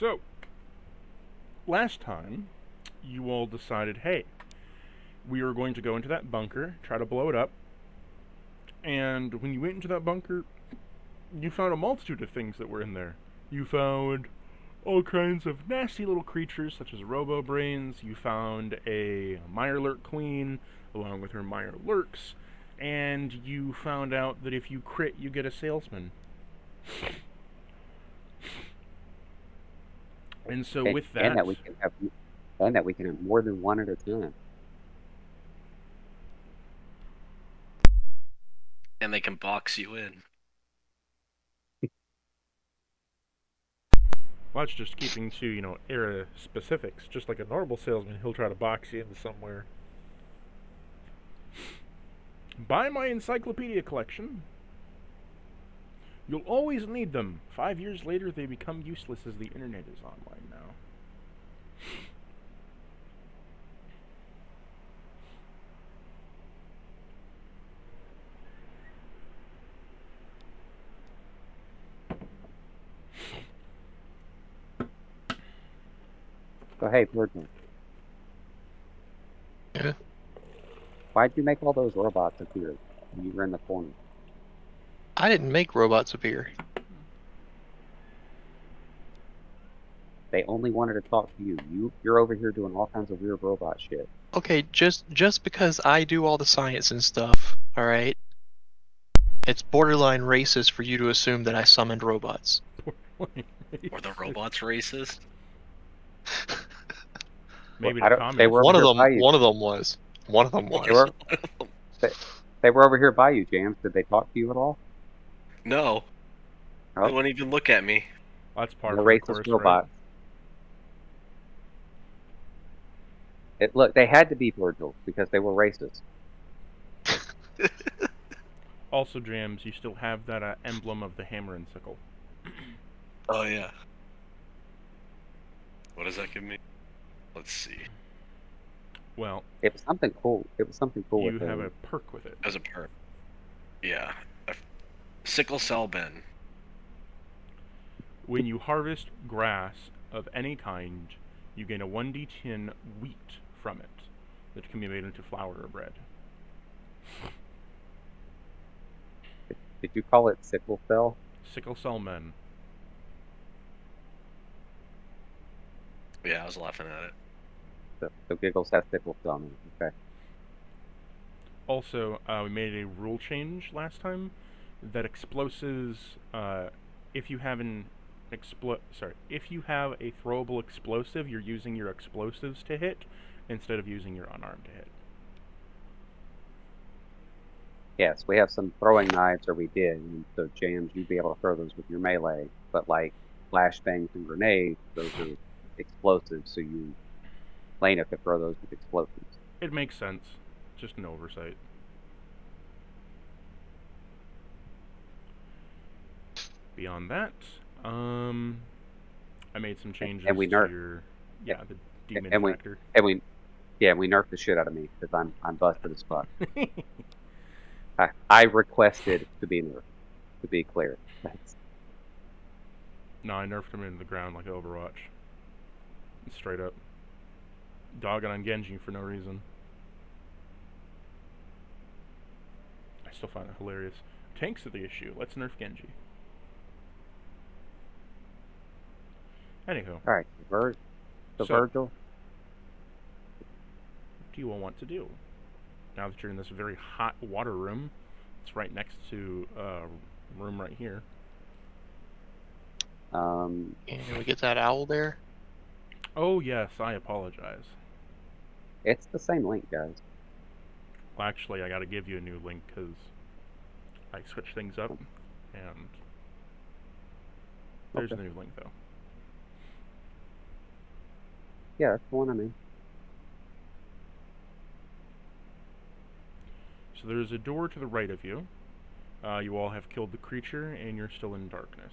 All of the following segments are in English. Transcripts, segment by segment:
So, last time, you all decided, hey, we are going to go into that bunker, try to blow it up, and when you went into that bunker, you found a multitude of things that were in there. You found all kinds of nasty little creatures, such as robo-brains. You found a Mirelurk queen, along with her Mirelurks, and you found out that if you crit, you get a salesman. And so with that... And that we can have more than one at a time. And they can box you in. Well, that's just keeping to, era specifics. Just like a normal salesman, he'll try to box you into somewhere. Buy my encyclopedia collection. You'll always need them. 5 years later, they become useless as the internet is online now. So hey, Birdman. Yeah. Why'd you make all those robots appear when you were in the corner? I didn't make robots appear. They only wanted to talk to you. You're over here doing all kinds of weird robot shit. Okay, just because I do all the science and stuff, alright? It's borderline racist for you to assume that I summoned robots. Were the robots racist? Maybe Well, the they communists. were One of over them here by you. one of them was. One of them was. They were over here by you, James. Did they talk to you at all? No. Oh. They wouldn't even look at me. That's part The of the racist course, robots. Look, they had to be Virgil because they were racist. right? Also, James, you still have that emblem of the hammer and sickle. Oh, yeah. What does that give me? Let's see. Well, It was something cool. It was something cool. you have a perk with it. As a perk. Yeah. A sickle cell bin. When you harvest grass of any kind, you gain a 1d10 wheat from it that can be made into flour or bread. Did you call it sickle cell? Sickle cell men. Yeah, I was laughing at it. So Giggles has sickle cell now. Okay. Also, we made a rule change last time that explosives, if you have if you have a throwable explosive, you're using your explosives to hit instead of using your unarmed to hit. Yes, we have some throwing knives, or we did. And so, James, you'd be able to throw those with your melee. But like flashbangs and grenades, those are explosives. So Lena could throw those with explosives. It makes sense. Just an oversight. Beyond that, I made some changes And we to nerfed. the demon and factor. we nerfed the shit out of me because I'm busted as fuck. I requested to be nerfed. To be clear, No, I nerfed him into the ground like Overwatch. Straight up. Dogging on Genji for no reason. I still find it hilarious. Tanks are the issue. Let's nerf Genji. Anywho. All right, Virgil. What do you all want to do? Now that you're in this very hot water room, it's right next to a room right here. Can we get that owl there? Oh yes, I apologize. It's the same link, guys. Well, actually, I gotta give you a new link because I switched things up, and there's Okay. the new link though. Yeah, that's the one I'm in. So there's a door to the right of you. You all have killed the creature, and you're still in darkness.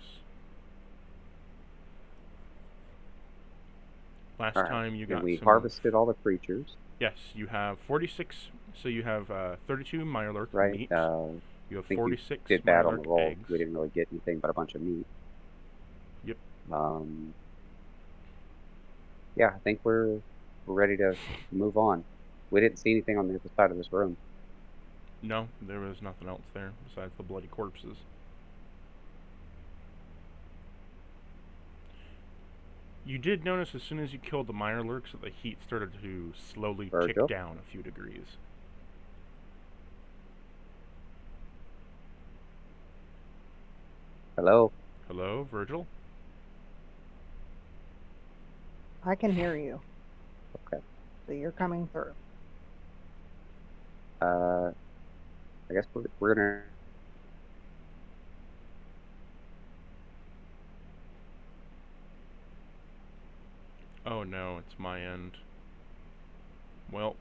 Last All right. time you got And we some... harvested all the creatures. Yes, you have 46. So you have 32 Mirelurk Right. meat. You have I think 46 did bad on the Mirelurk roll. eggs. We didn't really get anything but a bunch of meat. Yep. Yeah, I think we're ready to move on. We didn't see anything on the other side of this room. No, there was nothing else there besides the bloody corpses. You did notice as soon as you killed the mire lurks that the heat started to slowly Virgil? tick down a few degrees. Hello? Hello, Virgil? I can hear you. Okay. So you're coming through. I guess we're gonna. Oh no, it's my end. Well,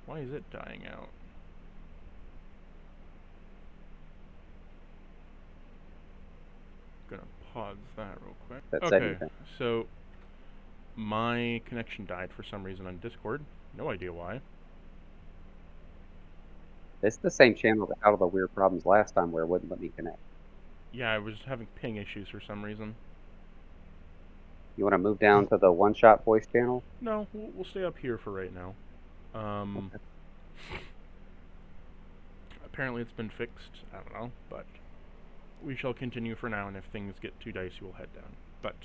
why is it dying out? Gonna pause that real quick. That said Okay, anything. so my connection died for some reason on Discord. No idea why. It's the same channel that had all the weird problems last time where it wouldn't let me connect. Yeah, I was having ping issues for some reason. You want to move down to the one-shot voice channel? No, we'll stay up here for right now. Okay. Apparently it's been fixed. I don't know, but we shall continue for now, and if things get too dicey, we'll head down. But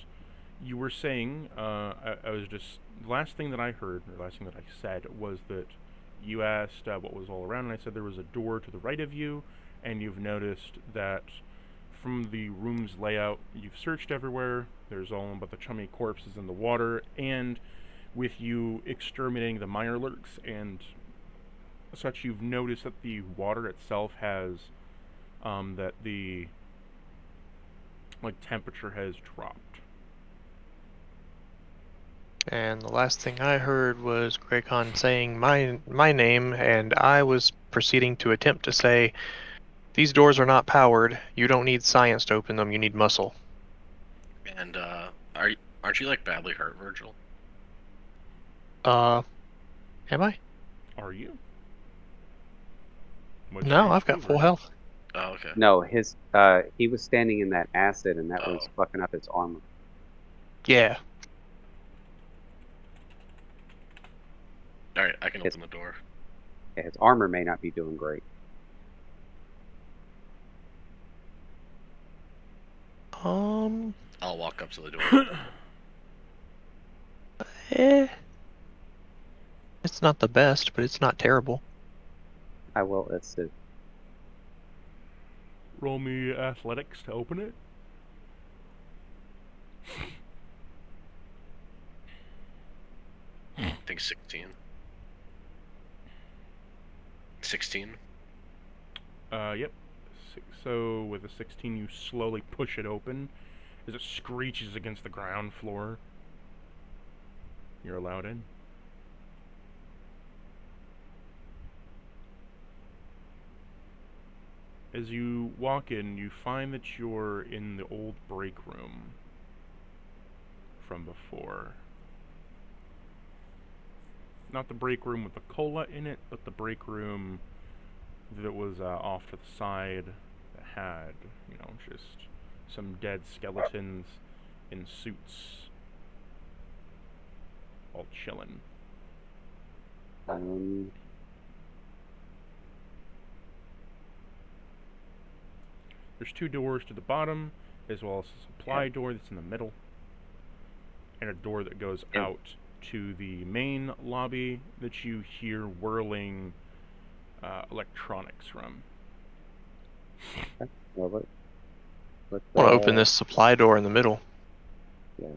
you were saying, I was just, the last thing that I heard, or last thing that I said, was that you asked what was all around, and I said there was a door to the right of you, and you've noticed that from the room's layout, you've searched everywhere, there's all but the chummy corpses in the water, and with you exterminating the mire lurks and such, you've noticed that the water itself has, that the, temperature has dropped. And the last thing I heard was Graycon saying my name, and I was proceeding to attempt to say, these doors are not powered. You don't need science to open them. You need muscle. And aren't you like badly hurt, Virgil? Am I? Are you? No, I've got full health. Oh, okay. No, he was standing in that acid and that was fucking up his armor. Yeah. All right, I can open the door. Yeah, his armor may not be doing great. I'll walk up to the door. It's not the best, but it's not terrible. I will assist. Roll me athletics to open it. I think 16. 16. Yep. So with a 16, you slowly push it open as it screeches against the ground floor. You're allowed in. As you walk in, you find that you're in the old break room from before. Not the break room with the cola in it, but the break room that was off to the side that had, just some dead skeletons in suits all chilling. There's two doors to the bottom, as well as a supply door that's in the middle, and a door that goes out to the main lobby that you hear whirling electronics from. Well, let's I want to open this supply door in the middle. Yeah.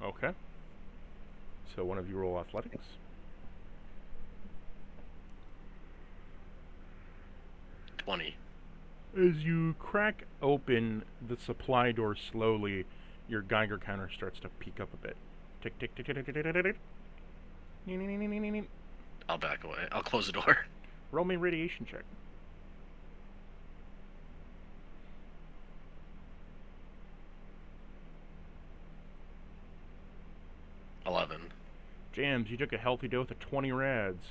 Okay. So one of you roll athletics. As you crack open the supply door slowly, your Geiger counter starts to peak up a bit. Tick, tick, tick, tick, tick, tick, tick, tick, tick. I'll back away. I'll close the door. Roll me a radiation check. Jams, you took a healthy dose of 20 rads.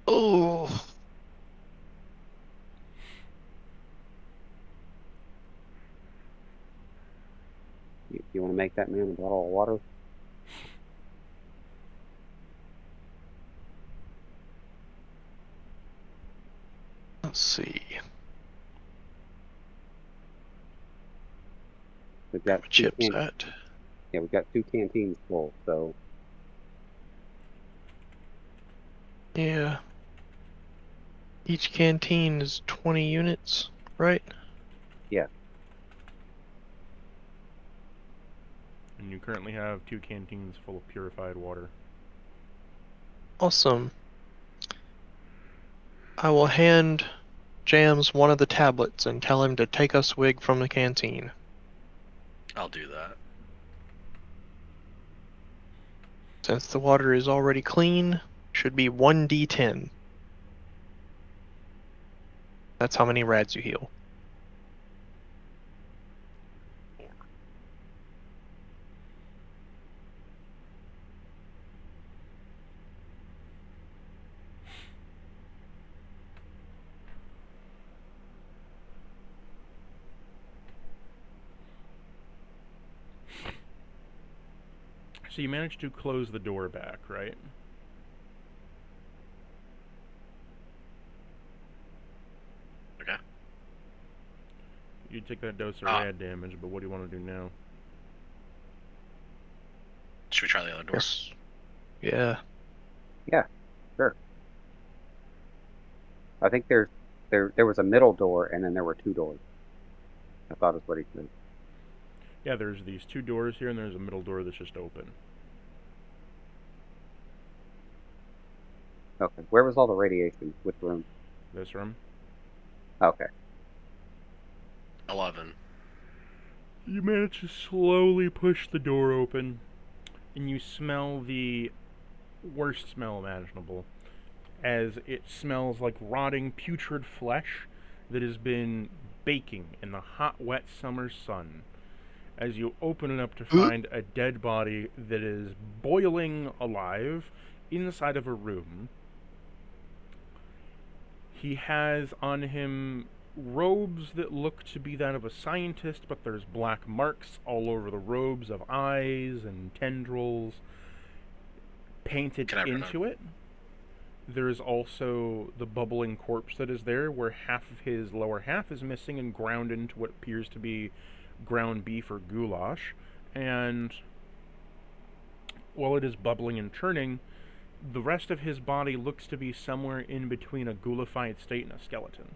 Oh. You want to make that man a bottle of water? Let's see. We've got Where two chips at? Yeah, we've got 2 canteens full, so Yeah. Each canteen is 20 units, right? yeah. And you currently have 2 canteens full of purified water. Awesome. I will hand Jams one of the tablets and tell him to take a swig from the canteen. I'll do that. Since the water is already clean, should be 1d10. That's how many rads you heal. So you managed to close the door back, right? Okay. You take that dose of rad damage, but what do you want to do now? Should we try the other door? Yes. Yeah. Sure. I think there was a middle door, and then there were 2 doors. I thought is what he said. Yeah, there's these 2 doors here, and there's a middle door that's just open. Okay. Where was all the radiation? Which room? This room. Okay. 11. You manage to slowly push the door open, and you smell the worst smell imaginable, as it smells like rotting, putrid flesh that has been baking in the hot, wet summer sun. As you open it up to find a dead body that is boiling alive inside of a room. He has on him robes that look to be that of a scientist, but there's black marks all over the robes of eyes and tendrils painted into it. There's also the bubbling corpse that is there, where half of his lower half is missing and ground into what appears to be ground beef or goulash. And while it is bubbling and churning, the rest of his body looks to be somewhere in between a ghoulified state and a skeleton.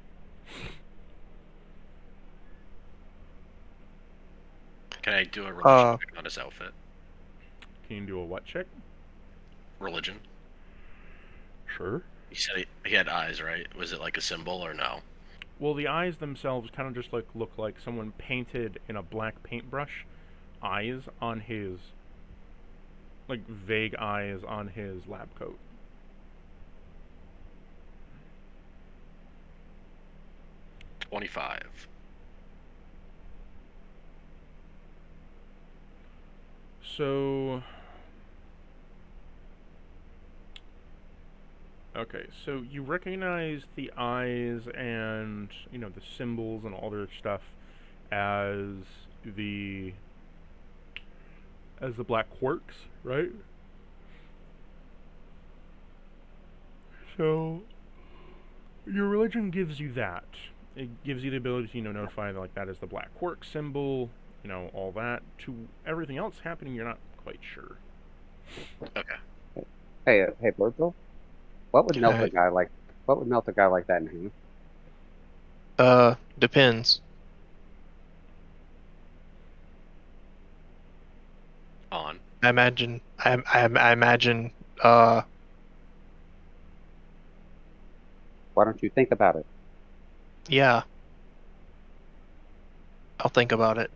Can I do a religion check on his outfit? Can you do a what check? Religion. Sure. You said he had eyes, right? Was it like a symbol or no? Well, the eyes themselves kind of just look like someone painted in a black paintbrush eyes on his, like vague eyes on his lab coat. $25. So, okay, so you recognize the eyes and, the symbols and all their stuff as the black quarks, right? So, your religion gives you that. It gives you the ability to, notify that is the black quark symbol, all that. To everything else happening, you're not quite sure. Okay. Hey, Blurbill, what would melt a guy like that in half? Depends. On. I imagine. Why don't you think about it? Yeah. I'll think about it.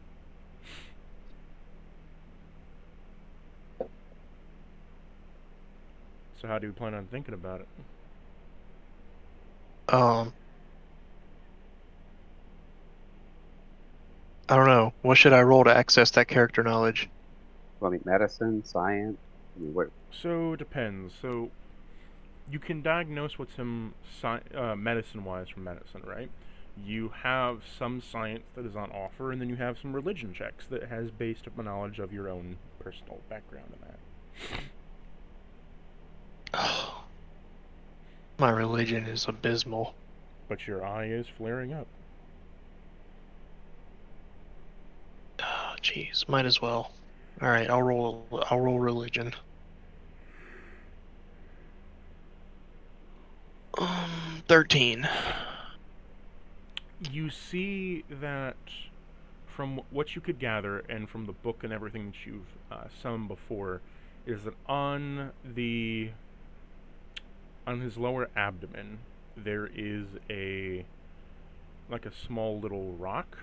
So how do you plan on thinking about it? I don't know. What should I roll to access that character knowledge? Well, I mean, medicine, science. I mean, what? So it depends. So you can diagnose what's him medicine-wise from medicine, right? You have some science that is on offer, and then you have some religion checks that has based upon knowledge of your own personal background in that. My religion is abysmal. But your eye is flaring up. Oh, jeez, might as well. All right, I'll roll religion. 13. You see that from what you could gather, and from the book and everything that you've summoned before, is that on his lower abdomen there is a small little rock,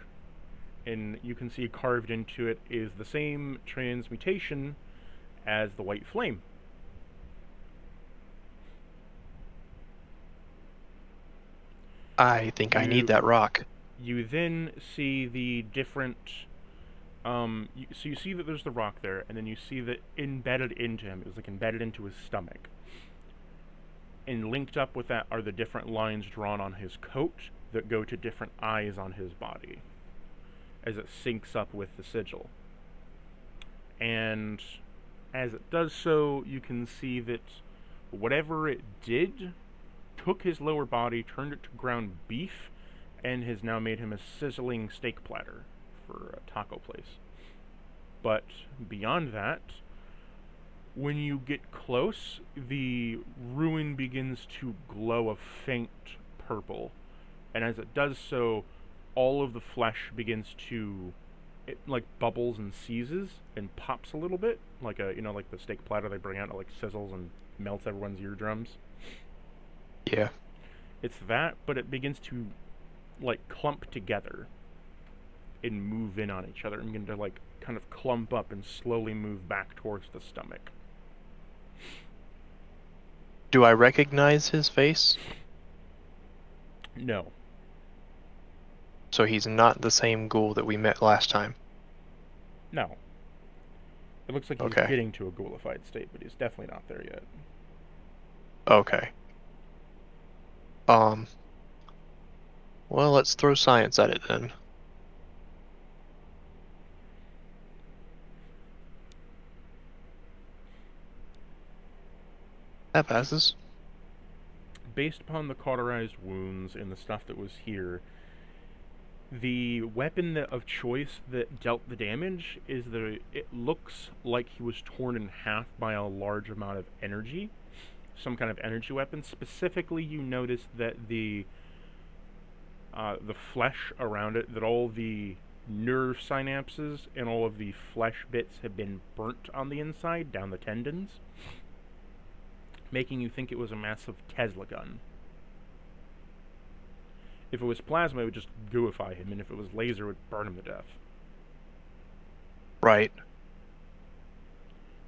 and you can see carved into it is the same transmutation as the white flame. I think I need that rock. You then see the different. So you see that there's the rock there, and then you see that embedded into him, it was like embedded into his stomach. And linked up with that are the different lines drawn on his coat that go to different eyes on his body as it syncs up with the sigil. And as it does so, you can see that whatever it did took his lower body, turned it to ground beef, and has now made him a sizzling steak platter for a taco place. But beyond that, when you get close, the ruin begins to glow a faint purple, and as it does so, all of the flesh begins to, it like bubbles and seizes and pops a little bit, like like the steak platter they bring out, it like sizzles and melts everyone's eardrums. Yeah. It's that, but it begins to like clump together and move in on each other and begin to like kind of clump up and slowly move back towards the stomach. Do I recognize his face? No. So he's not the same ghoul that we met last time. No. It looks like he's Okay. getting to a ghoulified state, but he's definitely not there yet. Okay. Well, let's throw science at it then. That passes. Based upon the cauterized wounds and the stuff that was here, the weapon of choice that dealt the damage is that it looks like he was torn in half by a large amount of energy, some kind of energy weapon. Specifically, you notice that the flesh around it, that all the nerve synapses and all of the flesh bits have been burnt on the inside, down the tendons, making you think it was a massive Tesla gun. If it was plasma, it would just gooify him, and if it was laser, it would burn him to death. Right.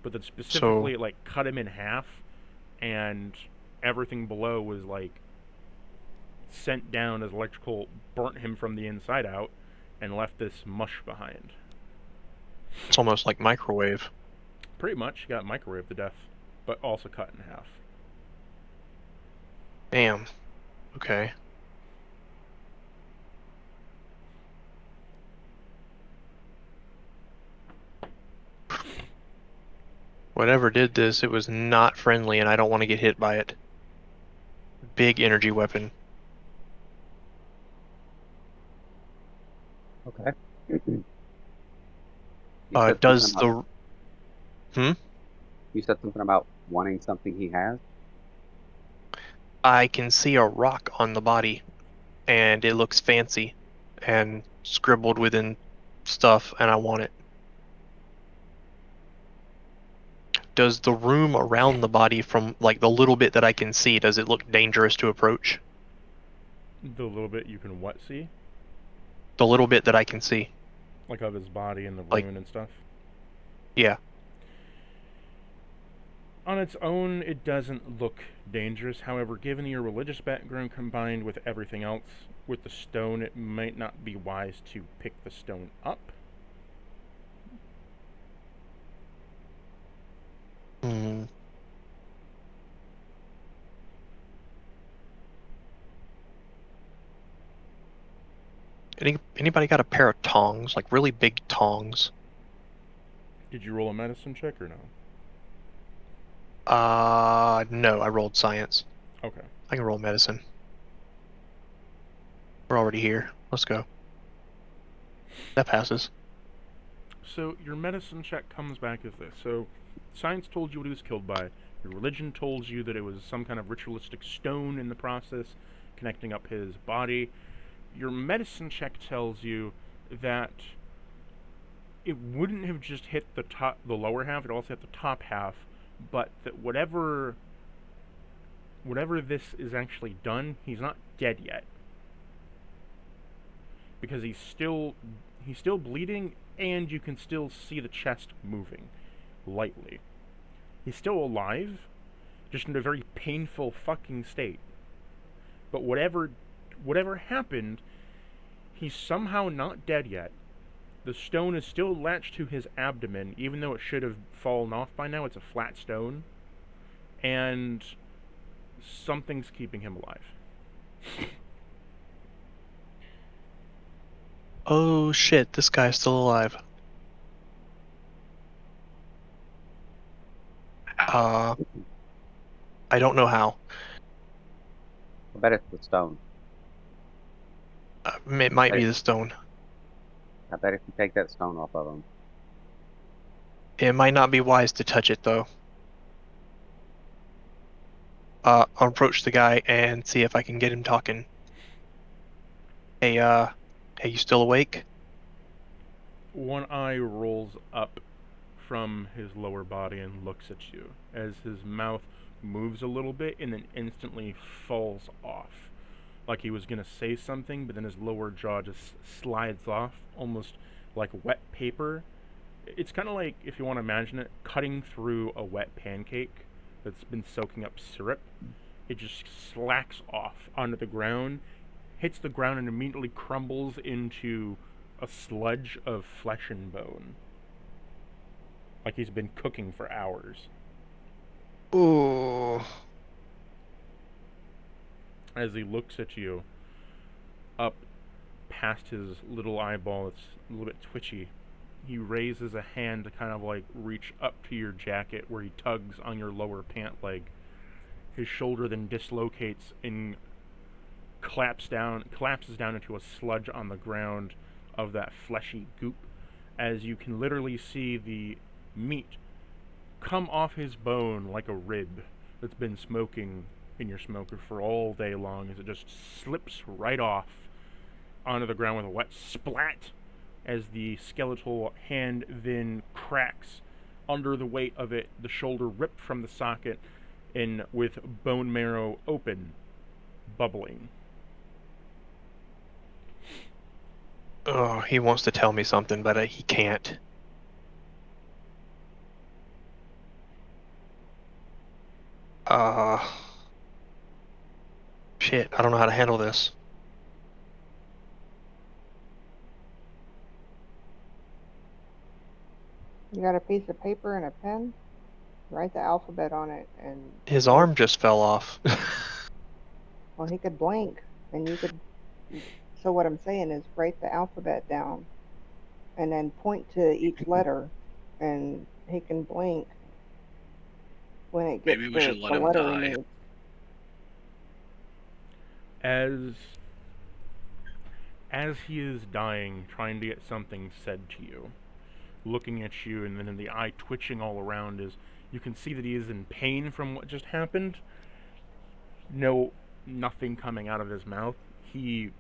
But then specifically, it like cut him in half, and everything below was like sent down as electrical, burnt him from the inside out, and left this mush behind. It's almost like microwave. Pretty much, got microwaved to death, but also cut in half. Damn. Okay. Whatever did this, it was not friendly, and I don't want to get hit by it. Big energy weapon. Okay. Does the... You said something about wanting something he has? I can see a rock on the body, and it looks fancy and scribbled within stuff, and I want it. Does the room around the body, from like the little bit that I can see, does it look dangerous to approach? The little bit you can what see? The little bit that I can see. Like of his body and the Like- ruin and stuff? Yeah. On its own, it doesn't look dangerous. However, given your religious background combined with everything else, with the stone, it might not be wise to pick the stone up. Hmm. Anybody got a pair of tongs, like really big tongs? Did you roll a medicine check or no? No, I rolled science. Okay. I can roll medicine. We're already here. Let's go. That passes. So your medicine check comes back as this. So science told you what he was killed by. Your religion told you that it was some kind of ritualistic stone in the process, connecting up his body. Your medicine check tells you that it wouldn't have just hit the lower half, it also hit the top half, but that whatever this is actually done, he's not dead yet. Because he's still bleeding, and you can still see the chest moving lightly. He's still alive, just in a very painful fucking state. But whatever happened, he's somehow not dead yet. The stone is still latched to his abdomen, even though it should have fallen off by now. It's a flat stone. And something's keeping him alive. Oh shit, this guy's still alive. I don't know how. I bet it's the stone. It might be the stone. I bet if you take that stone off of him. It might not be wise to touch it though. I'll approach the guy and see if I can get him talking. Hey, you still awake? One eye rolls up from his lower body and looks at you as his mouth moves a little bit and then instantly falls off. Like he was gonna say something, but then his lower jaw just slides off, almost like wet paper. It's kind of like, if you want to imagine it, cutting through a wet pancake that's been soaking up syrup. It just slacks off onto the ground, hits the ground, and immediately crumbles into a sludge of flesh and bone. Like he's been cooking for hours. Ooh. As he looks at you, up past his little eyeball that's a little bit twitchy, he raises a hand to kind of like reach up to your jacket where he tugs on your lower pant leg. His shoulder then dislocates and collapses down into a sludge on the ground of that fleshy goop, as you can literally see the meat come off his bone like a rib that's been smoking in your smoker for all day long, as it just slips right off onto the ground with a wet splat, as the skeletal hand then cracks under the weight of it, the shoulder ripped from the socket, and with bone marrow open, bubbling. Oh, he wants to tell me something, but he can't. Shit, I don't know how to handle this. You got a piece of paper and a pen? Write the alphabet on it, and His arm just fell off. well, he could blink, and you could. So what I'm saying is, write the alphabet down, and then point to each letter, and he can blink when it gets Maybe we should let the him letter die. he needs. As he is dying, trying to get something said to you, looking at you, and then in the eye twitching all around, is you can see that he is in pain from what just happened. Nothing coming out of his mouth. He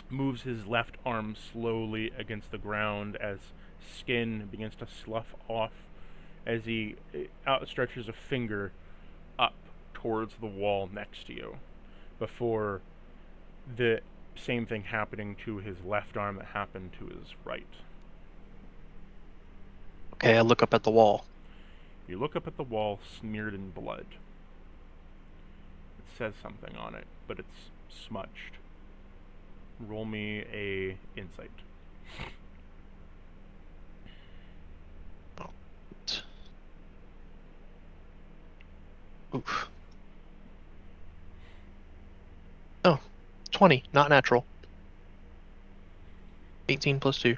moves his left arm slowly against the ground as skin begins to slough off, as he outstretches a finger up towards the wall next to you, before the same thing happening to his left arm that happened to his right. Okay, I look up at the wall. You look up at the wall smeared in blood. It says something on it, but it's smudged. Roll me a insight. Oof. Oh, 20, not natural. 18 plus 2.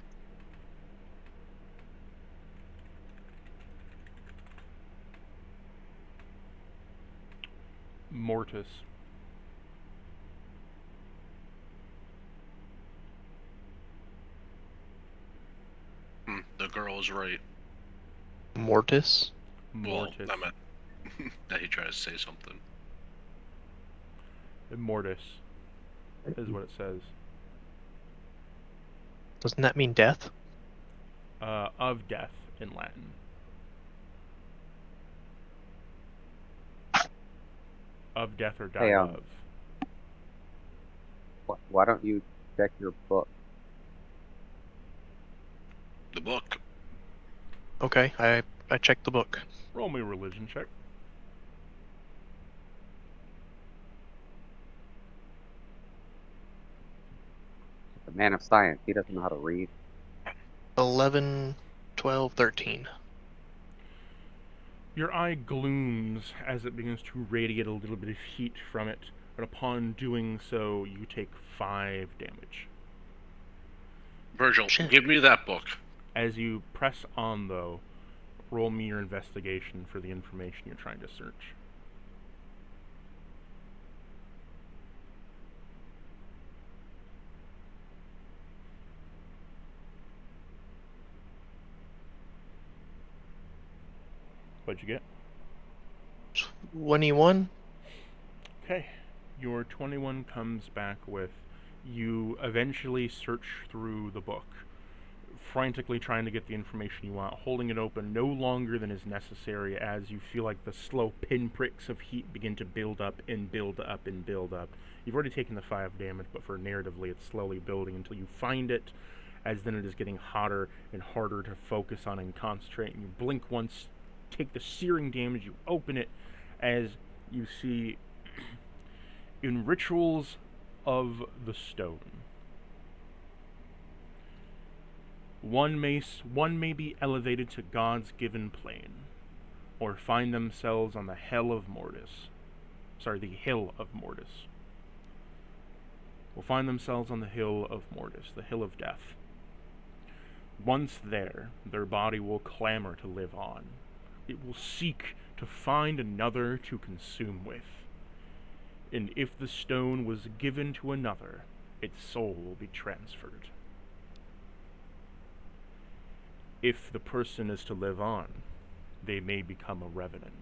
Mortis. The girl is right. Mortis? Mortis. Well, I meant that he tried to say something. Mortis is what it says. Doesn't that mean death? Of death in Latin. Of death or die Hey, of. Why don't you check your book? The book. Okay, I checked the book. Roll me a religion check. The man of science, he doesn't know how to read. 11, 12, 13. Your eye glooms as it begins to radiate a little bit of heat from it, but upon doing so, you take 5 damage. Virgil, Shit. give me that book. As you press on, though, roll me your investigation for the information you're trying to search. What'd you get? 21? Okay. Your 21 comes back with you eventually search through the book, frantically trying to get the information you want, holding it open no longer than is necessary as you feel like the slow pinpricks of heat begin to build up and build up and build up. You've already taken the 5 damage, but for narratively it's slowly building until you find it, as then it is getting hotter and harder to focus on and concentrate. And you blink once, take the searing damage, you open it, as you see in rituals of the stone. One may be elevated to God's given plane, or find themselves on the hell of Mortis. The hill of Mortis. Will find themselves on the hill of Mortis, the hill of death. Once there, their body will clamor to live on. It will seek to find another to consume with. And if the stone was given to another, its soul will be transferred. If the person is to live on, they may become a revenant.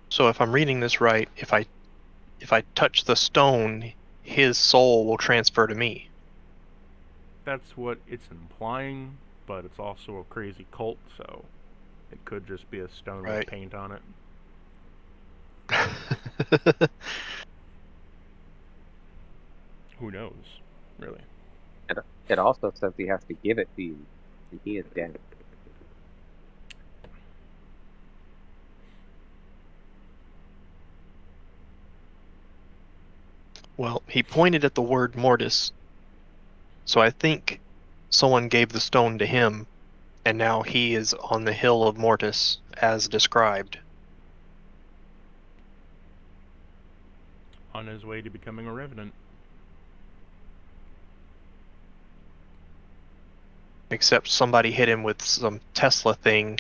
So if I'm reading this right, if I touch the stone, his soul will transfer to me. That's what it's implying, but it's also a crazy cult, so it could just be a stone with Right. paint on it. Who knows, really? It also says he has to give it to you, and he is dead. Well, he pointed at the word mortis. So I think someone gave the stone to him, and now he is on the hill of Mortis, as described. On his way to becoming a revenant. Except somebody hit him with some Tesla thing,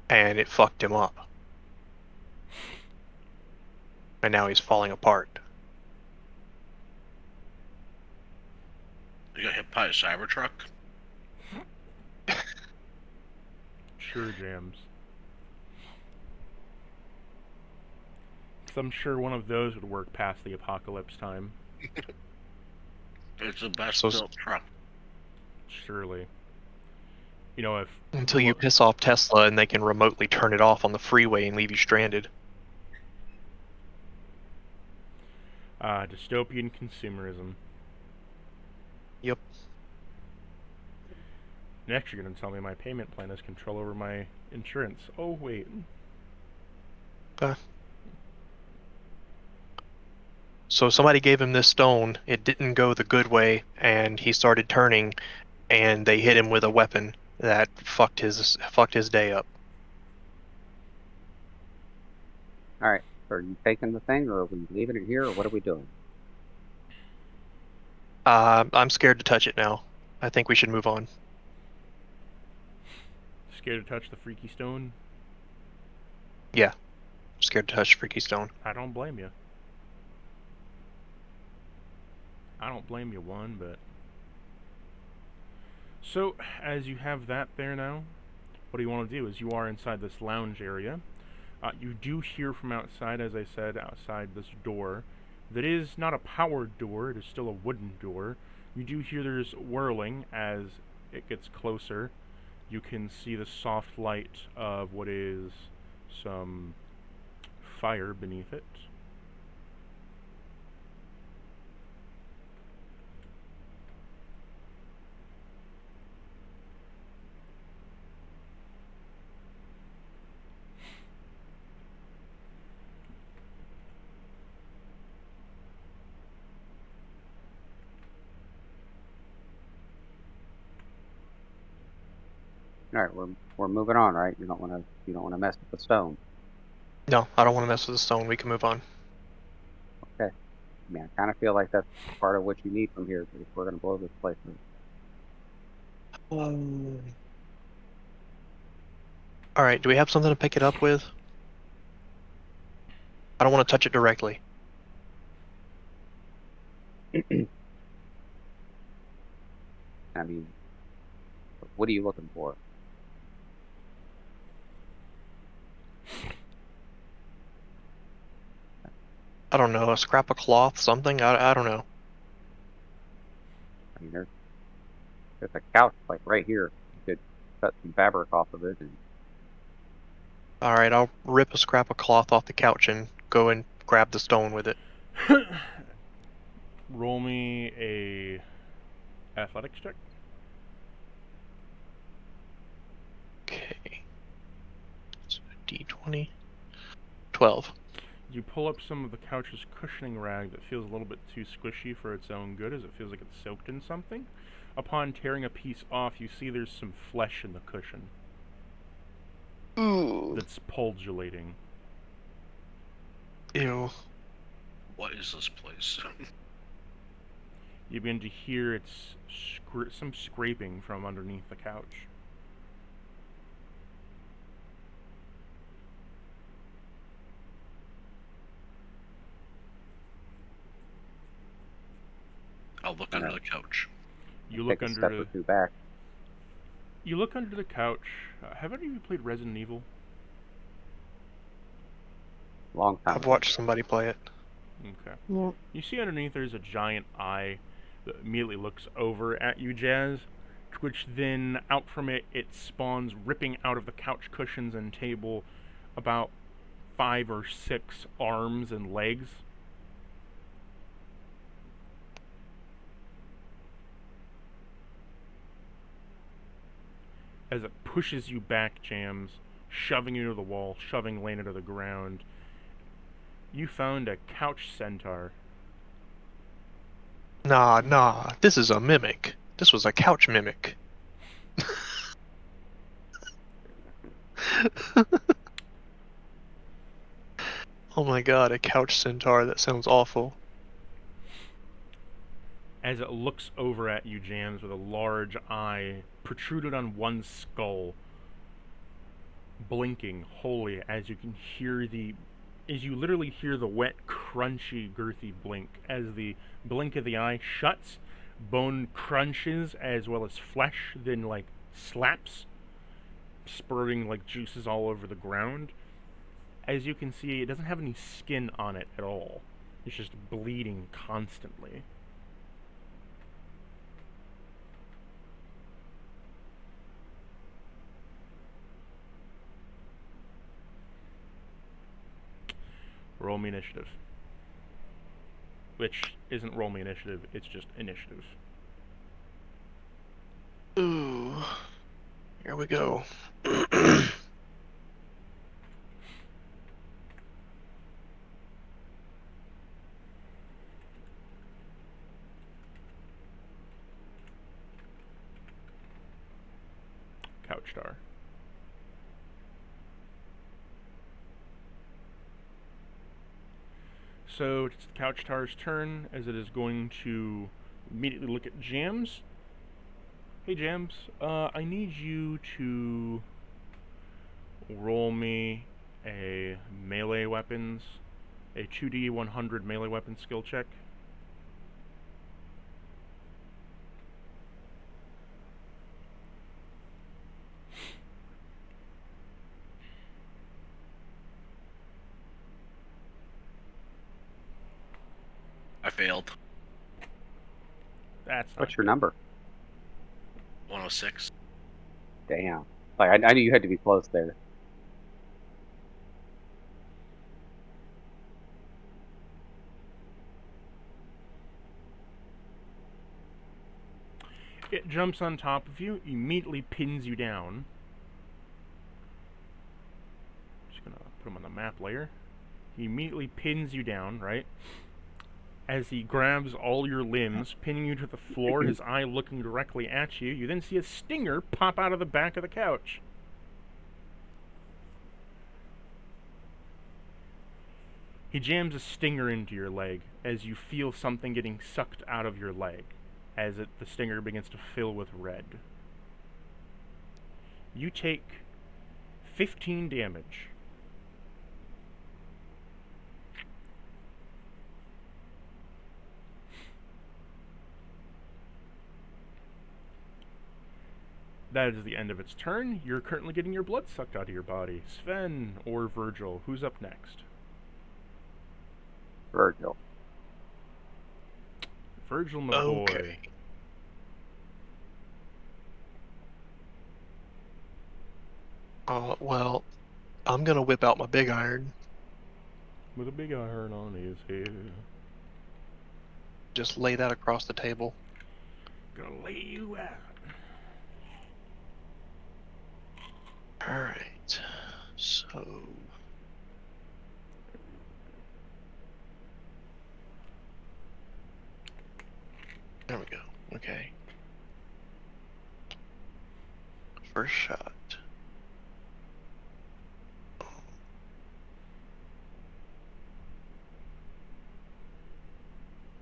and it fucked him up. And now he's falling apart. You got hit by a Cybertruck? Sure jams. So I'm sure one of those would work past the apocalypse time. It's the best So- built truck. Surely. You know, if... Until you piss off Tesla and they can remotely turn it off on the freeway and leave you stranded. Dystopian consumerism. Yep. Next you're going to tell me my payment plan has control over my insurance. Oh, wait. So somebody gave him this stone, it didn't go the good way, and he started turning, and they hit him with a weapon, that fucked his day up. All right. So are you taking the thing, or are we leaving it here, or what are we doing? I'm scared to touch it now. I think we should move on. Scared to touch the freaky stone? Yeah, scared to touch Freaky Stone. I don't blame you. I don't blame you one bit. So, as you have that there now, what do you want to do? Is you are inside this lounge area. You do hear from outside, as I said, outside this door. That is not a powered door, it is still a wooden door. You do hear there's whirling as it gets closer. You can see the soft light of what is some fire beneath it. All right, we're moving on, right? You don't want to mess with the stone. No, I don't want to mess with the stone. We can move on. Okay. I mean, I kind of feel like that's part of what you need from here if we're going to blow this place up. All right, do we have something to pick it up with? I don't want to touch it directly. I mean, what are you looking for? I don't know, a scrap of cloth, something? I don't know. I mean, there's a couch like right here. You could cut some fabric off of it and All right, I'll rip a scrap of cloth off the couch and go and grab the stone with it. Roll me a athletics check. Okay. So D20. 12. You pull up some of the couch's cushioning rag that feels a little bit too squishy for its own good, as it feels like it's soaked in something. Upon tearing a piece off, you see there's some flesh in the cushion Ooh. that's pulgulating. Ew. What is this place? You begin to hear its some scraping from underneath the couch. I'll look under the couch. You look take a under step or two back. You look under the couch. Have any of you played Resident Evil? Long time. I've watched somebody play it. Okay. Yeah. You see underneath there's a giant eye that immediately looks over at you, Jazz, which then out from it spawns ripping out of the couch cushions and table about 5 or 6 arms and legs. As it pushes you back, Jams, shoving you to the wall, shoving Lena to the ground. You found a couch centaur. Nah, this is a mimic. This was a couch mimic. Oh my god, a couch centaur, that sounds awful. As it looks over at you, Jams, with a large eye protruded on one skull, blinking wholly as you can hear as you literally hear the wet, crunchy, girthy blink. As the blink of the eye shuts, bone crunches as well as flesh then slaps, spurting juices all over the ground. As you can see, it doesn't have any skin on it at all. It's just bleeding constantly. Roll me initiative. Which isn't roll me initiative, it's just initiative. Ooh. Here we go. couch star. So it's the couch star's turn, as it is going to immediately look at Jams. Hey Jams, I need you to roll me a melee weapons, a 2d100 melee weapons skill check. I failed. That's not What's your good. number? 106. Damn. Like I knew you had to be close there. It jumps on top of you, immediately pins you down. Just gonna put him on the map layer. He immediately pins you down, right? As he grabs all your limbs, pinning you to the floor, his eye looking directly at you, you then see a stinger pop out of the back of the couch. He jams a stinger into your leg as you feel something getting sucked out of your leg, as the stinger begins to fill with red. You take 15 damage. That is the end of its turn. You're currently getting your blood sucked out of your body. Sven or Virgil, who's up next? Virgil. Virgil, my boy. Okay. Well, I'm gonna whip out my big iron. With a big iron on his head. Just lay that across the table. Gonna lay you out. Alright. So... there we go. Okay. First shot.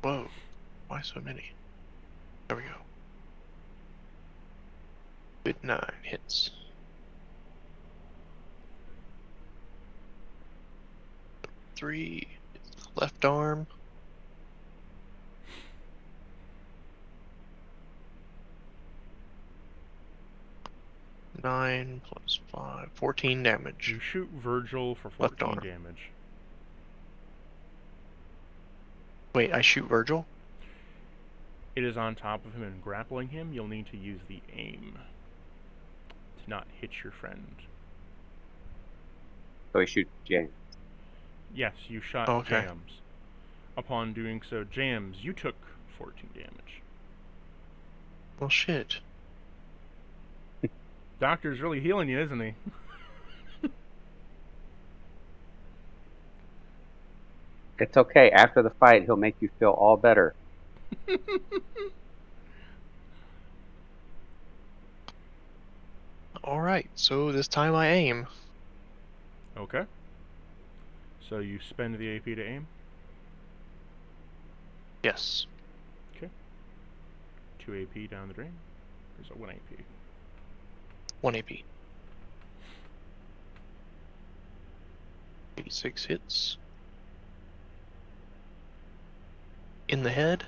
Whoa. Why so many? There we go. Good 9 hits. Three, left arm. Nine plus 5, 14 damage. You shoot Virgil for Left 14 arm. damage. Wait, I shoot Virgil? It is on top of him and grappling him. You'll need to use the aim to not hit your friend. So he shoots James. Yes, you shot Okay. Jams. Upon doing so, Jams, you took 14 damage. Well, shit. Doctor's really healing you, isn't he? It's okay. After the fight, he'll make you feel all better. Alright, so this time I aim. Okay. So you spend the AP to aim. Yes. 2 AP down the drain. There's a 1 AP. 1 AP. 86 hits. In the head.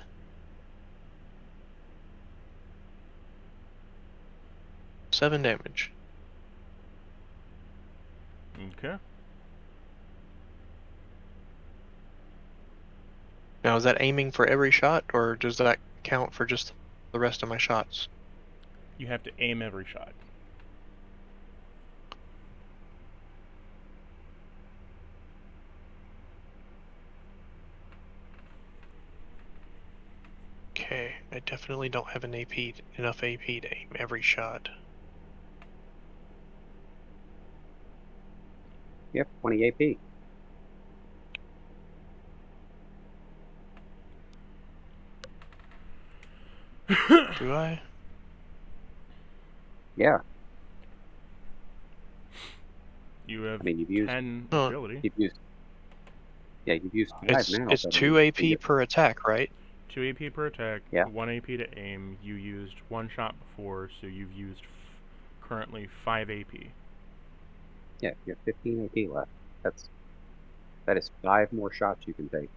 Seven damage. Okay. Now, is that aiming for every shot, or does that count for just the rest of my shots? You have to aim every shot. Okay, I definitely don't have enough AP to aim every shot. Yep, 20 AP. Do I? Yeah. You have I mean, you've used 10 Oh. agility. you've used 5 now. It's so 2 you AP get- per attack, right? 2 AP per attack, Yeah. 1 AP to aim. You used 1 shot before, so you've used currently 5 AP. Yeah, you have 15 AP left. That is 5 more shots you can take.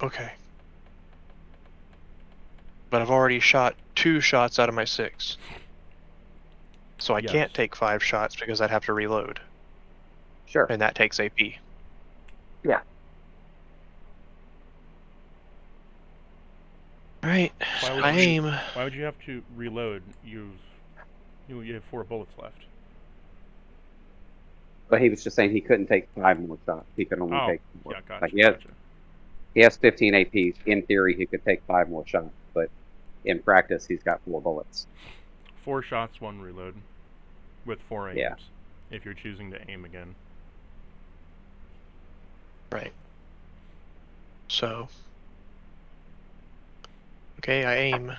Okay. But I've already shot 2 shots out of my 6. So I Yes. can't take 5 shots because I'd have to reload. Sure. And that takes AP. Yeah. Alright, Why would I you- aim. Why would you have to reload? You have 4 bullets left. But he was just saying he couldn't take 5 more shots. He could only Oh, take 4. yeah, gotcha. Like, yeah, Gotcha. he has 15 AP. In theory, he could take 5 more shots, but in practice, he's got 4 bullets. 4 shots, 1 reload, with 4 aims. Yeah. If you're choosing to aim again. Right. So. Okay, I aim.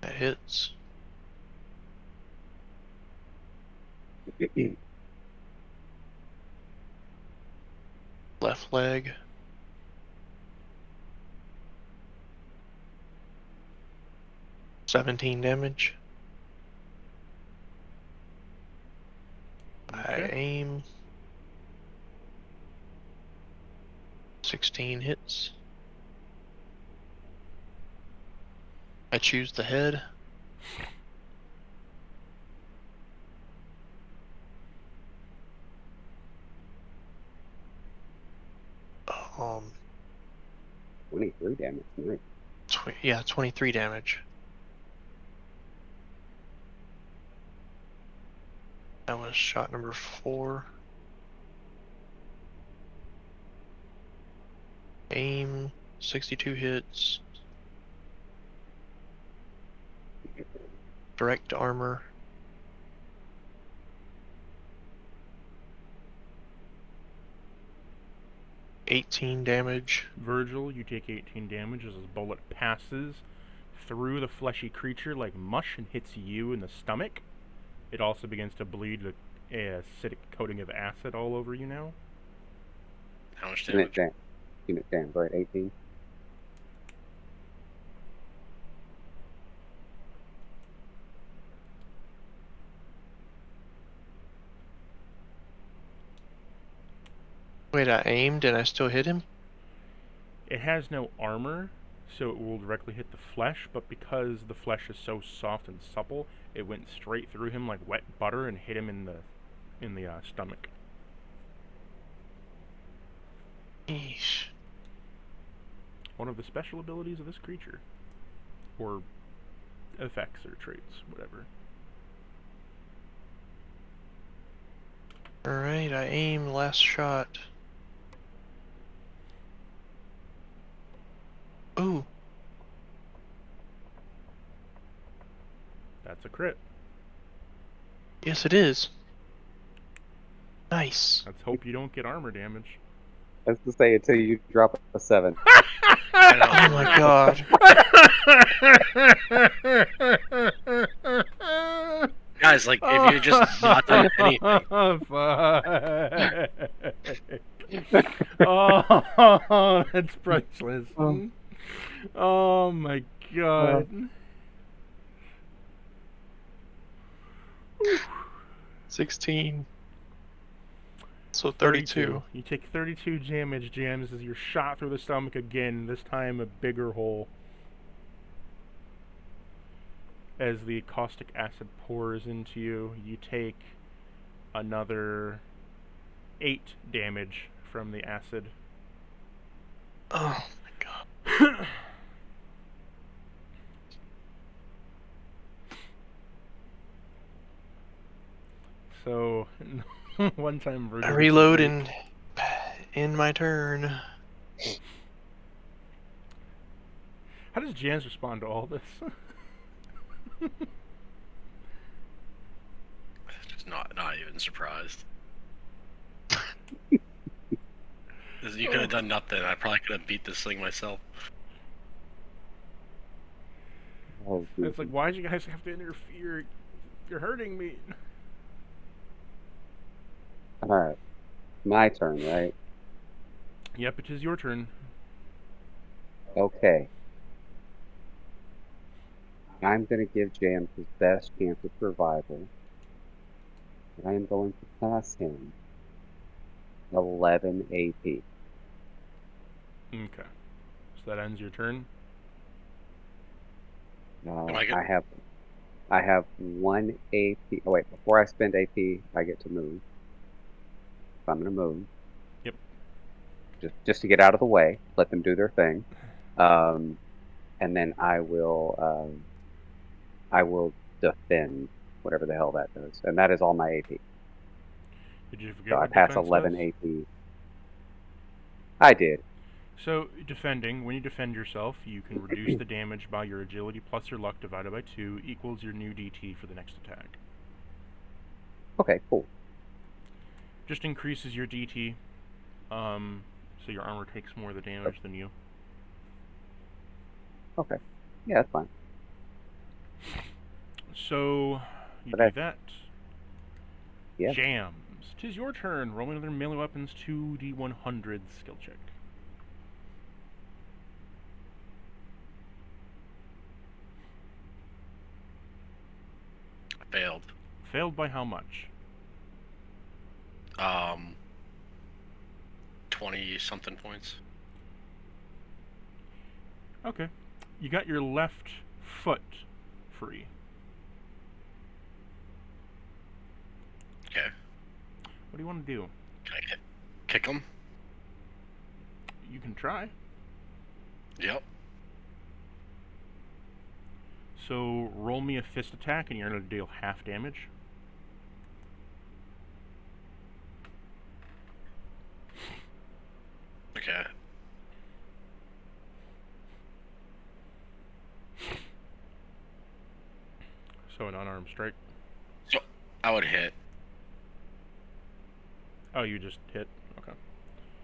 That hits. Left leg. $17 damage. I Okay. aim. 16 hits. I choose the head. Um, 23 damage. Nice. yeah, 23 damage. That was shot number 4. Aim, 62 hits. Direct armor. $18 damage. Virgil, you take 18 damage as his bullet passes through the fleshy creature like mush and hits you in the stomach. It also begins to bleed with a acidic coating of acid all over you now. How much Unit damage? damage, right? 18. Wait, I aimed and I still hit him? It has no armor, so it will directly hit the flesh, but because the flesh is so soft and supple, it went straight through him like wet butter and hit him in the stomach. Eesh. One of the special abilities of this creature. Or effects or traits, whatever. Alright, I aim, last shot. Ooh, That's a crit. yes it is. Nice. Let's hope you don't get armor damage. That's to say until you drop a 7. Oh my god. Guys, like, if you just not done anything. Oh, that's priceless. Oh my god. 16. So 32. You take 32 damage, Jams, as you're shot through the stomach again, this time a bigger hole. As the caustic acid pours into you, you take another 8 damage from the acid. Oh my god. So, one time I Virgil reload gets a and end my turn. How does Jans respond to all this? Just not even surprised. You could have done nothing. I probably could have beat this thing myself. Oh, It's like, why'd you guys have to interfere? You're hurting me. Alright. My turn, right? Yep, it is your turn. Okay. I'm going to give Jam his best chance of survival. And I am going to pass him 11 AP. Okay. So that ends your turn. Am I good? I have 1 AP. Oh wait, before I spend AP, I get to move. So I'm going to move. Yep. Just to get out of the way, let them do their thing. And then I will defend whatever the hell that does. And that is all my AP. Did you forget So I what pass defense 11 does? AP. I did. So, defending, when you defend yourself, you can reduce the damage by your agility plus your luck divided by 2 equals your new DT for the next attack. Okay, cool. Just increases your DT, so your armor takes more of the damage than you. Okay. Yeah, that's fine. So, you But do that. Yeah. Jams. 'Tis your turn. Roll me another melee weapons 2d100 skill check. Failed. Failed by how much? 20 something points. Okay. You got your left foot free. Okay. What do you want to do? Can I kick him? You can try. Yep. So roll me a fist attack and you're going to deal half damage. Okay. So an unarmed strike. So I would hit. Oh, you just hit? Okay.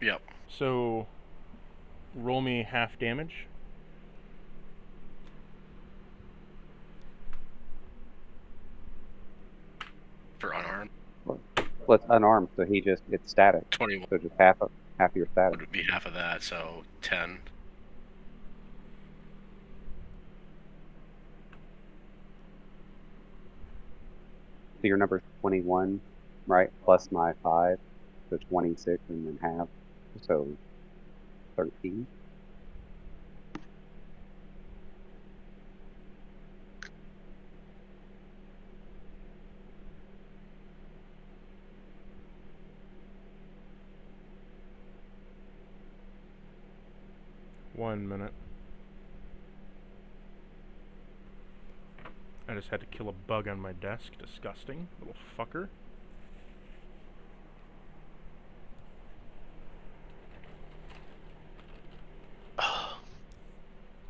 Yep. So roll me half damage. For unarmed. Well, it's unarmed, so it's static. 21 So just half of your static. would be half of that, so 10. So your number's 21, right? Plus my 5, so 26, and then half, so 13. One minute. I just had to kill a bug on my desk. Disgusting. Little fucker.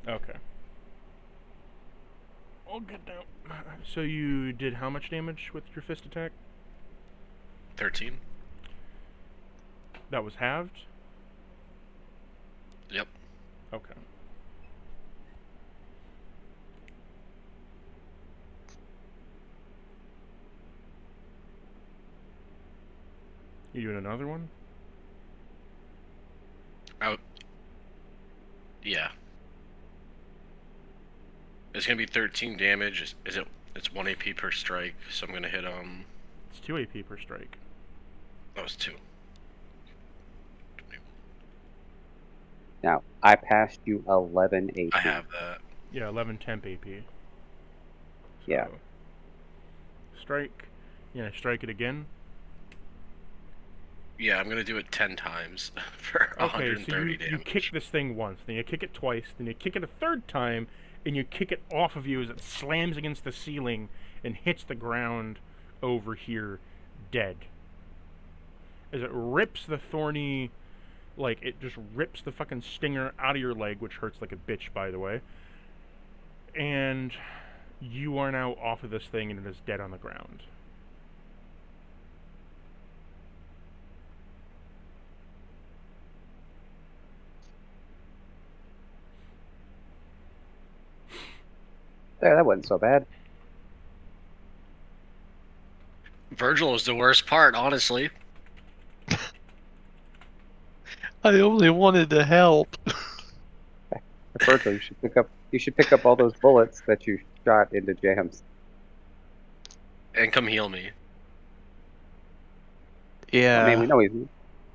Okay. I'll get down. So you did how much damage with your fist attack? 13. That was halved? Yep. Okay. You doing another one? Yeah. It's gonna be 13 damage. It's 1 AP per strike, so I'm gonna hit It's 2 AP per strike. that was 2. Now, I passed you 11 AP. I have that. Yeah, 11 temp AP. So Yeah. Strike. Yeah, strike it again. Yeah, I'm gonna do it 10 times for Okay, 130 so you damage. kick this thing once, then you kick it twice, then you kick it a third time, and you kick it off of you as it slams against the ceiling and hits the ground over here, dead. As it rips the thorny, like, it just rips the fucking stinger out of your leg, which hurts like a bitch, by the way. And you are now off of this thing, and it is dead on the ground. There, that wasn't so bad. Virgil is the worst part, honestly. I only wanted to help. Virgil, you should pick up all those bullets that you shot into Jams. And come heal me. Yeah. I mean,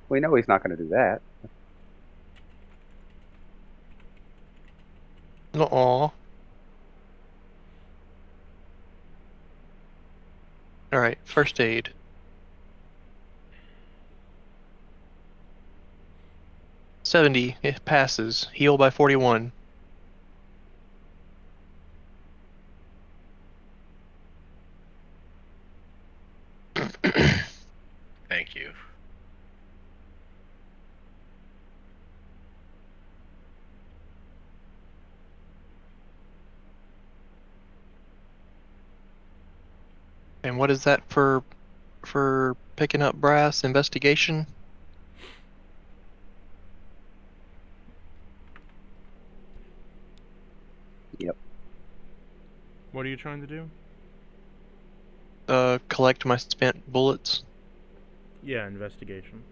we know he's not going to do that. Aw. Alright, first aid. $70, it passes. Heal by 41. Thank you. And what is that for picking up brass investigation? Yep. What are you trying to do? Collect my spent bullets. Yeah, investigation.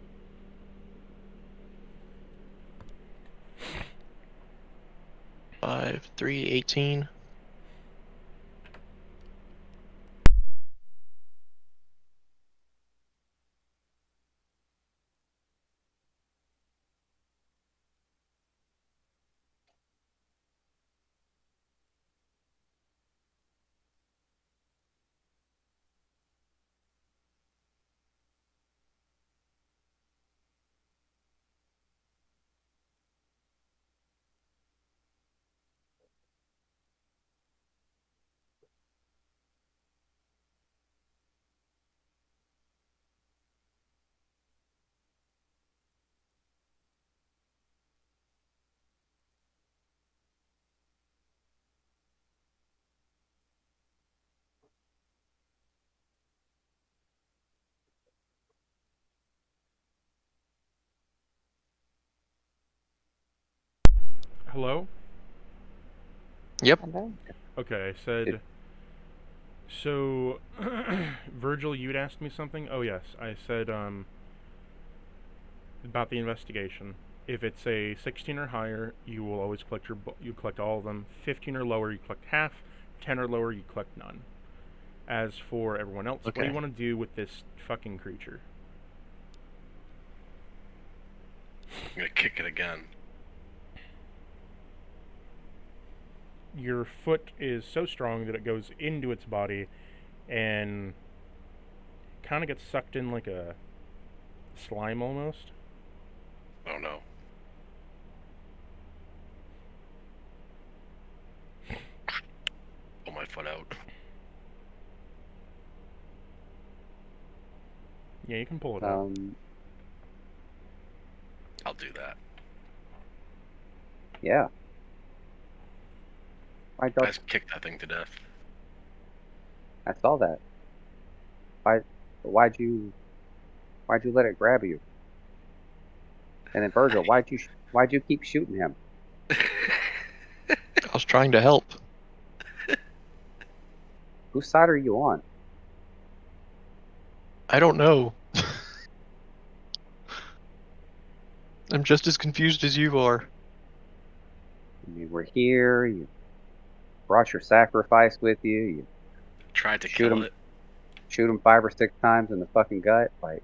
Five, 3, 18. Hello? Yep. Hello. Okay, I said... So, Virgil, you'd asked me something? Oh, yes. I said, about the investigation. If it's a 16 or higher, you will always collect you collect all of them. 15 or lower, you collect half. 10 or lower, you collect none. As for everyone else, what do you Okay. want to do with this fucking creature? I'm gonna kick it again. Your foot is so strong that it goes into its body and kind of gets sucked in like a slime almost. Oh no. Pull my foot out. Yeah, you can pull it out. I'll do that. Yeah. Why I don't just kicked that thing to death. I saw that? Why'd you let it grab you? And then Virgil, why'd you keep shooting him? I was trying to help. Whose side are you on? I don't know. I'm just as confused as you are. I mean, we're here. You brought your sacrifice with you. You Tried to shoot kill him, it. shoot him 5 or 6 times in the fucking gut. Like,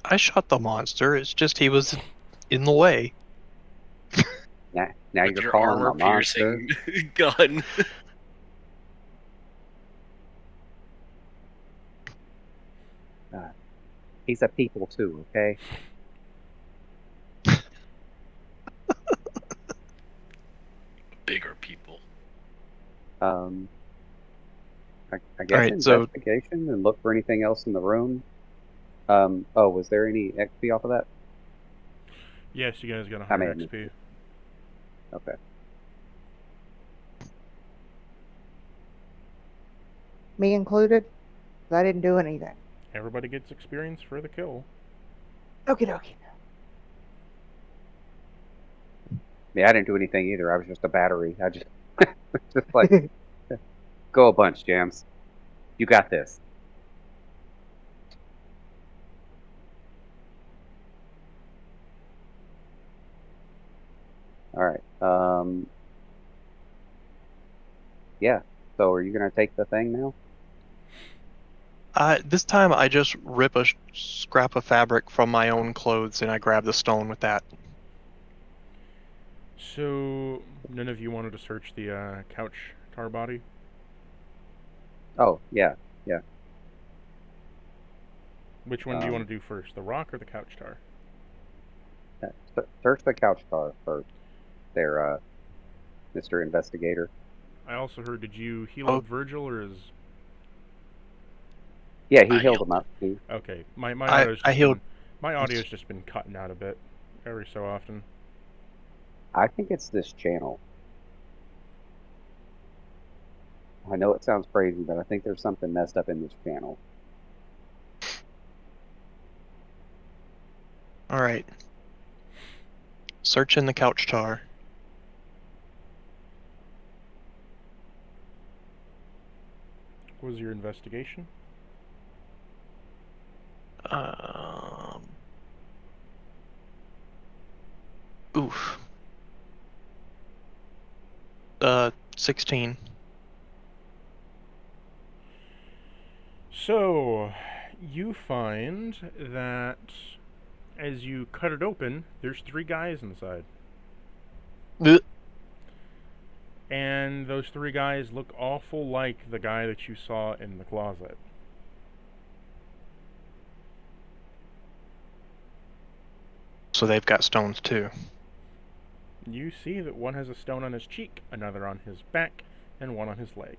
I shot the monster, it's just he was in the way. now With you're your calling him a monster. armor-piercing gun. He's a people too, okay? Bigger people. I guess Alright, so investigation and look for anything else in the room. Was there any XP off of that? Yes, you guys got I may 100 have XP. Okay. Me included? 'Cause I didn't do anything. Everybody gets experience for the kill. Okie dokie. Yeah, I didn't do anything either. I was just a battery. I just just like go a bunch, Jams. You got this. All right. Yeah. So are you gonna take the thing now? This time I just rip a scrap of fabric from my own clothes and I grab the stone with that. So, none of you wanted to search the couch tar body? Oh, yeah. Which one do you want to do first, the rock or the couch tar? Search the couch tar first. There, Mr. Investigator. I also heard, did you heal Oh. up Virgil, or is... Yeah, he I healed healed him up too. Okay, my I audio's just healed. my audio's just been cutting out a bit every so often. I think it's this channel. I know it sounds crazy, but I think there's something messed up in this channel. All right. Search in the couch tar. What was your investigation? Oof. 16. So, you find that as you cut it open, there's 3 guys inside. Ugh. And those 3 guys look awful like the guy that you saw in the closet. So they've got stones too. You see that one has a stone on his cheek, another on his back, and one on his leg.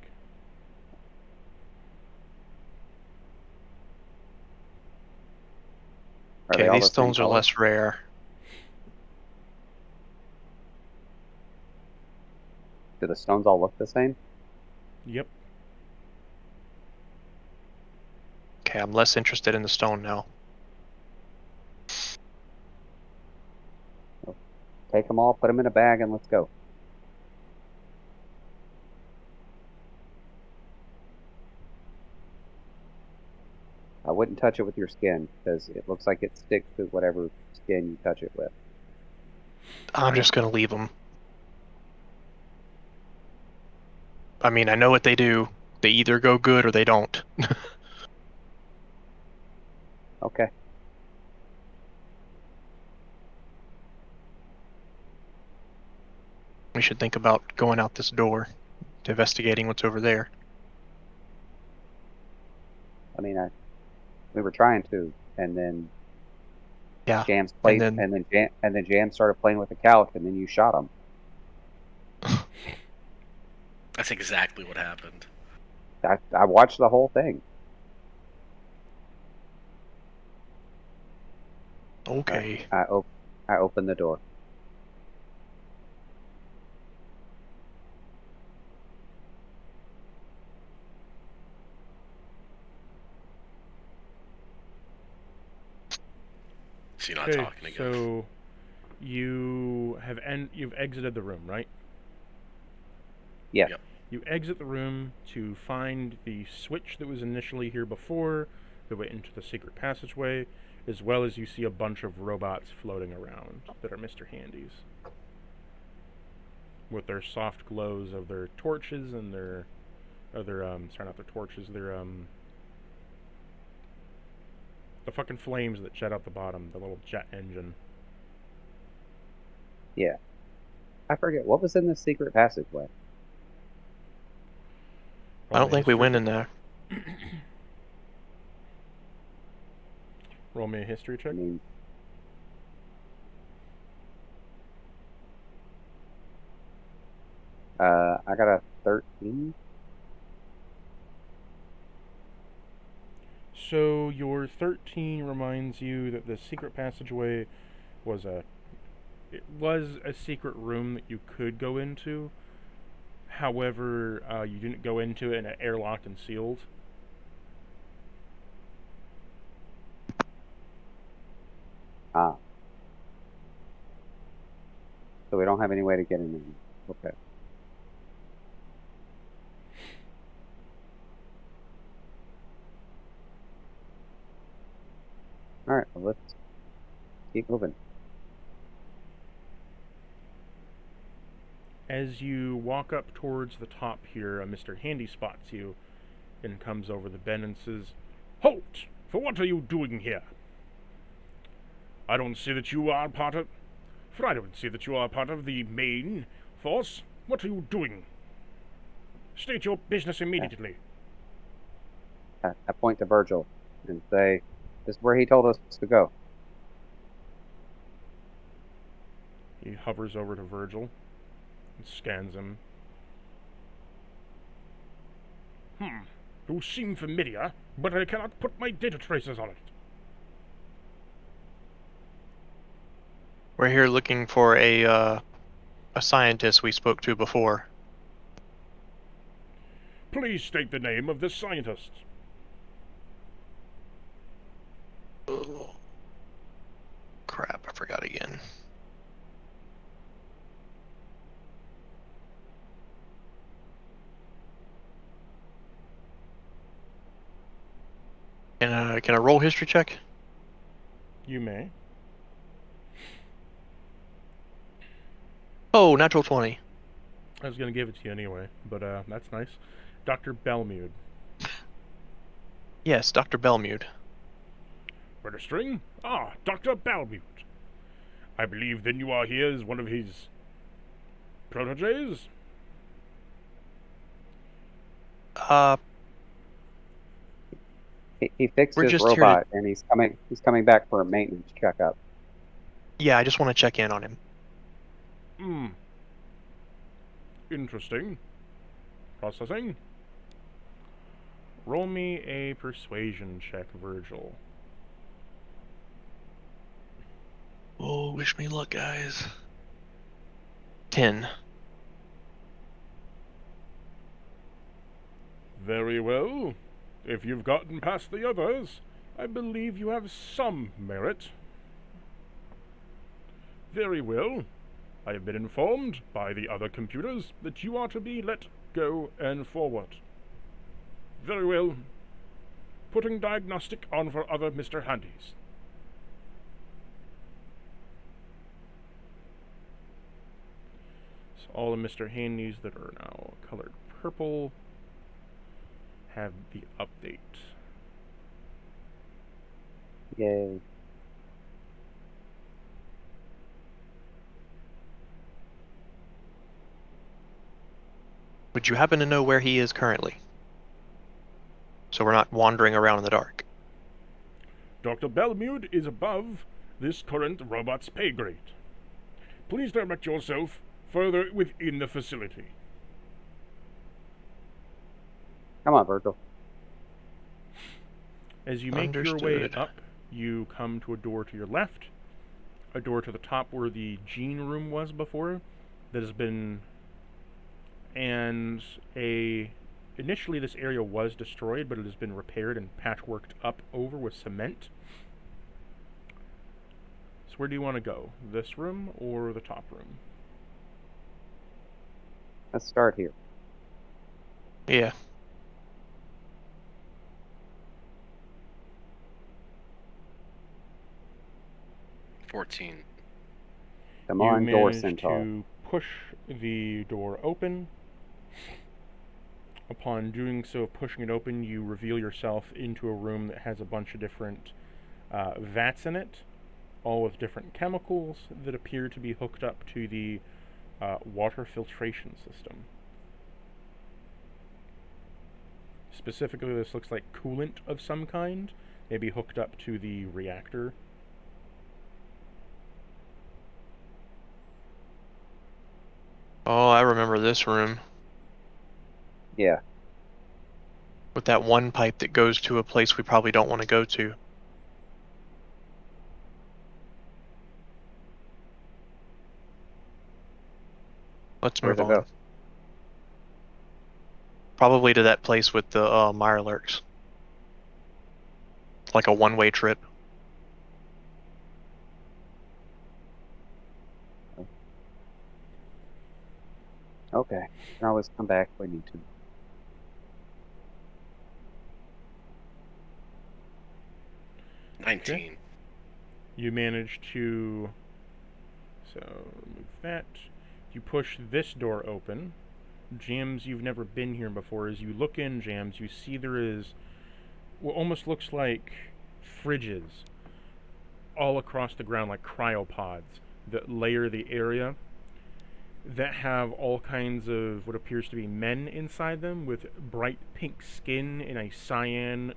Are they Okay, all these the same stones are color? less rare. Do the stones all look the same? Yep. Okay, I'm less interested in the stone now. Take them all, put them in a bag, and let's go. I wouldn't touch it with your skin because it looks like it sticks to whatever skin you touch it with. I'm just gonna leave them. I mean, I know what they do. They either go good or they don't. Okay. We should think about going out this door, investigating what's over there. I mean, we were trying to, and then Yeah, Jams played, and then and then Jam started playing with the couch, and then you shot him. That's exactly what happened. I watched the whole thing. okay. I opened the door. So you're not Okay, talking again. so you've exited the room, right? Yeah. Yep. You exit the room to find the switch that was initially here before, that went into the secret passageway, as well as you see a bunch of robots floating around that are Mr. Handies. With their soft glows of their torches and their sorry, not their torches, their the fucking flames that jet out the bottom, the little jet engine. Yeah. I forget what was in the secret passageway. I don't think we went in there. Roll me a history check. I mean, I got a 13. So your 13 reminds you that the secret passageway was a secret room that you could go into. However, you didn't go into it, and it airlocked and sealed. Ah. So we don't have any way to get in there. Okay. All right, well, let's keep moving. As you walk up towards the top here, Mr. Handy spots you and comes over the bend and says, "Halt! For what are you doing here? I don't see that you are part of... For I don't see that you are part of the main force. What are you doing? State your business immediately." I point to Virgil and say, "This is where he told us to go." He hovers over to Virgil and scans him. You seem familiar, but I cannot put my data traces on it. We're here looking for a scientist we spoke to before. Please state the name of this scientist." Oh, crap, I forgot again. Can I roll history check? You may. Oh, natural 20. I was going to give it to you anyway, but that's nice. Dr. Belmude. Yes, Dr. Belmude. Registering? Ah, Dr. Belmude. I believe then you are here as one of his proteges? He fixed We're his just here to- robot, and he's coming back for a maintenance checkup. Yeah, I just want to check in on him. Interesting. Processing. Roll me a persuasion check, Virgil. Oh, wish me luck, guys. 10. Very well. If you've gotten past the others, I believe you have some merit. Very well. I have been informed by the other computers that you are to be let go and forward. Very well. Putting diagnostic on for other Mr. Handys. So all the Mr. Handys that are now colored purple have the update. Yay. Would you happen to know where he is currently? So we're not wandering around in the dark. Dr. Belmude is above this current robot's pay grade. Please direct yourself further within the facility. Come on, Virgil. As you make your way Understood. up, you come to a door to your left, a door to the top where the gene room was before, that has been... And initially this area was destroyed, but it has been repaired and patchworked up over with cement. So where do you want to go? This room or the top room? Let's start here. Yeah. $14. Come You on, door manage centaur. to push the door open. Upon doing so, pushing it open, you reveal yourself into a room that has a bunch of different vats in it, all with different chemicals that appear to be hooked up to the water filtration system. Specifically, this looks like coolant of some kind, maybe hooked up to the reactor. Oh, I remember this room. Yeah. With that one pipe that goes to a place we probably don't want to go to. Let's Where'd move it on. go? Probably to that place with the Mirelurks. It's like a one-way trip. Okay. Can always come back if we need to. Okay. 19. You manage to, so remove that. You push this door open. Jams, you've never been here before. As you look in, Jams, you see there is what almost looks like fridges all across the ground, like cryopods that layer the area, that have all kinds of what appears to be men inside them with bright pink skin in a cyan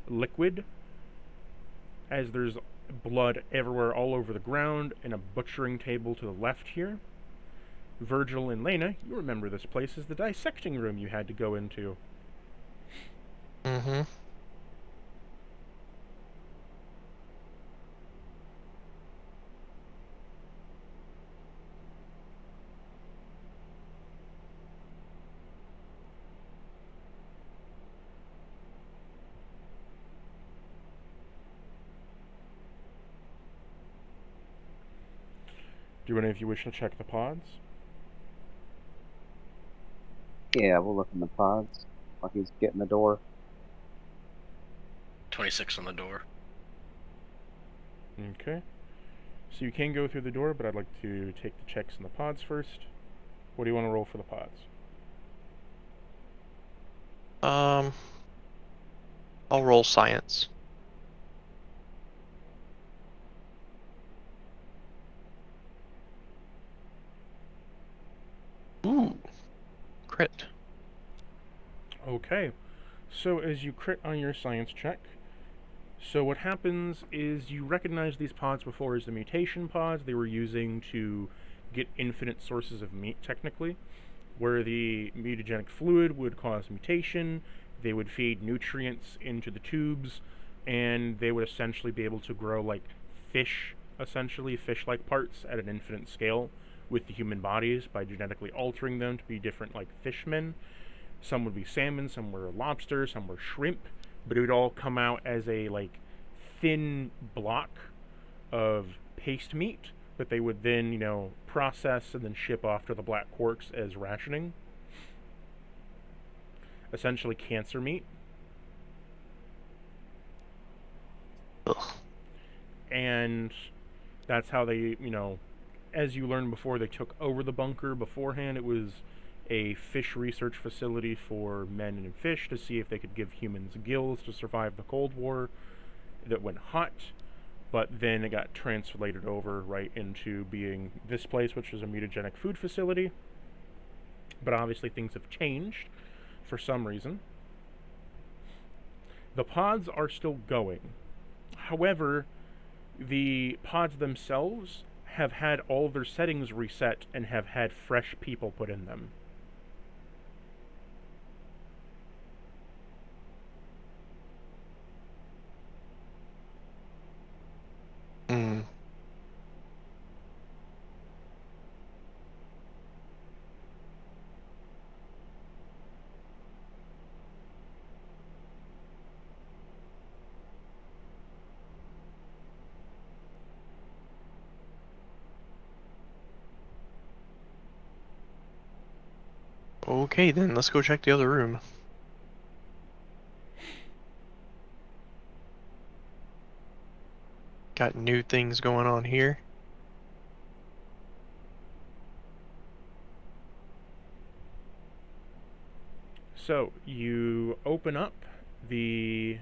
liquid, as there's blood everywhere all over the ground and a butchering table to the left here. Virgil and Lena, you remember this place as the dissecting room you had to go into. Mm-hmm. Do any of you wish to check the pods? Yeah, we'll look in the pods while he's getting the door. 26 on the door. Okay. So you can go through the door, but I'd like to take the checks in the pods first. What do you want to roll for the pods? I'll roll science. Ooh, crit. Okay. So as you crit on your science check, so what happens is you recognize these pods before as the mutation pods they were using to get infinite sources of meat, technically, where the mutagenic fluid would cause mutation, they would feed nutrients into the tubes, and they would essentially be able to grow like fish, essentially fish-like parts at an infinite scale with the human bodies by genetically altering them to be different, like fishmen. Some would be salmon, some were lobster, some were shrimp, but it would all come out as a like thin block of paste meat that they would then, process and then ship off to the Black Quarks as rationing. Essentially cancer meat. Ugh. And that's how they, as you learned before, they took over the bunker. Beforehand, it was a fish research facility for men and fish to see if they could give humans gills to survive the Cold War that went hot. But then it got translated over right into being this place, which is a mutagenic food facility. But obviously things have changed for some reason. The pods are still going. However, the pods themselves have had all of their settings reset and have had fresh people put in them. Mm. Okay, then let's go check the other room. Got new things going on here. So, you open up the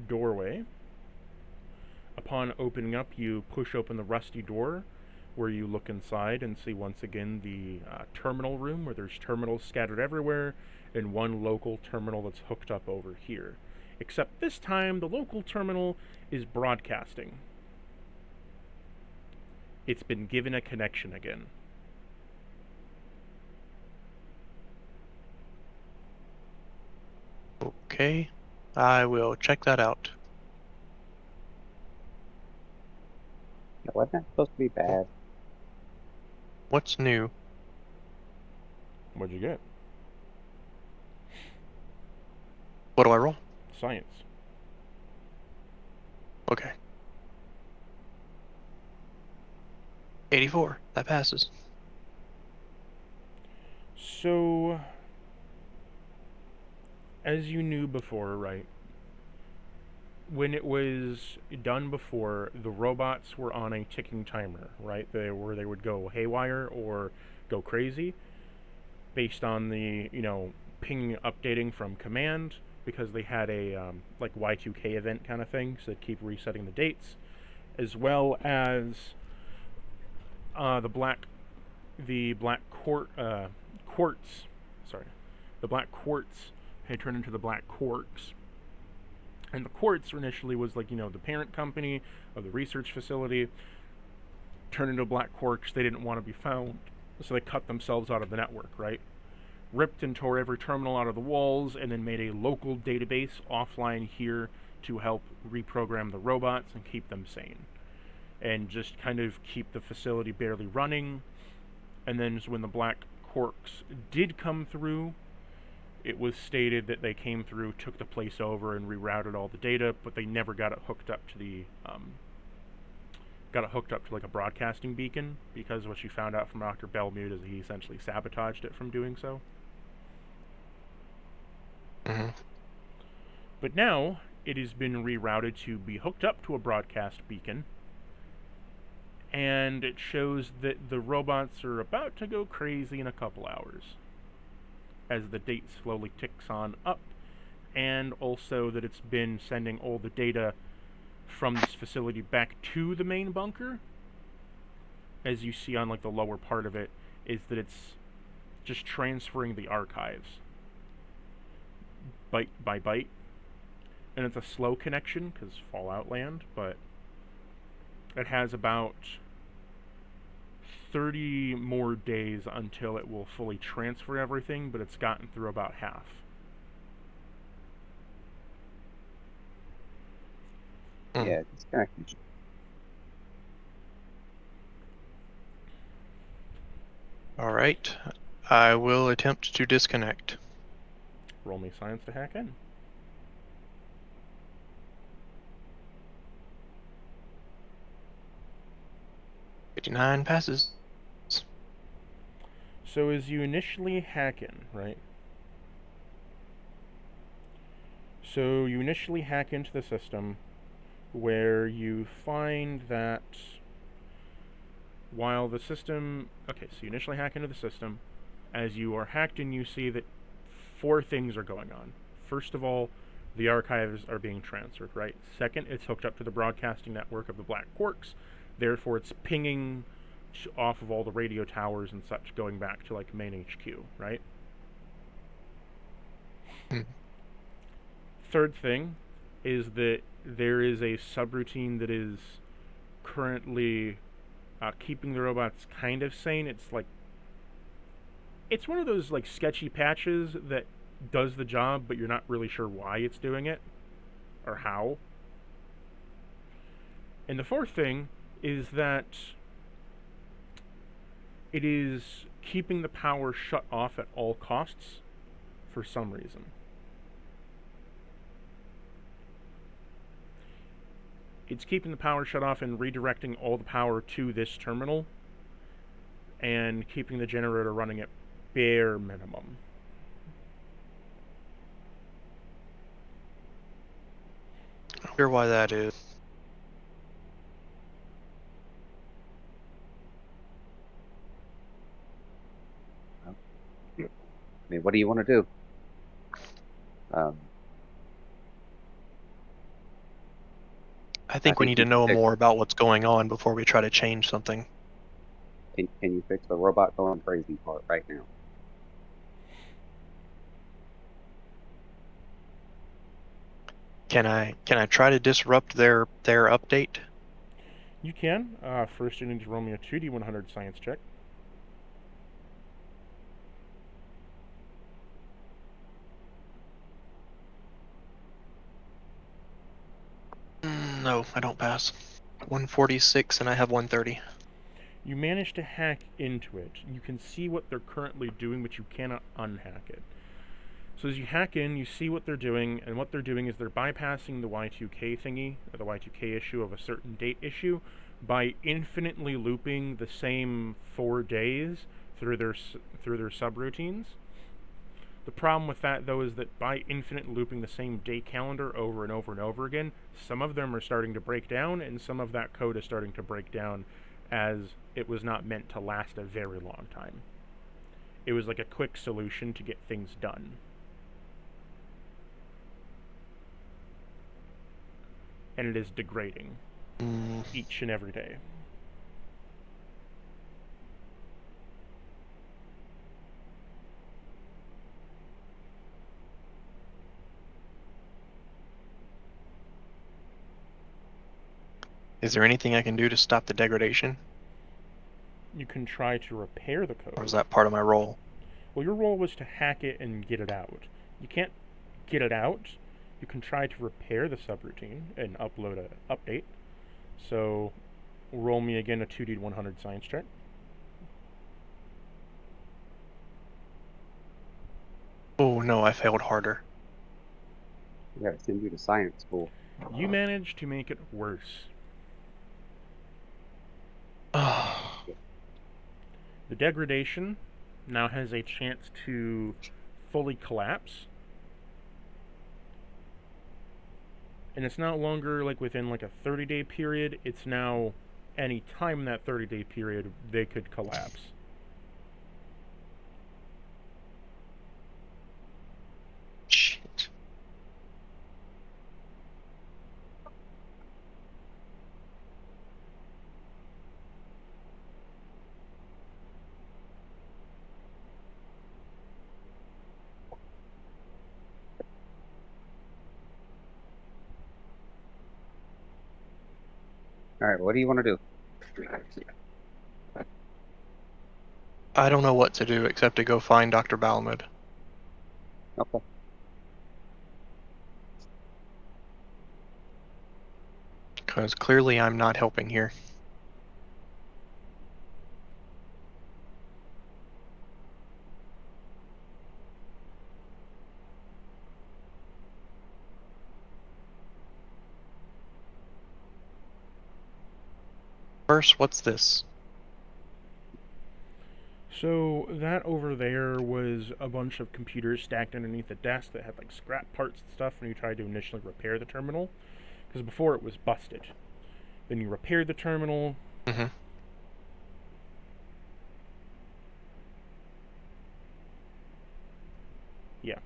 doorway. Upon opening up, you push open the rusty door, where you look inside and see once again the terminal room, where there's terminals scattered everywhere, and one local terminal that's hooked up over here. Except this time, the local terminal is broadcasting. It's been given a connection again. Okay, I will check that out. Yeah, wasn't that supposed to be bad? What's new? What'd you get? What do I roll? Science. Okay. 84. That passes. So, as you knew before, right? When it was done before, the robots were on a ticking timer, right? Where they would go haywire or go crazy based on the, ping updating from command, because they had a like Y2K event kind of thing, so they'd keep resetting the dates, as well as the quartz, sorry, the black quartz had turned into the black quarks. And the quartz initially was like, the parent company of the research facility, turned into black quarks. They didn't want to be found, so they cut themselves out of the network, right? Ripped and tore every terminal out of the walls, and then made a local database offline here to help reprogram the robots and keep them sane. And just kind of keep the facility barely running. And then when the black quarks did come through, it was stated that they came through, took the place over, and rerouted all the data, but they never got it hooked up to like a broadcasting beacon, because what you found out from Dr. Belmute is he essentially sabotaged it from doing so. Mm-hmm. But now it has been rerouted to be hooked up to a broadcast beacon, and it shows that the robots are about to go crazy in a couple hours, as the date slowly ticks on up, and also that it's been sending all the data from this facility back to the main bunker. As you see on like the lower part of it, is that it's just transferring the archives byte by byte, and it's a slow connection because Fallout land, but it has about 30 more days until it will fully transfer everything, but it's gotten through about half. Yeah, disconnected. All right. I will attempt to disconnect. Roll me science to hack in. $59 passes. So as you initially hack in, right? So you initially hack into the system, where you find that while the system... Okay, so you initially hack into the system. As you are hacked in, you see that 4 things are going on. First of all, the archives are being transferred, right? Second, it's hooked up to the broadcasting network of the Black Quarks. Therefore, it's pinging off of all the radio towers and such, going back to like main HQ, right? Third thing is that there is a subroutine that is currently keeping the robots kind of sane. It's like, it's one of those like sketchy patches that does the job, but you're not really sure why it's doing it or how. And the fourth thing is that it is keeping the power shut off at all costs for some reason. It's keeping the power shut off and redirecting all the power to this terminal, and keeping the generator running at bare minimum. I wonder why that is. I mean, what do you want to do? I think we need to know more about what's going on before we try to change something. Can you fix the robot going crazy part right now? Can I try to disrupt their update? You can. First, you need to roll me a 2d100 science check. No, I don't pass. 146 and I have 130. You manage to hack into it. You can see what they're currently doing, but you cannot unhack it. So as you hack in, you see what they're doing, and what they're doing is they're bypassing the Y2K thingy, or the Y2K issue of a certain date issue, by infinitely looping the same 4 days through their subroutines. The problem with that, though, is that by infinite looping the same day calendar over and over and over again, some of them are starting to break down, and some of that code is starting to break down as it was not meant to last a very long time. It was like a quick solution to get things done. And it is degrading each and every day. Is there anything I can do to stop the degradation? You can try to repair the code. Or is that part of my role? Well, your role was to hack it and get it out. You can't get it out. You can try to repair the subroutine and upload an update. So, roll me again a 2d100 science check. Oh no, I failed harder. We gotta send you to science school. You managed to make it worse. The degradation now has a chance to fully collapse. And it's no longer like within like a 30-day period. It's now any time in that 30-day period they could collapse. Shit. Alright, what do you want to do? I don't know what to do except to go find Dr. Balmud. Okay. Because clearly I'm not helping here. First, what's this? So that over there was a bunch of computers stacked underneath a desk that had like scrap parts and stuff when you tried to initially repair the terminal. Because before it was busted. Then you repaired the terminal. Mm-hmm. Yeah.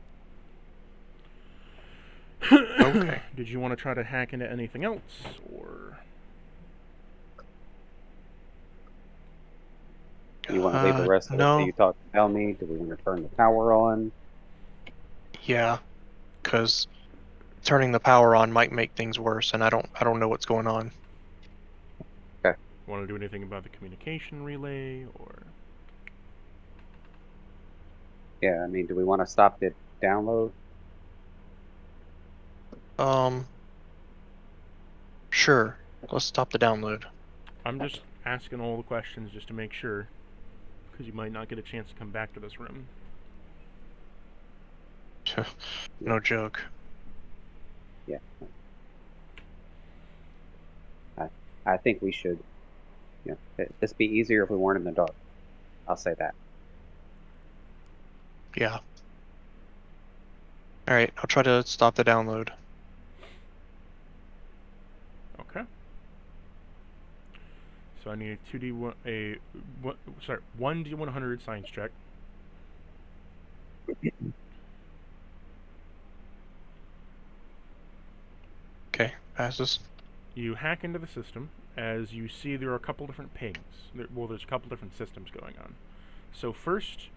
Okay. Did you want to try to hack into anything else, or? You want to leave the rest of it no. so you talk to me? Do we want to turn the power on? Yeah, because turning the power on might make things worse, and I don't know what's going on. Okay. Want to do anything about the communication relay, or? Yeah, I mean, do we want to stop the download? Sure. Let's stop the download. I'm just asking all the questions just to make sure, because you might not get a chance to come back to this room. No joke. Yeah. I think we should, you know, this be easier if we weren't in the dark. I'll say that. Yeah. Alright, I'll try to stop the download. Okay. So I need a 2d1 1d100 science check. Okay, passes. You hack into the system as you see there are a couple different pings. There's a couple different systems going on. So first,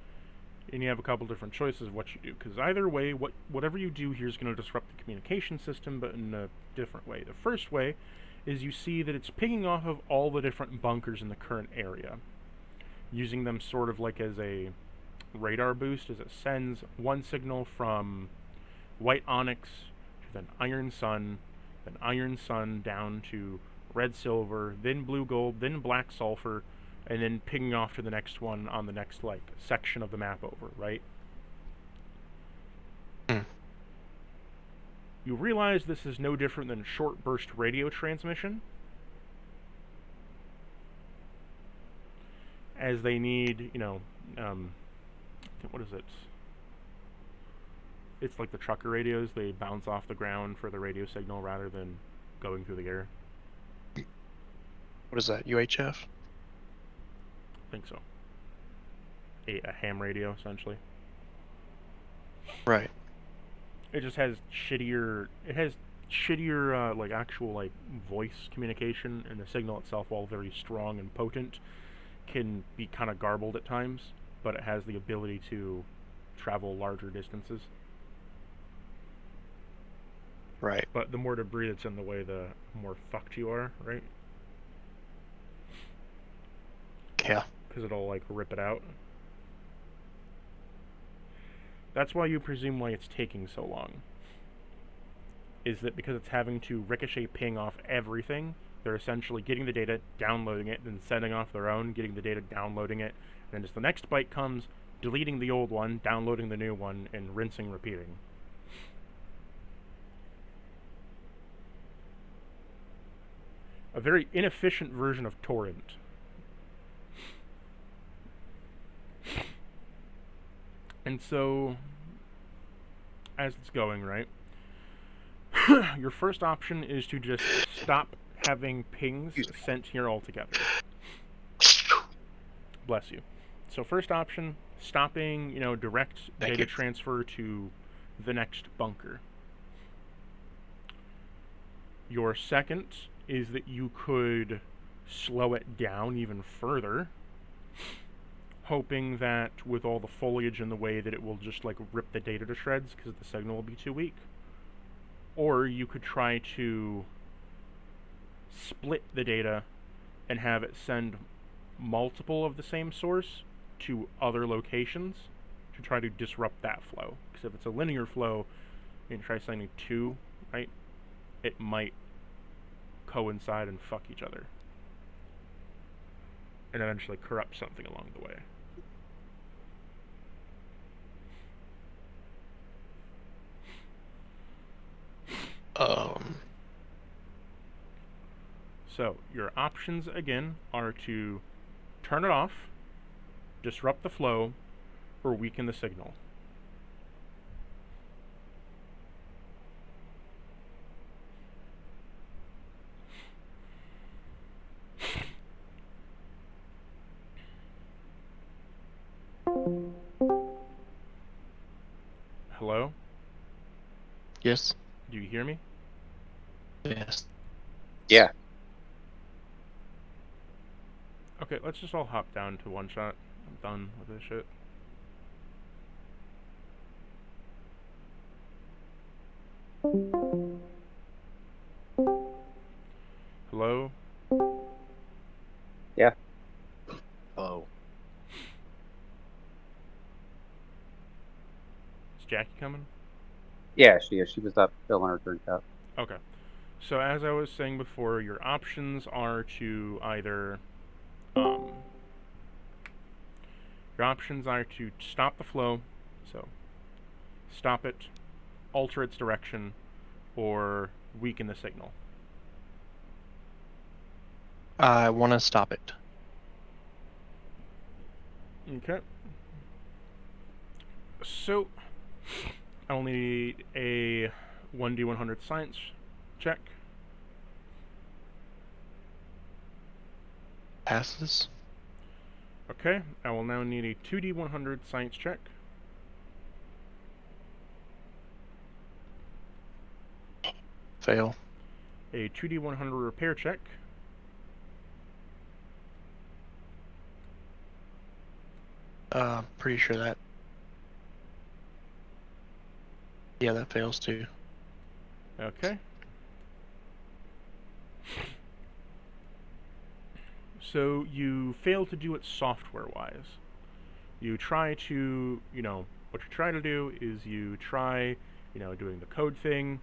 and you have a couple different choices of what you do, because either way, whatever you do here is going to disrupt the communication system, but in a different way. The first way is you see that it's pinging off of all the different bunkers in the current area, using them sort of like as a radar boost, as it sends one signal from white onyx to then iron sun down to red silver, then blue gold, then black sulfur, and then pinging off to the next one on the next like section of the map over, right? You realize this is no different than short burst radio transmission, as they need, what is it? It's like the trucker radios. They bounce off the ground for the radio signal rather than going through the air. What is that? UHF? I think so. A ham radio, essentially. Right. It just has shittier. It has shittier, like actual like voice communication, and the signal itself, while very strong and potent, can be kind of garbled at times. But it has the ability to travel larger distances. Right. But the more debris that's in the way, the more fucked you are, right? Yeah. Because it'll like rip it out. That's why you presume why it's taking so long. Is that because it's having to ricochet ping off everything? They're essentially getting the data, downloading it, then sending off their own, getting the data, downloading it, and then as the next byte comes, deleting the old one, downloading the new one, and rinsing, repeating. A very inefficient version of torrent. And so, as it's going, right, your first option is to just stop having pings sent here altogether. Bless you. So first option, stopping, direct data transfer to the next bunker. Your second is that you could slow it down even further, hoping that with all the foliage in the way that it will just like rip the data to shreds because the signal will be too weak. Or you could try to split the data and have it send multiple of the same source to other locations to try to disrupt that flow. Because if it's a linear flow and try sending two, right, it might coincide and fuck each other. And eventually corrupt something along the way. So, your options, again, are to turn it off, disrupt the flow, or weaken the signal. Hello? Yes. Do you hear me? Yes. Yeah. Okay, let's just all hop down to one shot. I'm done with this shit. Hello? Yeah. Oh. Is Jackie coming? Yeah, she is. She was up filling her drink up. Okay. So as I was saying before, your options are to either your options are to stop the flow, so stop it, alter its direction, or weaken the signal. I want to stop it. Okay. So, I'll need a 1d100 science check. Passes. Okay, I will now need a 2d100 science check. Fail. A 2d100 repair check. Pretty sure that. Yeah, that fails too. Okay. So you fail to do it software-wise. You try to, what you try to do is you try, doing the code thing.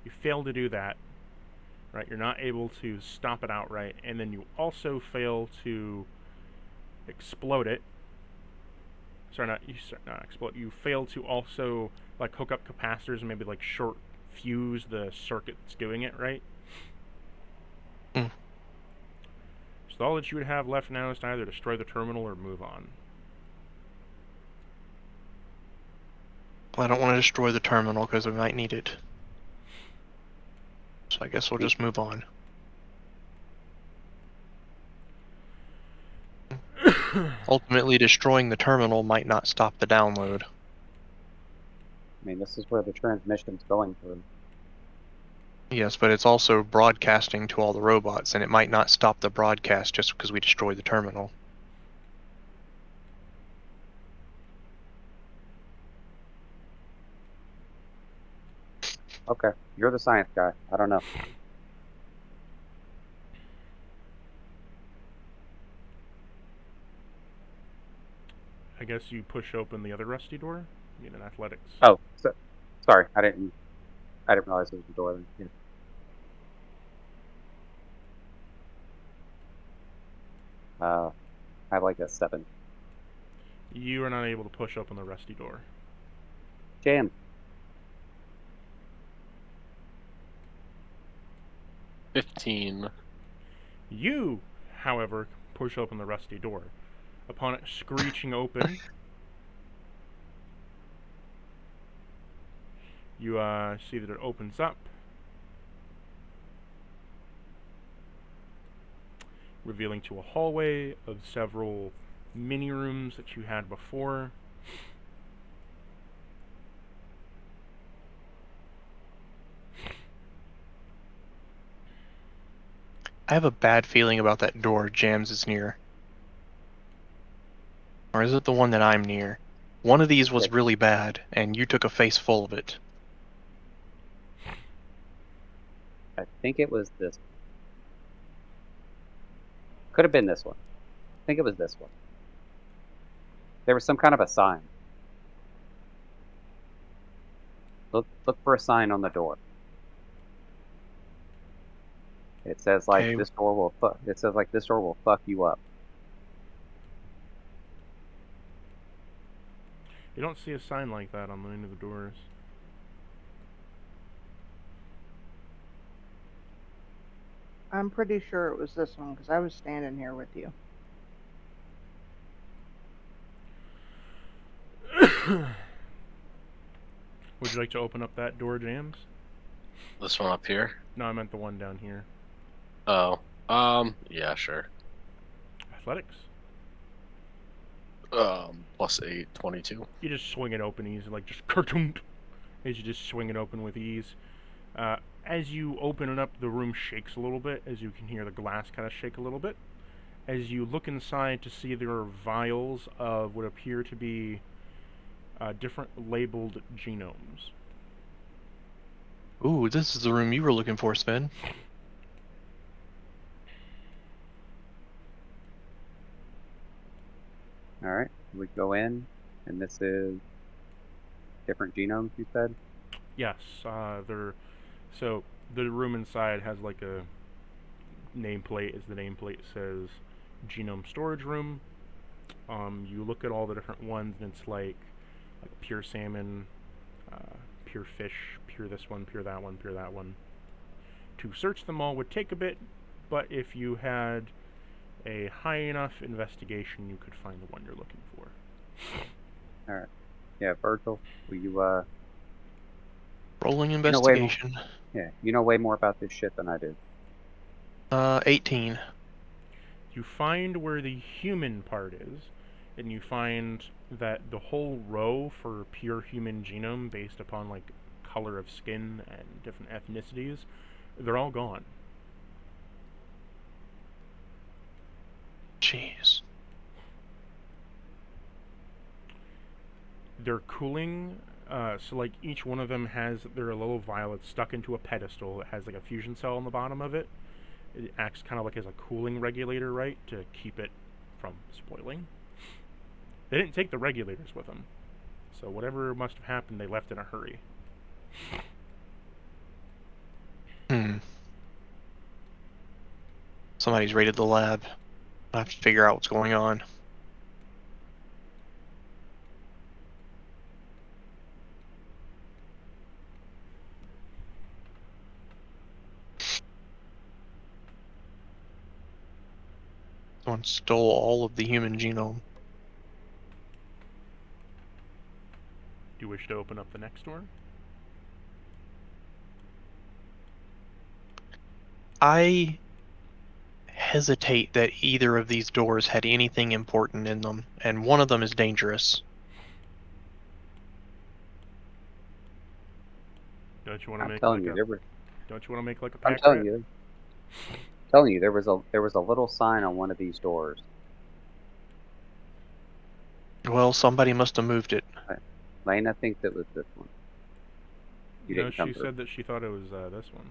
You fail to do that, right? You're not able to stop it outright, and then you also fail to explode it. Sorry, not explode. You fail to also like hook up capacitors and maybe like short fuse the circuit that's doing it, right? Mm. So all that you would have left now is to either destroy the terminal or move on. Well, I don't want to destroy the terminal because we might need it. So I guess we'll just move on. Ultimately, destroying the terminal might not stop the download. I mean, this is where the transmission's going through. Yes, but it's also broadcasting to all the robots, and it might not stop the broadcast just because we destroy the terminal. Okay, you're the science guy. I don't know. I guess you push open the other rusty door. You need an athletics. Oh, sorry. I didn't realize it was the door then. Yeah. I have like a 7. You are not able to push open the rusty door. Jam. 15. You, however, push open the rusty door. Upon it screeching open, you see that it opens up, revealing to a hallway of several mini rooms that you had before. I have a bad feeling about that door Jams is near. Or is it the one that I'm near? One of these was really bad, and you took a face full of it. I think it was this. Could have been this one. I think it was this one. There was some kind of a sign. Look for a sign on the door. It says like Okay. this door will fuck. It says like this door will fuck you up. You don't see a sign like that on any of the doors. I'm pretty sure it was this one because I was standing here with you. Would you like to open up that door, James? This one up here? No, I meant the one down here. Oh. Yeah, sure. Athletics. +8, 22. You just swing it open easy, like just kertoomp, as you just swing it open with ease. As you open it up, the room shakes a little bit, as you can hear the glass kind of shake a little bit. As you look inside to see there are vials of what appear to be different labeled genomes. Ooh, this is the room you were looking for, Sven. All right, we go in, and this is different genomes. You said. Yes, so the room inside has like a nameplate. As the nameplate says, genome storage room. You look at all the different ones, and it's like pure salmon, pure fish, pure this one, pure that one, pure that one. To search them all would take a bit, but if you had a high enough investigation, you could find the one you're looking for. All right. Yeah, Virgil, will you Rolling You know way more. investigation. Yeah, you know way more about this shit than I do. 18. You find where the human part is, and you find that the whole row for pure human genome based upon like color of skin and different ethnicities, they're all gone. Jeez. They're cooling, so like each one of them has their little vial. It's stuck into a pedestal. It has like a fusion cell on the bottom of it. It acts kind of like as a cooling regulator, right, to keep it from spoiling. They didn't take the regulators with them, so whatever must have happened, they left in a hurry. Somebody's raided the lab. I have to figure out what's going on. Someone stole all of the human genome. Do you wish to open up the next door? I hesitate that either of these doors had anything important in them, and one of them is dangerous. Don't you want to I'm make telling like you, a? there were. Don't you want to make like a I'm pack telling rat? you, there was a little sign on one of these doors. Well, somebody must have moved it. Lena thinks it was this one. You No, didn't come she through. said that she thought it was this one.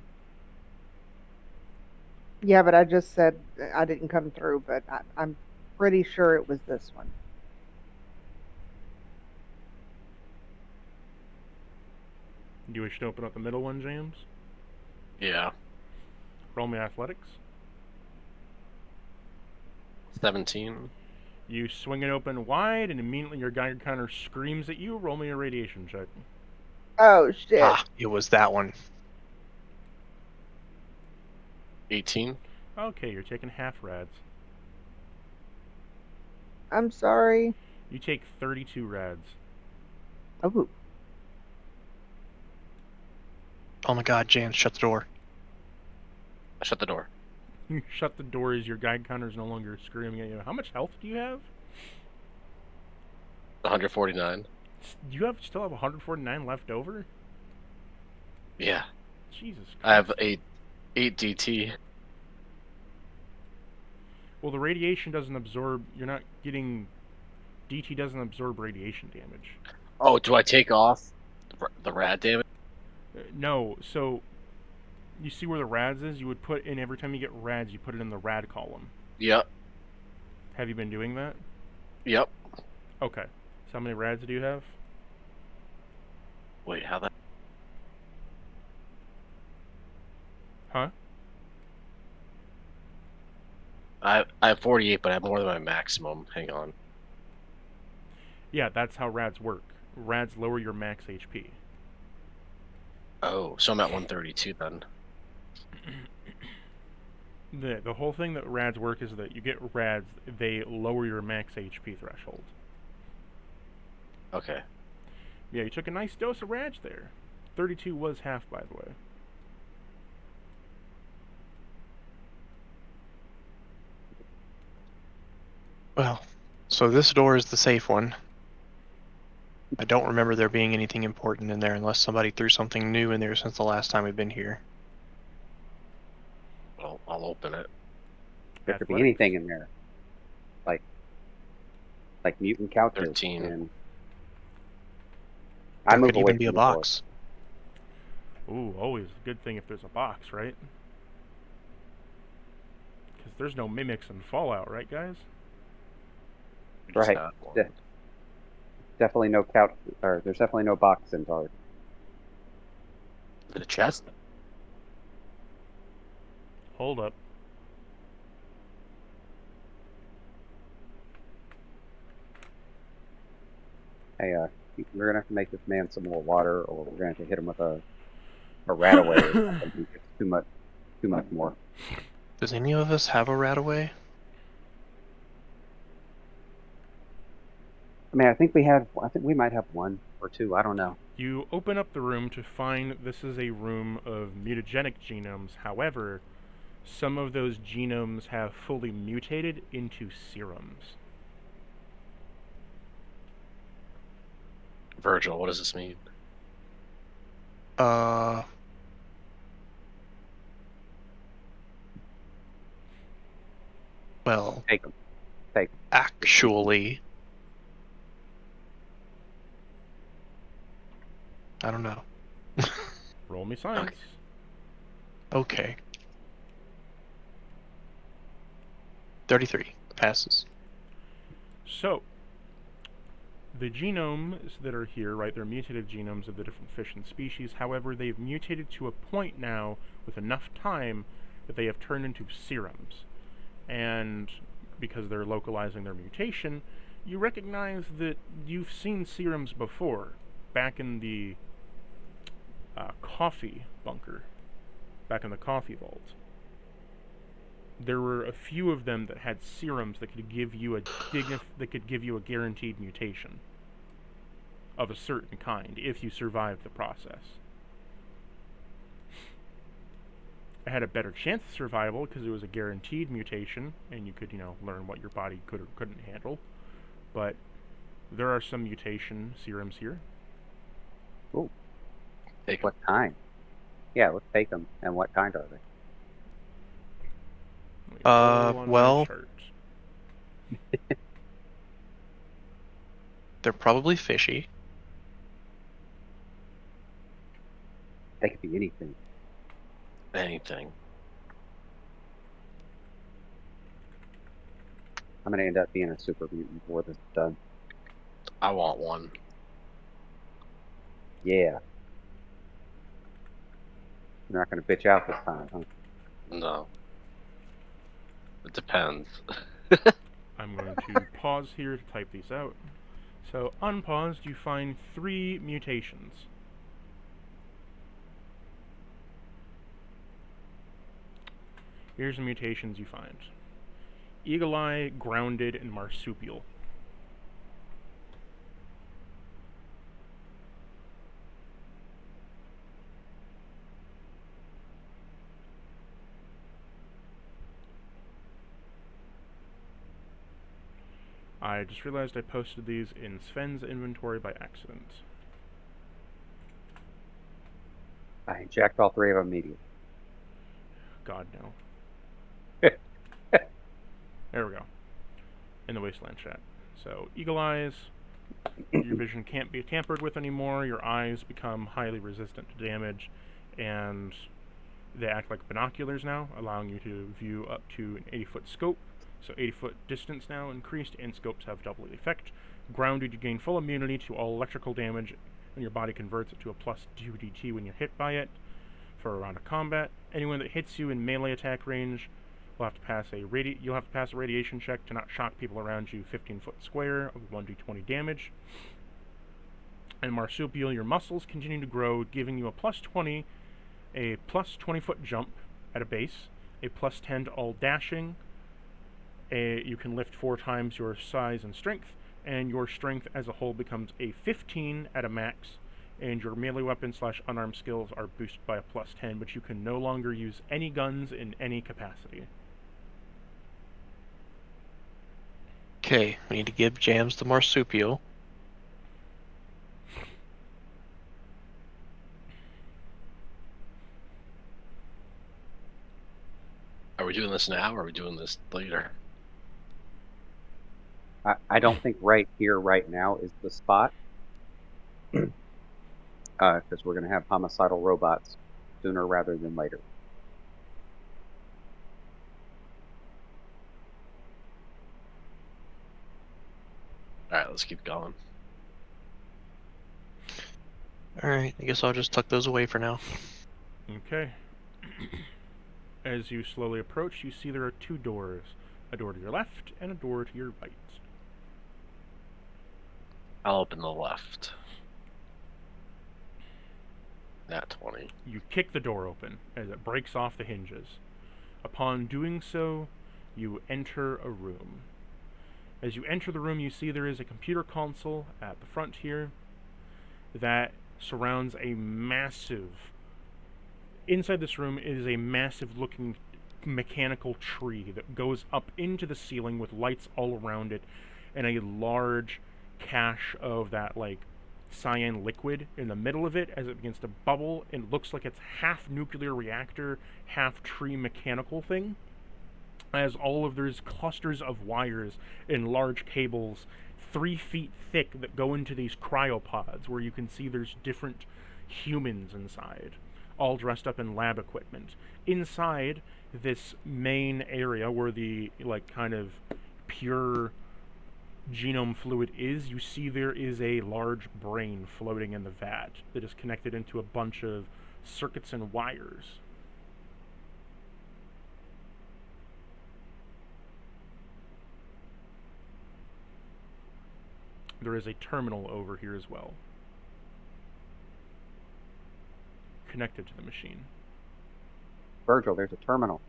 Yeah, but I just said I didn't come through, but I'm pretty sure it was this one. Do you wish to open up the middle one, James? Yeah. Roll me athletics. 17. You swing it open wide, and immediately your Geiger counter screams at you. Roll me a radiation check. Oh shit! Ah, it was that one. 18. Okay, you're taking half rads. I'm sorry. You take 32 rads. Oh, Oh my god, Jan, shut the door. I shut the door. You shut the door as your Geiger counter is no longer screaming at you. How much health do you have? 149. Do you still have 149 left over? Yeah. Jesus Christ. I have 8 DT. Well, the radiation doesn't absorb. You're not getting. DT doesn't absorb radiation damage. Oh, do I take off the rad damage? No, so. You see where the rads is? You would put in every time you get rads, you put it in the rad column. Yep. Have you been doing that? Yep. Okay. So how many rads do you have? Wait, how that? Huh? I have 48, but I have more than my maximum. Hang on. Yeah, that's how rads work. Rads lower your max HP. Oh, so I'm at 132 then. The whole thing that rads work is that you get rads, they lower your max HP threshold. Okay. Yeah, you took a nice dose of rads there. 32 was half, by the way. Well, so this door is the safe one. I don't remember there being anything important in there unless somebody threw something new in there since the last time we've been here. Well, I'll open it. There could be Athletics. anything in there, like mutant couches. 13. And I There move could away even be from a the door. box. Ooh, always a good thing if there's a box, right? Because there's no mimics in Fallout, right, guys? We just Right. got one. Yeah. Definitely no couch, or there's definitely no box in Tard. Is it a chest? Hold up. Hey, we're gonna have to make this man some more water, or we're gonna have to hit him with a rat away or something. It's too much more. Does any of us have a radaway? I mean, I think we might have one or two. I don't know. You open up the room to find this is a room of mutagenic genomes. However, some of those genomes have fully mutated into serums. Virgil, what does this mean? Well, Take them. actually, I don't know. Roll me science. Okay. 33 passes. So, the genomes that are here, right, they're mutated genomes of the different fish and species. However, they've mutated to a point now with enough time that they have turned into serums. And because they're localizing their mutation, you recognize that you've seen serums before, back in the coffee bunker, back in the coffee vault. There were a few of them that had serums that could give you a guaranteed mutation of a certain kind if you survived the process. It had a better chance of survival because it was a guaranteed mutation, and you could, learn what your body could or couldn't handle. But there are some mutation serums here. Ooh. Take What kind? Yeah, let's take them. And what kind are they? Let me pull on my well- chart. They're probably fishy. They could be anything. anything. I'm gonna end up being a super mutant before this is done. I want one. Yeah. You're not gonna bitch out this time, huh? No. It depends. I'm going to pause here to type these out. So, unpaused, you find 3 mutations. Here's the mutations you find. Eagle Eye, Grounded, and Marsupial. I just realized I posted these in Sven's inventory by accident. I inject all 3 of them immediately. God, no. There we go. In the Wasteland chat. So, Eagle Eyes, your vision can't be tampered with anymore, your eyes become highly resistant to damage, and they act like binoculars now, allowing you to view up to an 80-foot scope. So 80-foot distance now increased, and scopes have double the effect. Grounded, you gain full immunity to all electrical damage, and your body converts it to a plus 2 DT when you're hit by it for a round of combat. Anyone that hits you in melee attack range will have to pass you'll have to pass a radiation check to not shock people around you 15-foot square of 1d20 damage. And Marsupial, your muscles continue to grow, giving you a plus 20, a plus 20-foot jump at a base, a plus 10 to all dashing. You can lift 4 times your size and strength, and your strength as a whole becomes a 15 at a max, and your melee weapon / unarmed skills are boosted by a plus 10, but you can no longer use any guns in any capacity. Okay, we need to give Jams the marsupial. Are we doing this now or are we doing this later? I don't think right here, right now is the spot. Because we're gonna have homicidal robots sooner rather than later. Alright, let's keep going. Alright, I guess I'll just tuck those away for now. Okay. As you slowly approach, you see there are 2 doors. A door to your left and a door to your right. I'll open the left. Nat 20. You kick the door open as it breaks off the hinges. Upon doing so, you enter a room. As you enter the room, you see there is a computer console at the front here that surrounds a massive... Inside this room is a massive looking mechanical tree that goes up into the ceiling with lights all around it, and a large cache of that, like, cyan liquid in the middle of it as it begins to bubble, and it looks like it's half nuclear reactor, half tree mechanical thing. As all of there's clusters of wires and large cables 3 feet thick that go into these cryopods where you can see there's different humans inside, all dressed up in lab equipment. Inside this main area where the, like, kind of pure genome fluid is, you see there is a large brain floating in the vat that is connected into a bunch of circuits and wires. There is a terminal over here as well, connected to the machine. Virgil, there's a terminal.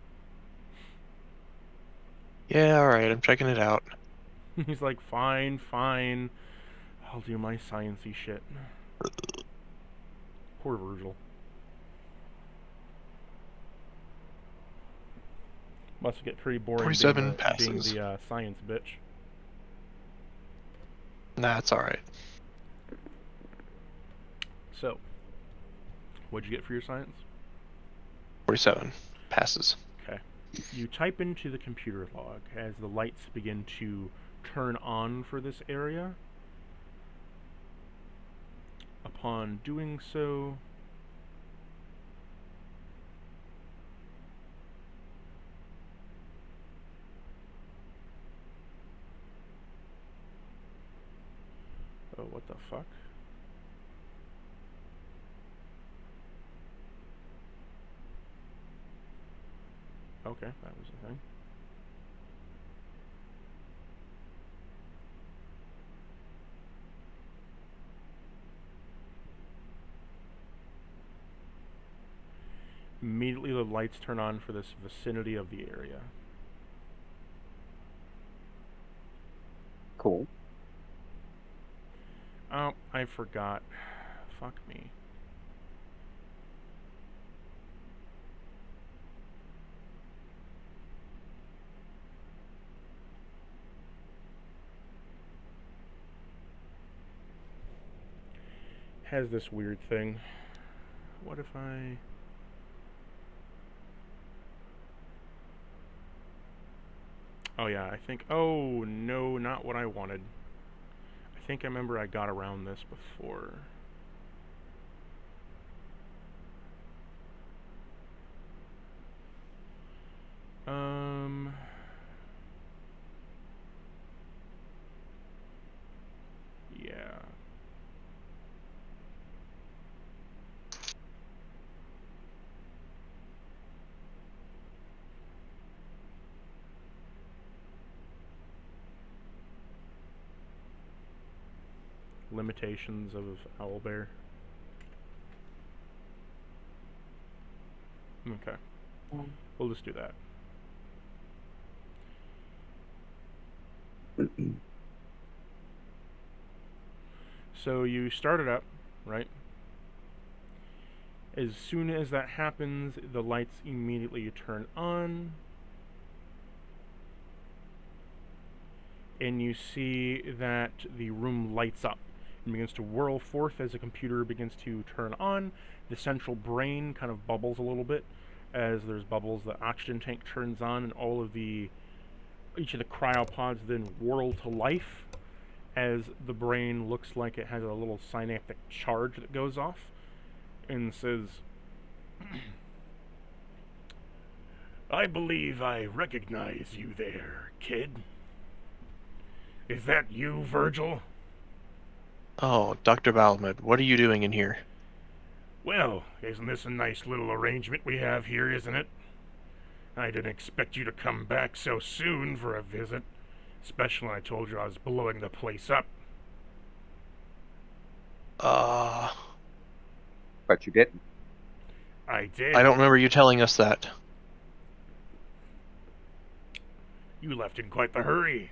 Yeah, alright, I'm checking it out. He's like, fine. I'll do my sciencey shit. Poor Virgil. Must get pretty boring 47 being passes. the science bitch. Nah, it's alright. So, what'd you get for your science? 47 passes. Okay. You type into the computer log as the lights begin to turn on for this area. Upon doing so, oh, what the fuck? Okay, that was a thing. Immediately the lights turn on for this vicinity of the area. Cool. Oh, I forgot. Fuck me. Has this weird thing. What if I... Oh yeah, I think... Oh, no, not what I wanted. I think I remember I got around this before. Yeah. Limitations of owlbear. Okay. We'll just do that. So you start it up, right? As soon as that happens, the lights immediately turn on. And you see that the room lights up and begins to whirl forth as the computer begins to turn on. The central brain kind of bubbles a little bit as there's bubbles. The oxygen tank turns on, and each of the cryopods then whirl to life as the brain looks like it has a little synaptic charge that goes off and says, I believe I recognize you there, kid. Is that you, Virgil? Oh, Dr. Balmud, what are you doing in here? Well, isn't this a nice little arrangement we have here, isn't it? I didn't expect you to come back so soon for a visit, especially when I told you I was blowing the place up. Uh, But you didn't. I did. I don't remember you telling us that. You left in quite the hurry.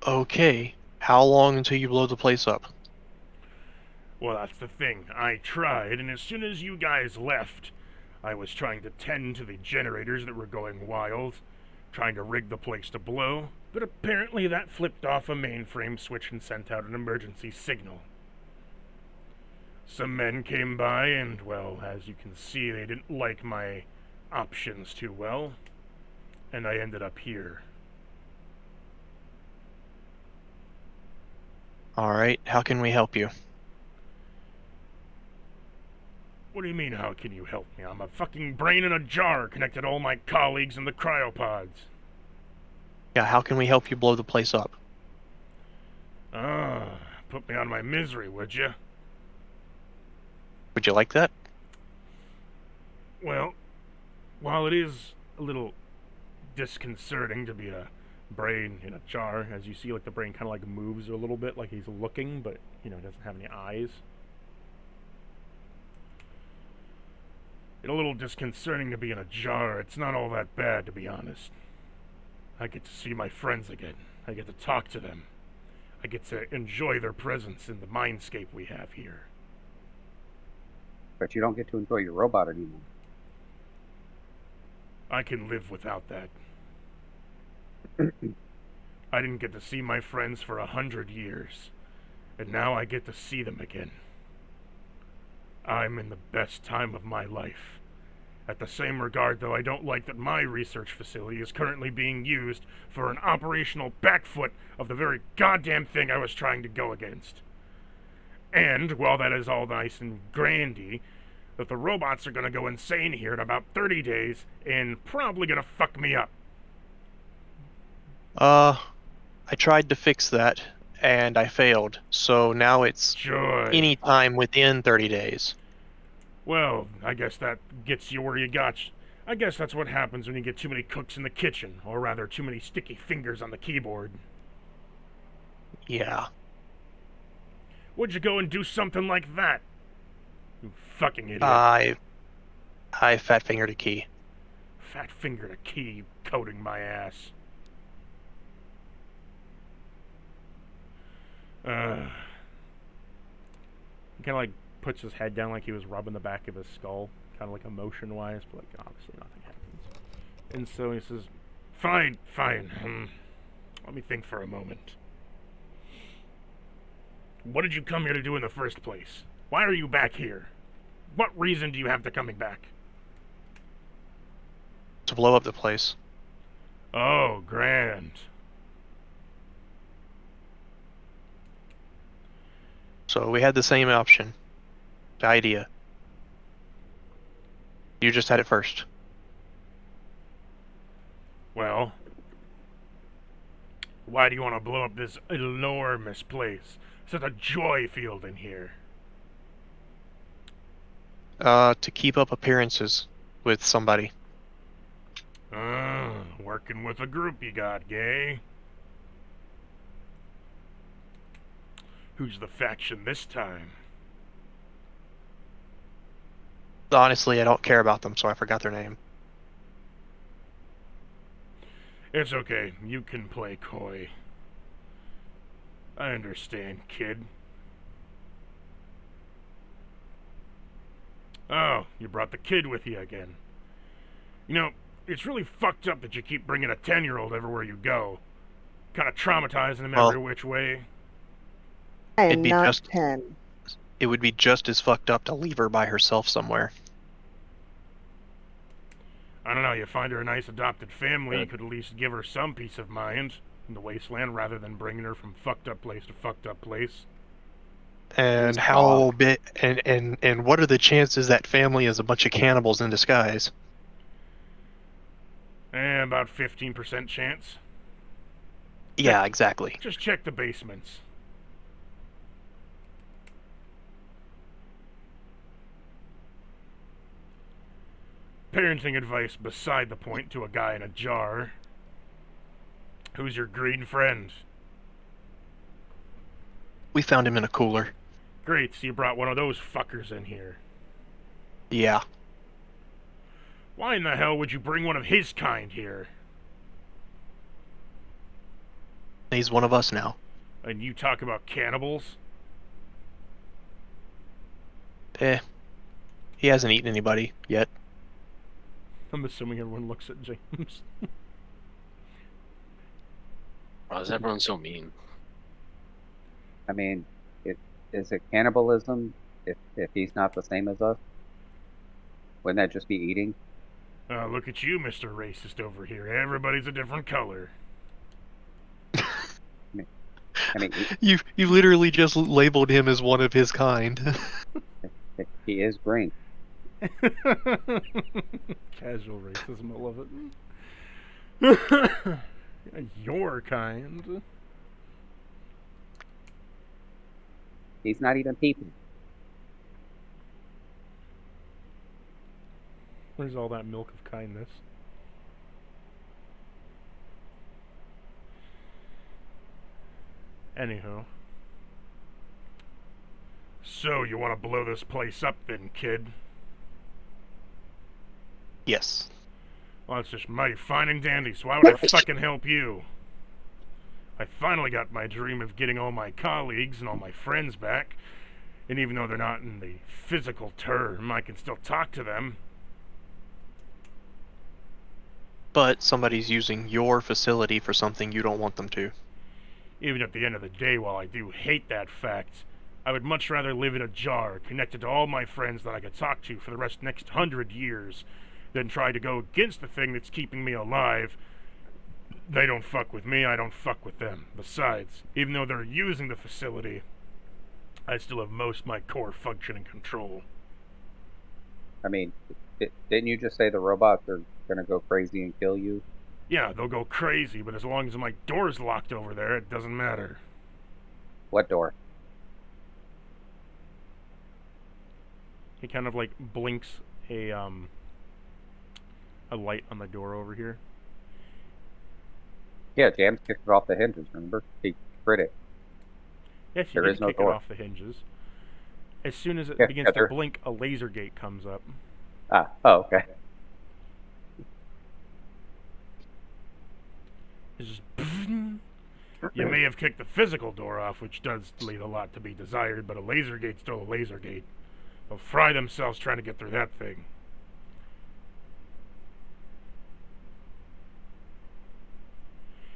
Okay, how long until you blow the place up? Well, that's the thing. I tried, and as soon as you guys left, I was trying to tend to the generators that were going wild, trying to rig the place to blow, but apparently that flipped off a mainframe switch and sent out an emergency signal. Some men came by, and, well, as you can see, they didn't like my options too well, and I ended up here. Alright, how can we help you? What do you mean, how can you help me? I'm a fucking brain in a jar connected to all my colleagues in the cryopods. Yeah, how can we help you blow the place up? Ah, put me on my misery, would you? Would you like that? Well, while it is a little disconcerting to be a brain in a jar, as you see, like, the brain kind of like moves a little bit, like he's looking, but, you know, doesn't have any eyes. It a little disconcerting to be in a jar. It's not all that bad, to be honest. I get to see my friends again. I get to talk to them. I get to enjoy their presence in the mindscape we have here. But you don't get to enjoy your robot anymore. I can live without that. I didn't get to see my friends for 100 years, and now I get to see them again. I'm in the best time of my life. At the same regard, though, I don't like that my research facility is currently being used for an operational backfoot of the very goddamn thing I was trying to go against. And, while that is all nice and grandy, that the robots are gonna go insane here in about 30 days and probably gonna fuck me up. I tried to fix that, and I failed. So now it's Joy. any time within 30 days. Well, I guess that gets you where you got. I guess that's what happens when you get too many cooks in the kitchen, or rather, too many sticky fingers on the keyboard. Yeah. Would you go and do something like that? You fucking idiot. I fat fingered a key. Fat fingered a key, you coating my ass. He kind of like puts his head down like he was rubbing the back of his skull, kind of like emotion-wise, but like obviously nothing happens. And so he says, fine. Let me think for a moment. What did you come here to do in the first place? Why are you back here? What reason do you have to coming back? To blow up the place. Oh, grand. So we had the same option. The idea. You just had it first. Well, why do you want to blow up this enormous place? Such a joy field in here. To keep up appearances with somebody. Working with a group you got, gay? Who's the faction this time? Honestly, I don't care about them, so I forgot their name. It's okay, you can play coy. I understand, kid. Oh, you brought the kid with you again. You know, it's really fucked up that you keep bringing a 10-year-old everywhere you go. Kind of traumatizing him every which way. I It'd am be not just- 10. It would be just as fucked up to leave her by herself somewhere. I don't know, you find her a nice adopted family, you could at least give her some peace of mind in the wasteland rather than bringing her from fucked up place to fucked up place. And Please how stop. big and what are the chances that family is a bunch of cannibals in disguise? About 15% chance. Yeah, exactly. Just check the basements. Parenting advice beside the point to a guy in a jar. Who's your green friend? We found him in a cooler. Great, so you brought one of those fuckers in here. Yeah. Why in the hell would you bring one of his kind here? He's one of us now. And you talk about cannibals? He hasn't eaten anybody yet. I'm assuming everyone looks at James. Why is everyone so mean? I mean, is it cannibalism if he's not the same as us? Wouldn't that just be eating? Look at you, Mr. Racist over here. Everybody's a different color. I mean, You literally just labeled him as one of his kind. he is green. Casual racism, I love it. Your kind. He's not even people. Where's all that milk of kindness? Anywho. So, you want to blow this place up then, kid? Yes. Well, that's just mighty fine and dandy, so why would I fucking help you? I finally got my dream of getting all my colleagues and all my friends back, and even though they're not in the physical term, I can still talk to them. But somebody's using your facility for something you don't want them to. Even at the end of the day, while I do hate that fact, I would much rather live in a jar, connected to all my friends that I could talk to for the next 100 years, than try to go against the thing that's keeping me alive. They don't fuck with me, I don't fuck with them. Besides, even though they're using the facility, I still have most of my core function and control. I mean, didn't you just say the robots are gonna go crazy and kill you? Yeah, they'll go crazy, but as long as my door's locked over there, it doesn't matter. What door? He kind of like blinks a light on the door over here. Yeah, Jams kicked it off the hinges, remember? He crit it. Yes, you There did is no kick door. it off the hinges. As soon as it Yeah, begins yeah, to there- blink, a laser gate comes up. Ah, oh, okay. It's just... You may have kicked the physical door off, which does leave a lot to be desired, but a laser gate's still a laser gate. They'll fry themselves trying to get through that thing.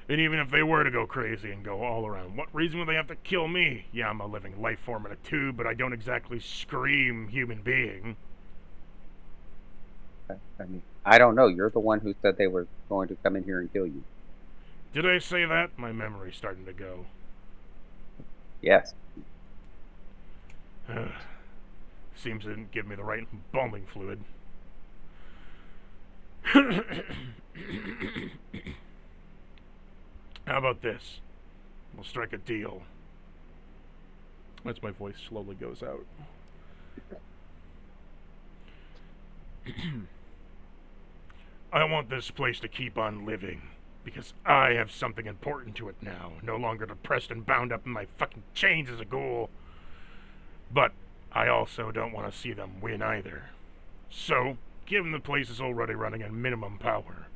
And even if they were to go crazy and go all around, what reason would they have to kill me? Yeah, I'm a living life form in a tube, but I don't exactly scream human being. I mean, I don't know. You're the one who said they were going to come in here and kill you. Did I say that? My memory's starting to go. Yes. Seems they didn't give me the right embalming fluid. How about this? We'll strike a deal. As my voice slowly goes out. I want this place to keep on living. Because I have something important to it now. No longer depressed and bound up in my fucking chains as a ghoul. But I also don't want to see them win either. So, given the place is already running at minimum power,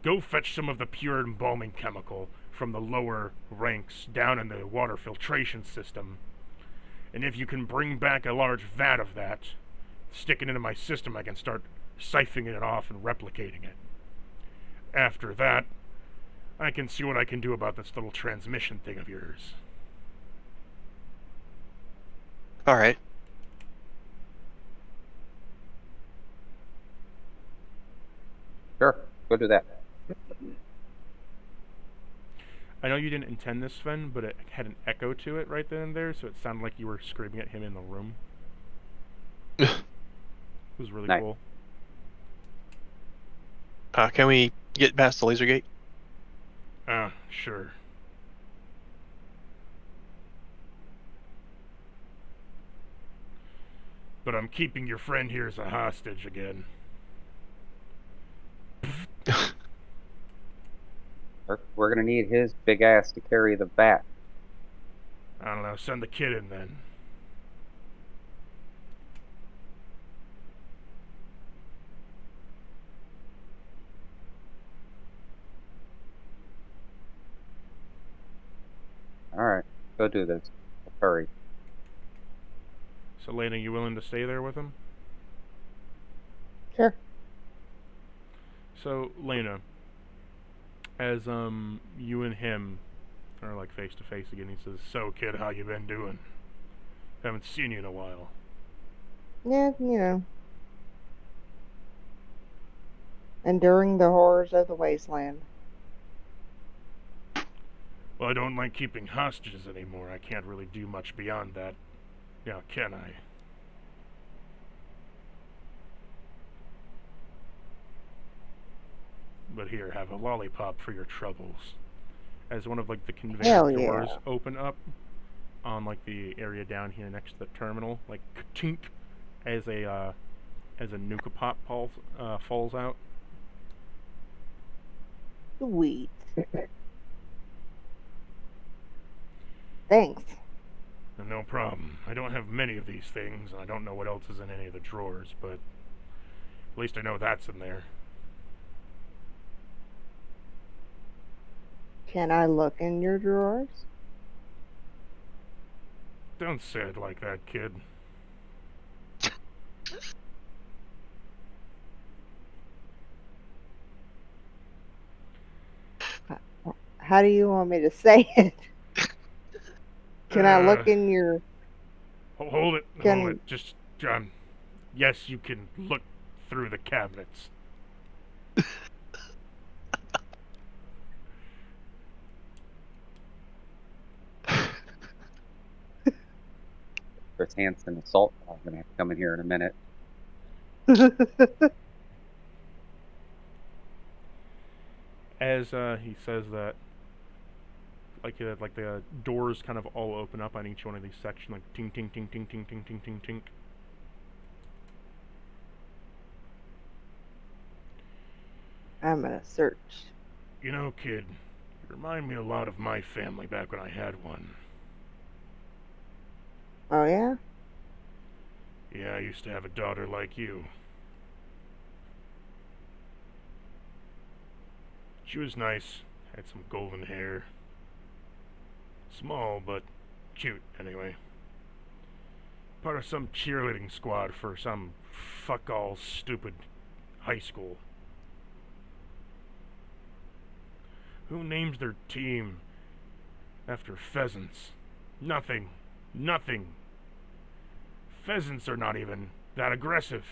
go fetch some of the pure embalming chemical from the lower ranks down in the water filtration system. And if you can bring back a large vat of that, stick it into my system, I can start siphoning it off and replicating it. After that, I can see what I can do about this little transmission thing of yours. Alright. Sure. Go do that. I know you didn't intend this, Sven, but it had an echo to it right then and there, so it sounded like you were screaming at him in the room. It was really Nice. cool. Can we get past the laser gate? Sure. But I'm keeping your friend here as a hostage again. We're gonna need his big ass to carry the vat. I don't know, send the kid in then. Alright, go do this. Hurry. So, Lena, you willing to stay there with him? Sure. So, Lena, as you and him are like face to face again, he says, "So, kid, how you been doing? Haven't seen you in a while." Yeah, you know. Enduring the horrors of the wasteland. Well, I don't like keeping hostages anymore. I can't really do much beyond that. Now, can I? But here, have a lollipop for your troubles. As one of like the conveyor Hell doors yeah. open up on like the area down here next to the terminal, like tink, as a nuka pop falls out. Sweet. Thanks. No problem. I don't have many of these things, and I don't know what else is in any of the drawers, but At least I know that's in there. Can I look in your drawers? Don't say it like that, kid. How do you want me to say it? Can I look Uh, in your... Hold it, Can- hold it. Just, John. Yes, you can look through the cabinets. Chris Hansen assault dog gonna have to come in here in a minute. As he says that, like the doors kind of all open up on each one of these sections, like ting ting ting ting ting ting ting ting ting. I'm gonna search. You know, kid, you remind me a lot of my family back when I had one. Oh, yeah? Yeah, I used to have a daughter like you. She was nice, had some golden hair. Small, but cute, anyway. Part of some cheerleading squad for some fuck-all stupid high school. Who names their team after pheasants? Nothing. Nothing. Pheasants are not even that aggressive.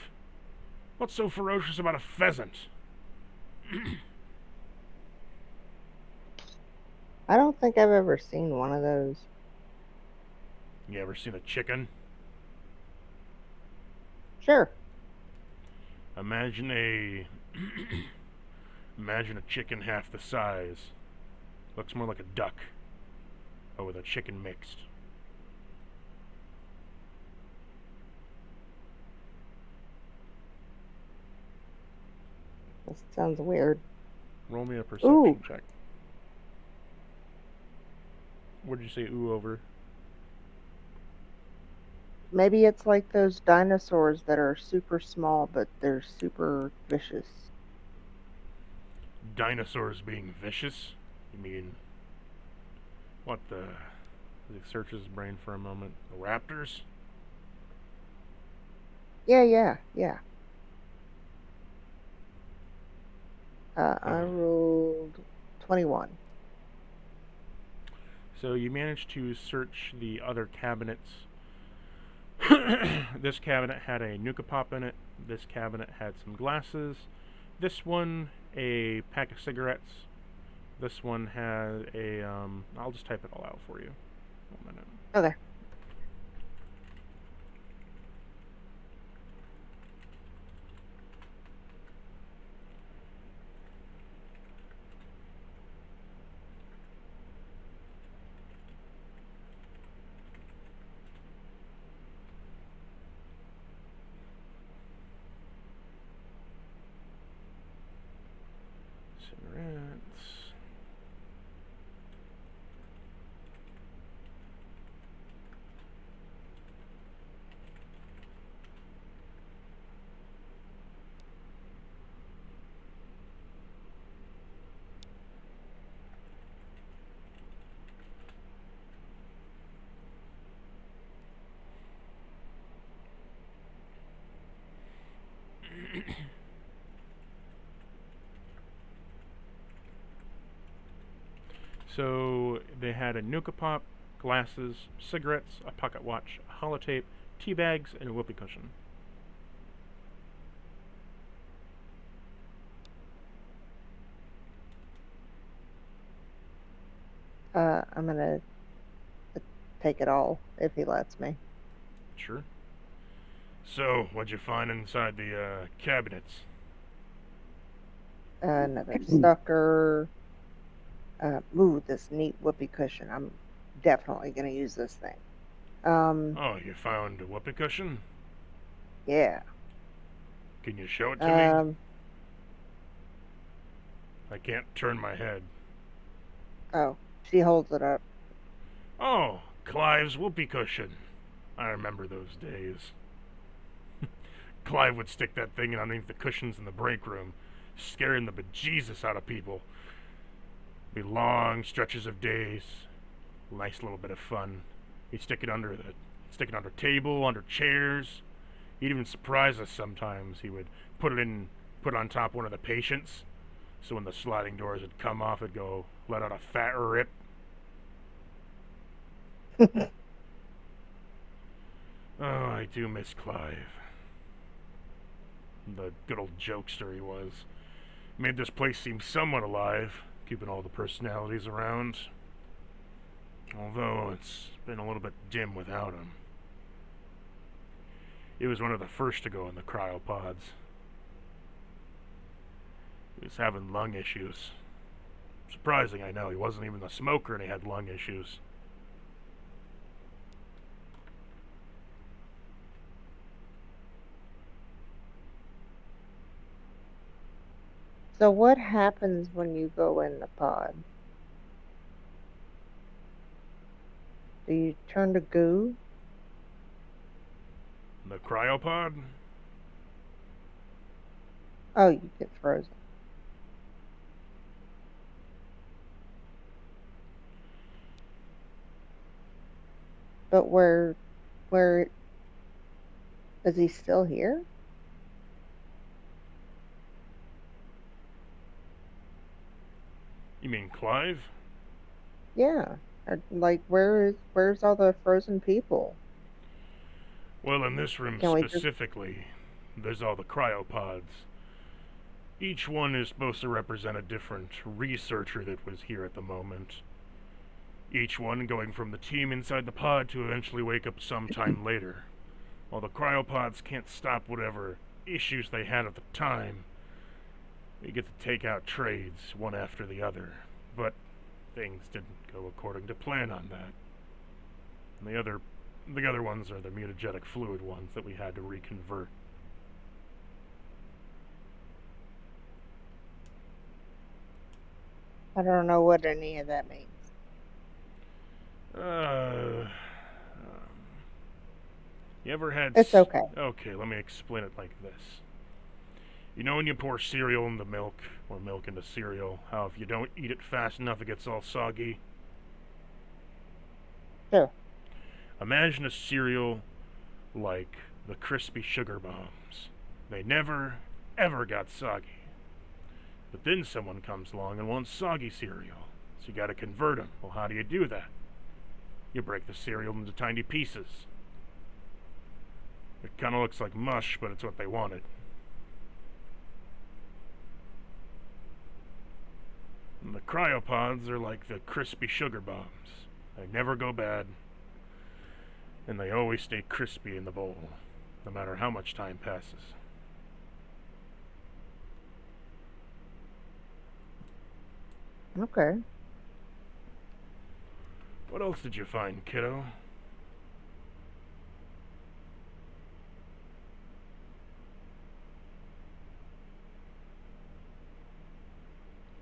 What's so ferocious about a pheasant? I don't think I've ever seen one of those. You ever seen a chicken? Sure. Imagine a imagine a chicken half the size. Looks more like a duck. But with a chicken mixed. That sounds weird. Roll me a perception Ooh. check. What did you say ooh over? Maybe it's like those dinosaurs that are super small, but they're super vicious. Dinosaurs being vicious? You mean what the? He searches his brain for a moment. The raptors? Yeah. I Uh-huh. rolled 21. So you managed to search the other cabinets. This cabinet had a nuka pop in it. This cabinet had some glasses. This one, a pack of cigarettes. This one had a, I'll just type it all out for you. 1 minute. Okay. Cigarettes. So they had a nuka pop, glasses, cigarettes, a pocket watch, a holotape, tea bags, and a whoopee cushion. I'm gonna take it all if he lets me. Sure. So, what'd you find inside the cabinets? Another sucker. Ooh, this neat whoopee cushion. I'm definitely gonna use this thing. Oh, you found a whoopee cushion? Yeah. Can you show it to me? Um, I can't turn my head. oh, she holds it up. Oh, Clive's whoopee cushion. I remember those days. Clive would stick that thing underneath the cushions in the break room, scaring the bejesus out of people. Be long stretches of days. Nice little bit of fun. He'd stick it under table, under chairs. He'd even surprise us sometimes. He would put on top one of the patients, so when the sliding doors would come off, it'd go let out a fat rip. Oh, I do miss Clive. The good old jokester he was. Made this place seem somewhat alive, keeping all the personalities around. Although it's been a little bit dim without him. He was one of the first to go in the cryopods. He was having lung issues. Surprising, I know. He wasn't even a smoker and he had lung issues. So what happens when you go in the pod? Do you turn to goo? The cryopod? Oh, you get frozen. But where is he still here? You mean Clive? Yeah. Like where's all the frozen people? Well, in this room Can we just- specifically, there's all the cryopods. Each one is supposed to represent a different researcher that was here at the moment. Each one going from the team inside the pod to eventually wake up sometime later. While the cryopods can't stop whatever issues they had at the time, they get to take out trades one after the other. But things didn't go according to plan on that. And the other ones are the mutagenic fluid ones that we had to reconvert. I don't know what any of that means. You ever had... It's okay. Okay, let me explain it like this. You know when you pour cereal into milk, or milk into cereal, how if you don't eat it fast enough it gets all soggy? Sure. Imagine a cereal like the crispy sugar bombs. They never, ever got soggy. But then someone comes along and wants soggy cereal, so you gotta convert them. Well, how do you do that? You break the cereal into tiny pieces. It kinda looks like mush, but it's what they wanted. And the cryopods are like the crispy sugar bombs. They never go bad, and they always stay crispy in the bowl, no matter how much time passes. Okay. What else did you find, kiddo?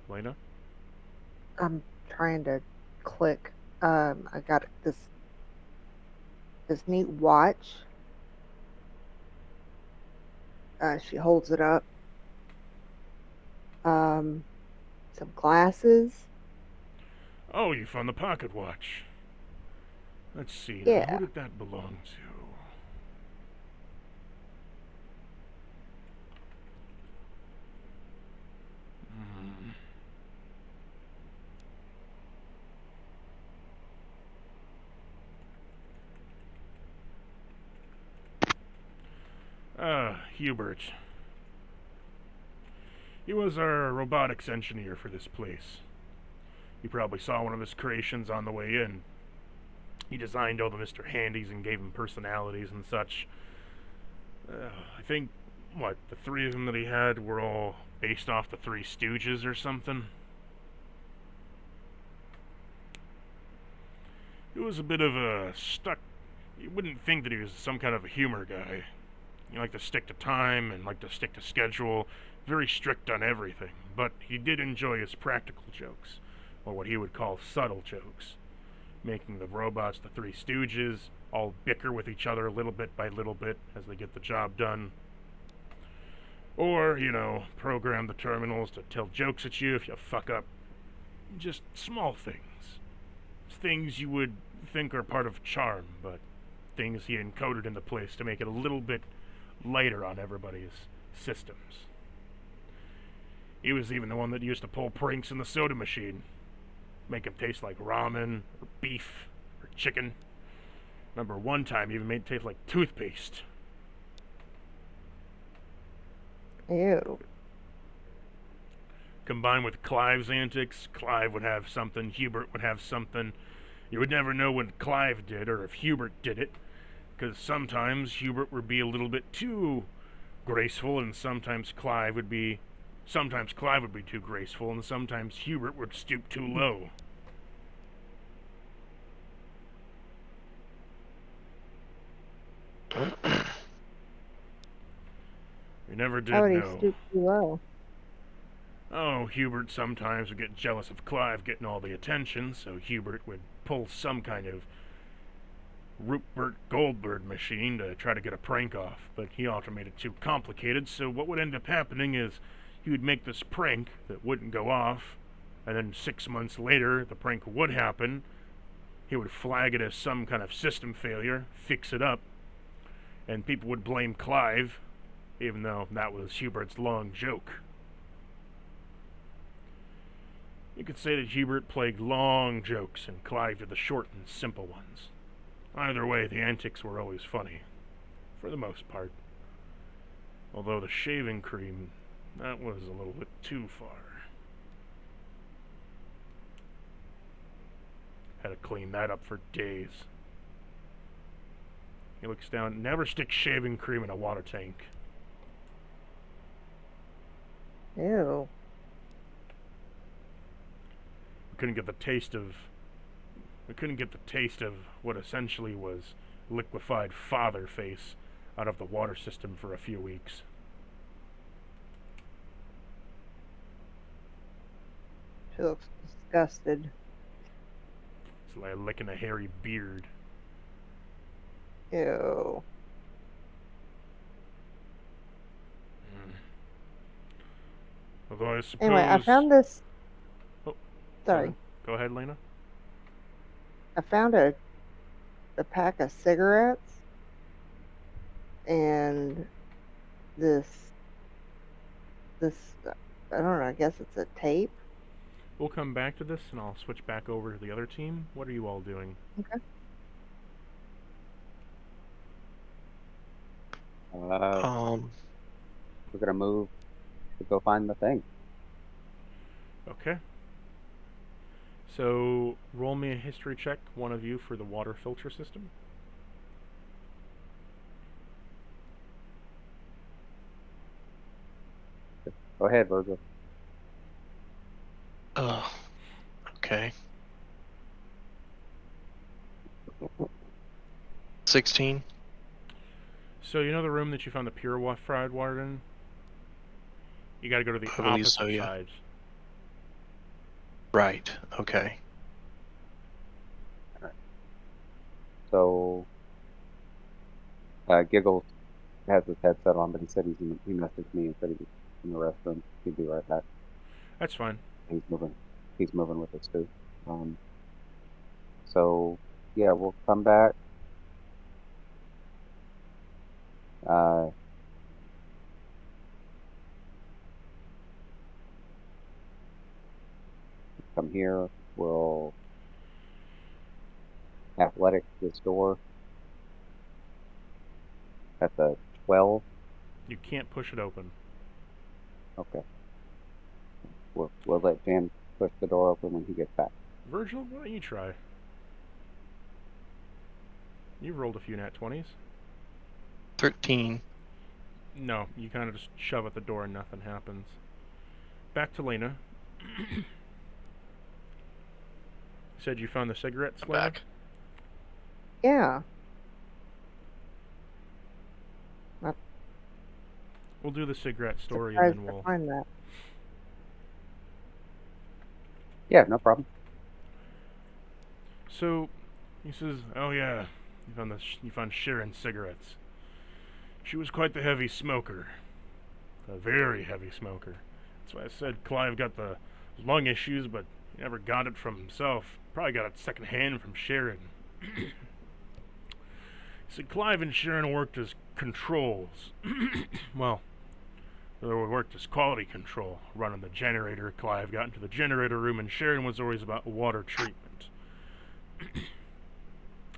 Lena? I'm trying to click. I got this neat watch. She holds it up. Some glasses. Oh, you found the pocket watch. Let's see. Yeah. Now, who did that belong to? Hubert. He was our robotics engineer for this place. You probably saw one of his creations on the way in. He designed all the Mr. Handies and gave them personalities and such. I think, the three of them that he had were all based off the Three Stooges or something? He was a bit of a stuck... You wouldn't think that he was some kind of a humor guy. He liked to stick to time and liked to stick to schedule. Very strict on everything. But he did enjoy his practical jokes, or what he would call subtle jokes. Making the robots the Three Stooges all bicker with each other little bit by little bit as they get the job done. Or, program the terminals to tell jokes at you if you fuck up. Just small things. Things you would think are part of charm, but things he encoded into place to make it a little bit lighter on everybody's systems. He was even the one that used to pull pranks in the soda machine. Make them taste like ramen, or beef, or chicken. Remember one time he even made it taste like toothpaste. Ew. Combined with Clive's antics, Clive would have something, Hubert would have something. You would never know when Clive did or if Hubert did it, because sometimes Hubert would be a little bit too graceful, and sometimes Clive would be too graceful, and sometimes Hubert would stoop too low. We never did How would he know. stoop too low? Oh, Hubert sometimes would get jealous of Clive getting all the attention, so Hubert would pull some kind of Rupert Goldberg machine to try to get a prank off, but he often made it too complicated, so what would end up happening is he would make this prank that wouldn't go off, and then 6 months later, the prank would happen. He would flag it as some kind of system failure, fix it up, and people would blame Clive, even though that was Hubert's long joke. You could say that Hubert played long jokes and Clive did the short and simple ones. Either way, the antics were always funny, for the most part. Although the shaving cream, that was a little bit too far. Had to clean that up for days. He looks down, never stick shaving cream in a water tank. Ew. We couldn't get the taste of what essentially was liquefied father face out of the water system for a few weeks. She looks disgusted. It's like licking a hairy beard. Ew. Although I suppose... Anyway, I found this. Oh, Sorry. Go ahead, Lena. I found a pack of cigarettes and this I don't know, I guess it's a tape. We'll come back to this, and I'll switch back over to the other team. What are you all doing? Okay. We're gonna move to go find the thing. Okay. So, roll me a history check, one of you, for the water filter system. Go ahead, Virgil. Okay. 16. So, you know the room that you found the purified water in? You gotta go to the I believe opposite so, yeah. side. Right. Okay. So, Giggles has his headset on, but he said he messaged me and said he was in the restroom. He'd be right back. That's fine. He's moving with us too. So yeah, we'll come back. Come here. We'll athletic this door at the 12. You can't push it open. Okay. We'll let Jan push the door open when he gets back. Virgil, why don't you try? You've rolled a few nat 20s. 13. No, you kind of just shove at the door and nothing happens. Back to Lena. You said you found the cigarettes, I'm Lena? back. Yeah. We'll do the cigarette story Surprised and then to we'll... find that. Yeah, no problem. So, he says, oh yeah, you found Sharon's cigarettes. She was quite the heavy smoker. a very heavy smoker. That's why I said Clive got the lung issues, but he never got it from himself. Probably got it secondhand from Sharon. He said Clive and Sharon worked as controls. Well, they worked as quality control, running the generator. Clive got into the generator room, and Sharon was always about water treatment.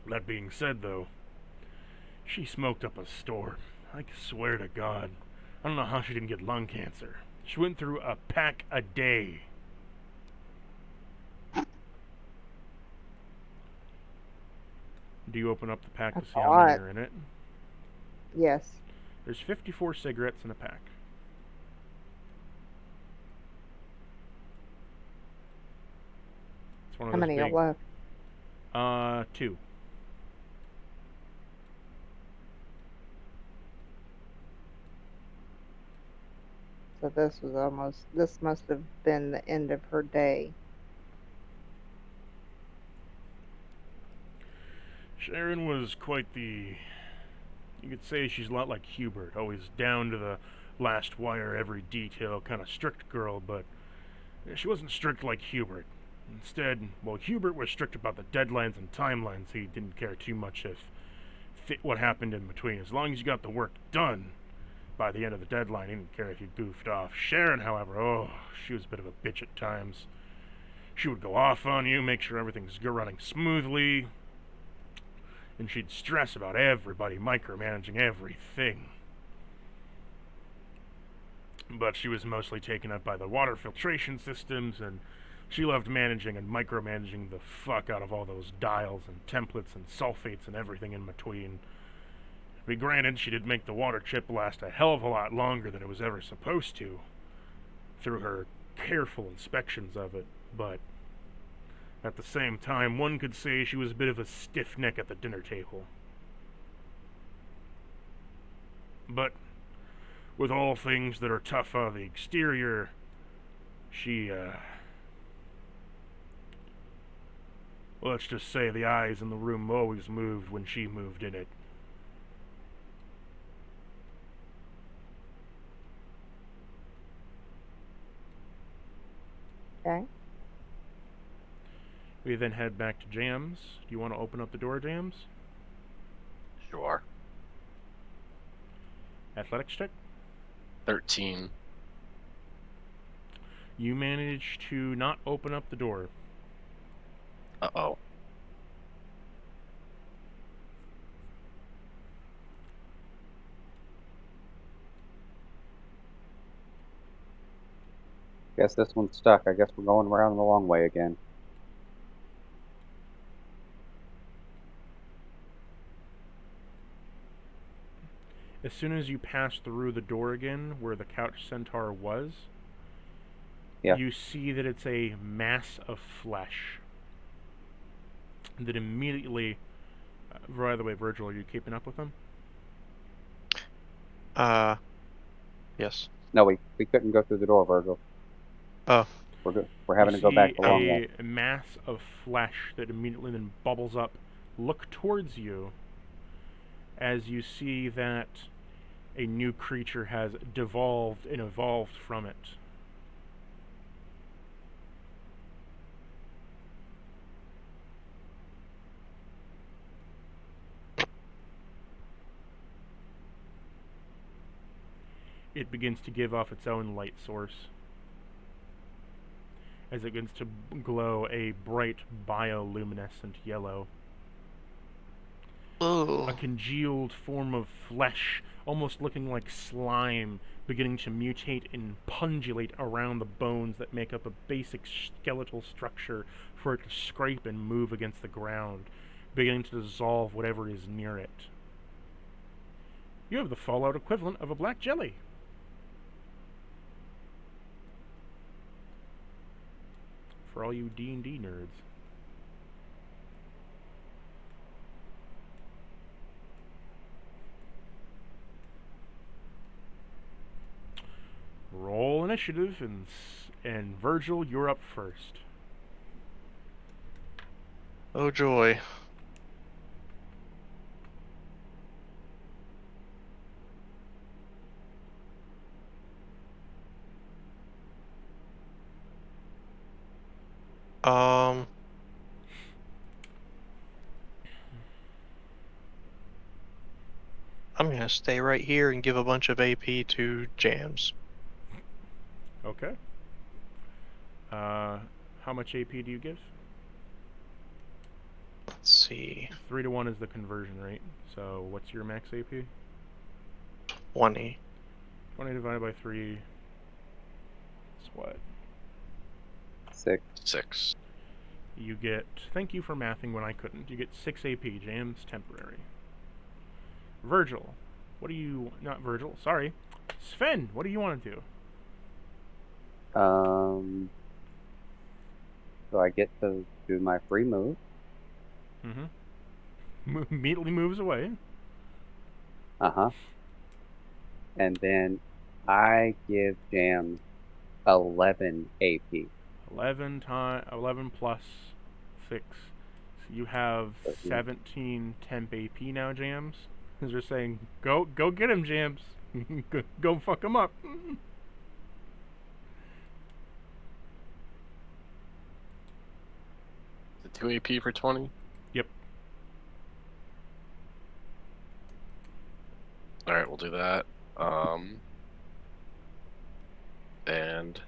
That being said, though, she smoked up a storm. I swear to God. I don't know how she didn't get lung cancer. She went through a pack a day. Do you open up the pack to That's see a how many lot. are in it? Yes. There's 54 cigarettes in a pack. It's one of How those many big. are left? 2. So this must have been the end of her day. Sharon was quite the... You could say she's a lot like Hubert, always down to the last wire, every detail, kind of strict girl, but she wasn't strict like Hubert. Instead, well, Hubert was strict about the deadlines and timelines. He didn't care too much what happened in between. As long as you got the work done by the end of the deadline, he didn't care if you goofed off. Sharon, however, oh, she was a bit of a bitch at times. She would go off on you, make sure everything's running smoothly, and she'd stress about everybody, micromanaging everything. But she was mostly taken up by the water filtration systems, and she loved managing and micromanaging the fuck out of all those dials and templates and sulfates and everything in between. Be granted, she did make the water chip last a hell of a lot longer than it was ever supposed to, through her careful inspections of it, but at the same time, one could say she was a bit of a stiff neck at the dinner table. But with all things that are tough on the exterior, she, let's just say the eyes in the room always moved when she moved in it. Okay. We then head back to Jams. Do you want to open up the door, Jams? Sure. Athletics check. 13. You manage to not open up the door. Uh-oh. Guess this one's stuck. I guess we're going around the long way again. As soon as you pass through the door again, where the couch centaur was, Yeah. you see that it's a mass of flesh. That immediately... by the way, Virgil, are you keeping up with them? Yes. No, we couldn't go through the door, Virgil. Oh. We're good. We're having to go back the long way. A mass of flesh that immediately then bubbles up, look towards you, as you see that a new creature has devolved and evolved from it. It begins to give off its own light source, as it begins to glow a bright bioluminescent yellow. Oh. A congealed form of flesh, almost looking like slime, beginning to mutate and pungulate around the bones that make up a basic skeletal structure for it to scrape and move against the ground, beginning to dissolve whatever is near it. You have the Fallout equivalent of a black jelly. For all you D&D nerds. Roll initiative, and Virgil, you're up first. Oh joy. Um, I'm gonna stay right here and give a bunch of AP to Jams. Okay. How much AP do you give? Let's see, 3 to 1 is the conversion rate. So what's your max AP? 20. 20 divided by 3 is what? 6. 6. You get, thank you for mathing when I couldn't, you get 6 AP, James, temporary. Virgil, what do you, not Virgil, sorry. Sven, what do you want to do? So I get to do my free move. Immediately moves away. And then I give Jam 11 AP. 11 plus 6. So you have 13. 17 temp AP now, Jams. As they're saying, go get him, Jams. go fuck him up. The 2 AP for 20? Yep. Alright, we'll do that. And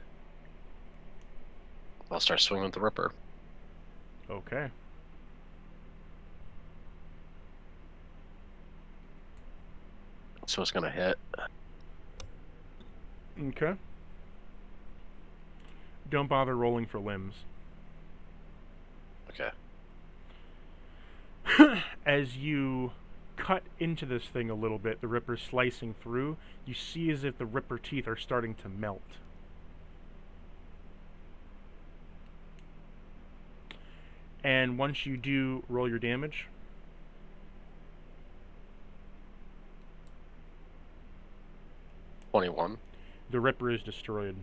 I'll start swinging with the Ripper. Okay. So it's gonna hit. Okay. Don't bother rolling for limbs. Okay. As you cut into this thing a little bit, the Ripper slicing through, you see as if the Ripper teeth are starting to melt. And once you do, roll your damage. $21. The Ripper is destroyed.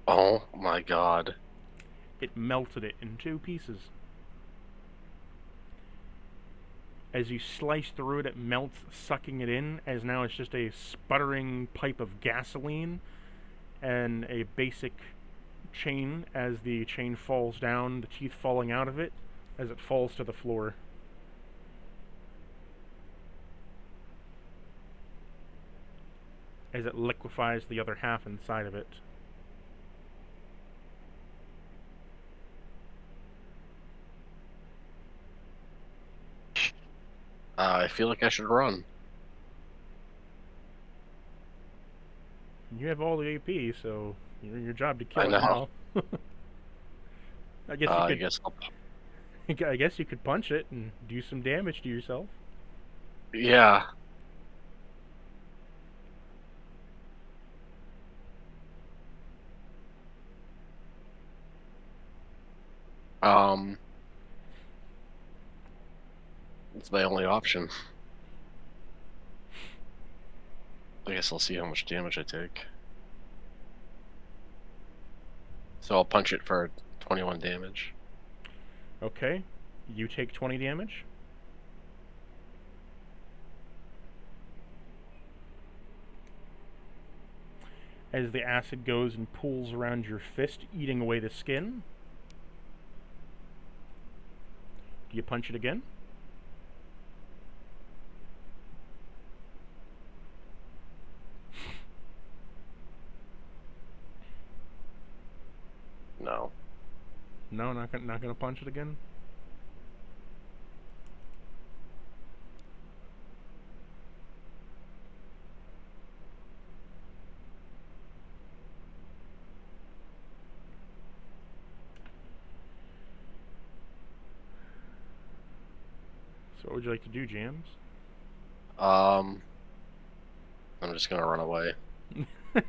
Oh my god. It melted it in 2 pieces. As you slice through it, it melts, sucking it in, as now it's just a sputtering pipe of gasoline and a basic chain. As the chain falls down, the teeth falling out of it, as it falls to the floor. As it liquefies the other half inside of it. I feel like I should run. You have all the AP, so your job to kill I it know. now. I guess you I could. guess I'll... I guess you could punch it and do some damage to yourself. Yeah. It's my only option. I guess I'll see how much damage I take. So I'll punch it for 21 damage. Okay, you take 20 damage. As the acid goes and pools around your fist, eating away the skin. Do you punch it again? No. No, not gonna punch it again. So what would you like to do, Jams? I'm just gonna run away. To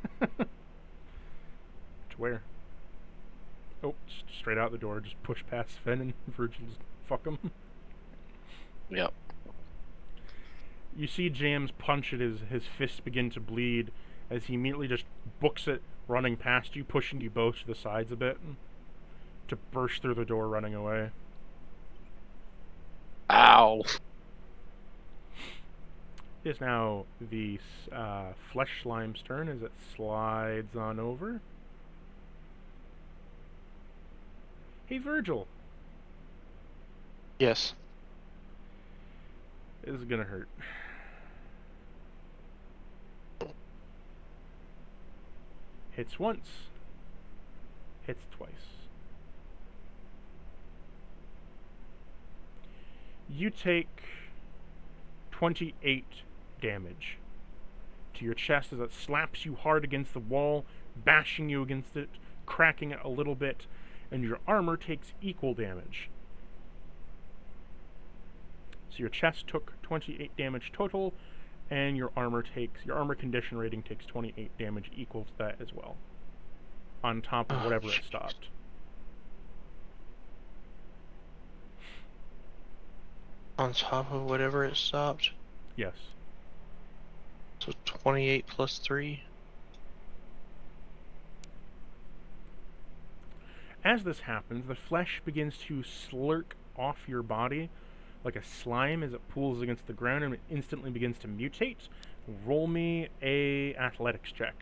where? Oh, straight out the door. Just push past Sven and Virgil. Just fuck him. Yep. You see Jams punch at his fists begin to bleed as he immediately just books it, running past you, pushing you both to the sides a bit, to burst through the door, running away. Ow! It is now the flesh slime's turn as it slides on over. Hey, Virgil. Yes. This is gonna hurt. Hits once. Hits twice. You take 28 damage to your chest as it slaps you hard against the wall, bashing you against it, cracking it a little bit, and your armor takes equal damage. So your chest took 28 damage total, and your armor condition rating takes 28 damage equal to that as well, on top of whatever it stopped. On top of whatever it stopped? Yes. So 28 plus 3? As this happens, the flesh begins to slurk off your body like a slime as it pulls against the ground, and it instantly begins to mutate. Roll me a athletics check.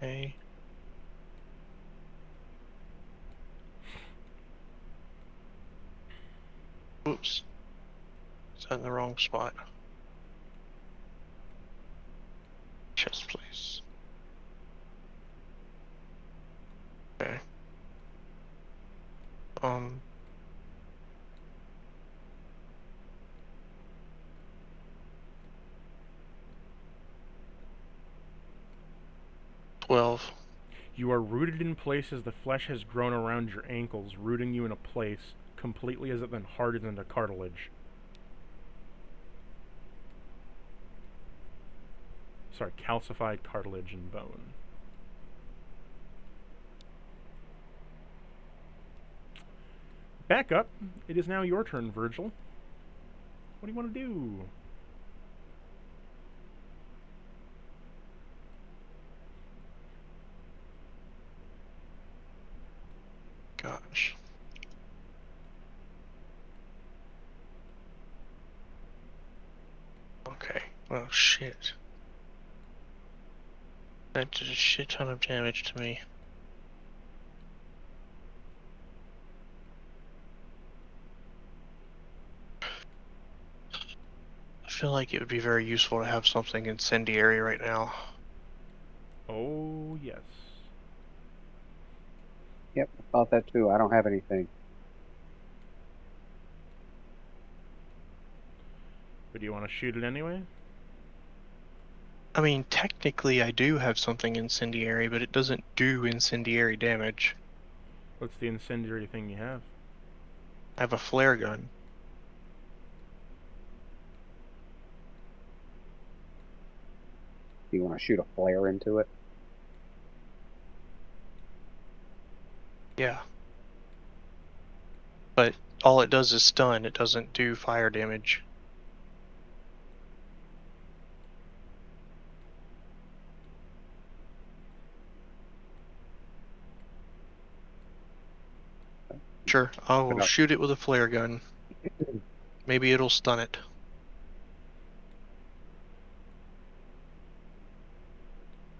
Okay. Oops. Is that in the wrong spot? Chest, please. Okay. 12. You are rooted in place as the flesh has grown around your ankles, rooting you in a place completely as it then hardens into cartilage. Sorry, calcified cartilage and bone. Back up. It is now your turn, Virgil. What do you want to do? Gosh. Okay. Oh shit. That did a shit ton of damage to me. I feel like it would be very useful to have something incendiary right now. Oh, yes. Yep, I thought that too. I don't have anything. But do you want to shoot it anyway? I mean, technically I do have something incendiary, but it doesn't do incendiary damage. What's the incendiary thing you have? I have a flare gun. Do you want to shoot a flare into it? Yeah. But all it does is stun, it doesn't do fire damage. Sure, I will shoot it with a flare gun. Maybe it'll stun it.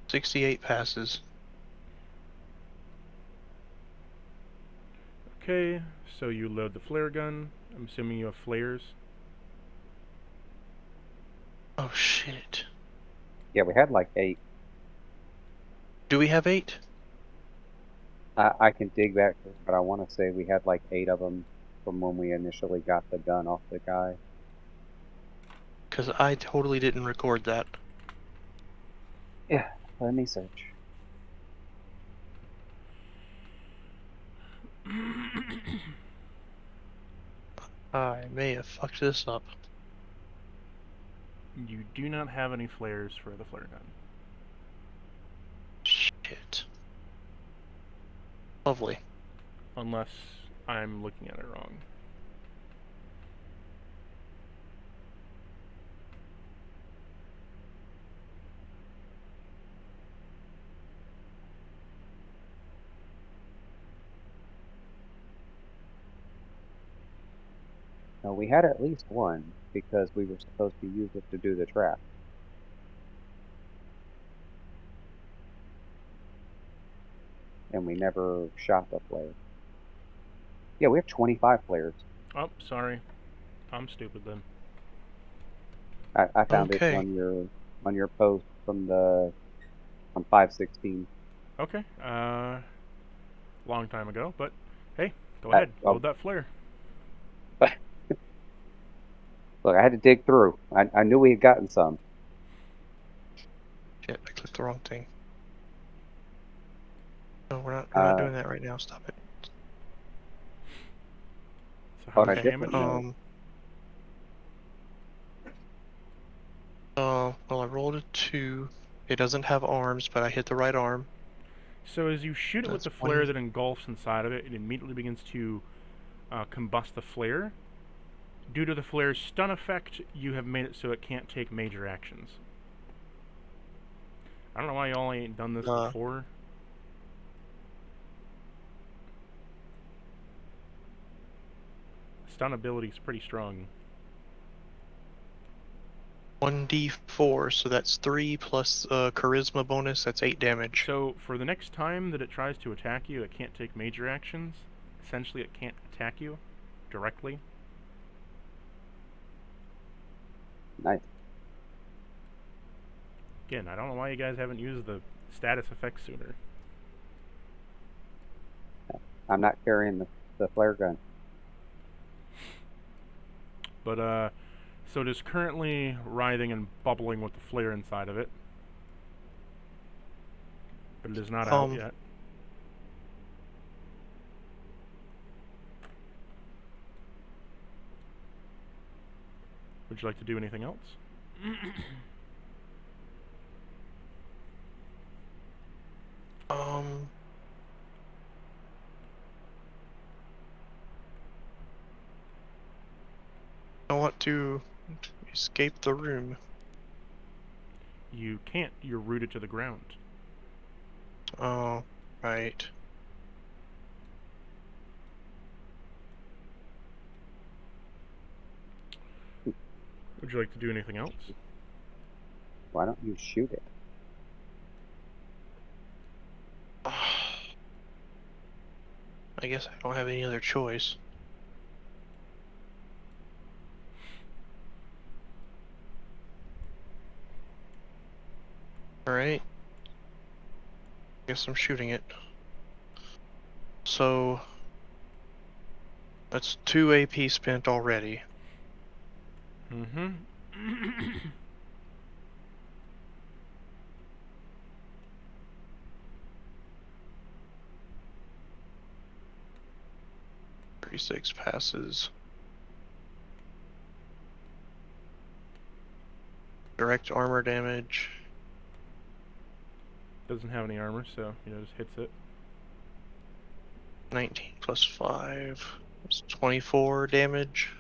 .68 passes. Okay, so you load the flare gun. I'm assuming you have flares. Oh shit. Yeah, we had like 8. Do we have 8? I can dig back, but I want to say we had like 8 of them from when we initially got the gun off the guy. Because I totally didn't record that. Yeah, let me search. I may have fucked this up. You do not have any flares for the flare gun. Shit. Lovely. Unless I'm looking at it wrong. No, we had at least 1 because we were supposed to use it to do the trap. and we never shot the flare. Yeah, we have 25 flares. Oh, sorry. I'm stupid then. I found Okay. it on your post from 516. Okay. Long time ago, but hey, go Uh, ahead. oh. Load that flare. Look, I had to dig through. I knew we had gotten some. Shit, I clicked the wrong thing. No, we're not doing that right now. Stop it. So how On a much different damage? Well, I rolled a 2. It doesn't have arms, but I hit the right arm. So as you shoot it with the That's flare 1. that engulfs inside of it, it immediately begins to combust the flare. Due to the flare's stun effect, you have made it so it can't take major actions. I don't know why y'all ain't done this before. Stun ability is pretty strong. 1d4, so that's 3 plus charisma bonus. That's 8 damage. So for the next time that it tries to attack you, it can't take major actions. Essentially, it can't attack you directly. Nice. Again, I don't know why you guys haven't used the status effects sooner. I'm not carrying the flare gun. But, so it is currently writhing and bubbling with the flare inside of it. But it is not out yet. Would you like to do anything else? I want to escape the room. You can't. You're rooted to the ground. Oh, right. Would you like to do anything else? Why don't you shoot it? I guess I don't have any other choice. Alright. Guess I'm shooting it. So that's 2 AP spent already. Mm-hmm. Six passes. Direct armor damage. Doesn't have any armor, so just hits it. 19 plus 5. That's 24 damage.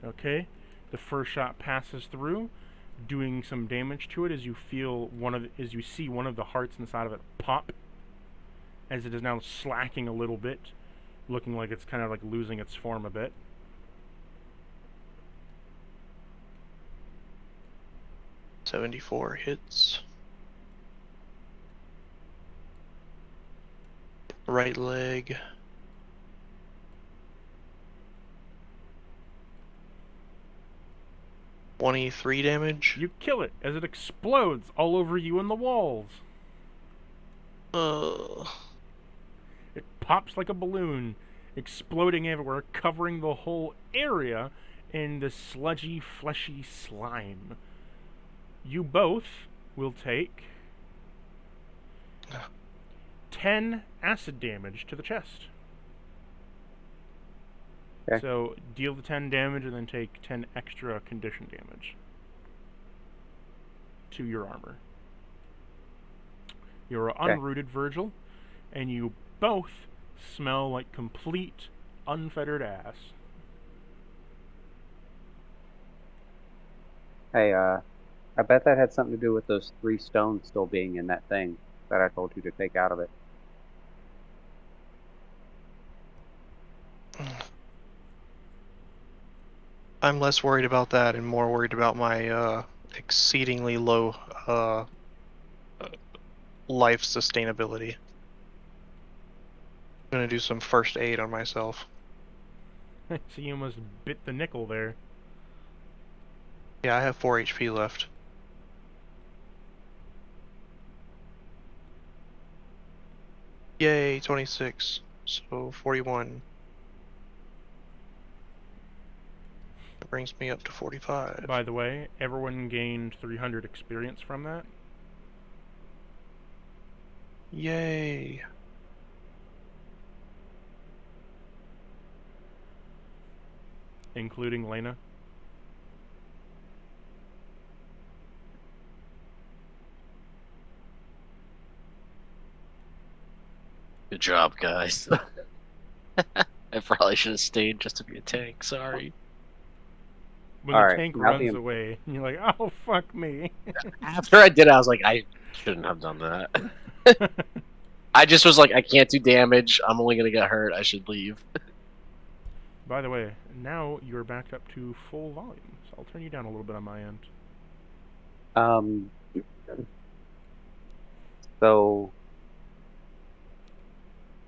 Okay. The first shot passes through, doing some damage to it as you see one of the hearts inside of it pop, as it is now slacking a little bit, looking like it's kind of like losing its form a bit. .74 hits. Right leg. .23 damage. You kill it as it explodes all over you and the walls. It pops like a balloon, exploding everywhere, covering the whole area in this sludgy, fleshy slime. You both will take 10 acid damage to the chest. Okay. So deal the 10 damage and then take 10 extra condition damage to your armor. You're unrooted, Virgil, and you both smell like complete, unfettered ass. Hey, I bet that had something to do with those 3 stones still being in that thing that I told you to take out of it. I'm less worried about that and more worried about my exceedingly low life sustainability. I'm gonna do some first aid on myself. So you almost bit the nickel there. Yeah, I have 4 HP left. Yay, 26. So 41. That brings me up to 45. By the way, everyone gained 300 experience from that. Yay. Including Lena. Good job, guys. I probably should have stayed just to be a tank. Sorry. When All the right, tank now runs away, you're like, oh, fuck me. After I did it, I was like, I shouldn't have done that. I just was like, I can't do damage. I'm only gonna get hurt. I should leave. By the way, now you're backed up to full volume, so I'll turn you down a little bit on my end. So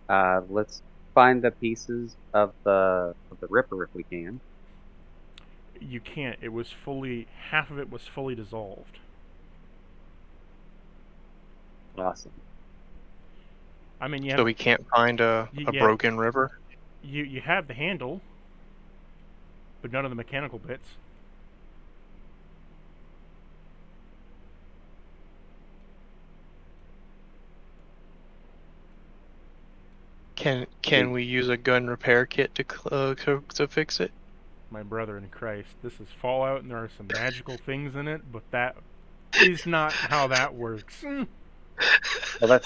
let's find the pieces of the Ripper if we can. You can't. It was fully, half of it was fully dissolved. Awesome. I mean, So we can't find a Yeah. broken river? You have the handle, but none of the mechanical bits. Can we use a gun repair kit to fix it? My brother in Christ, this is Fallout, and there are some magical things in it, but that is not how that works. Well,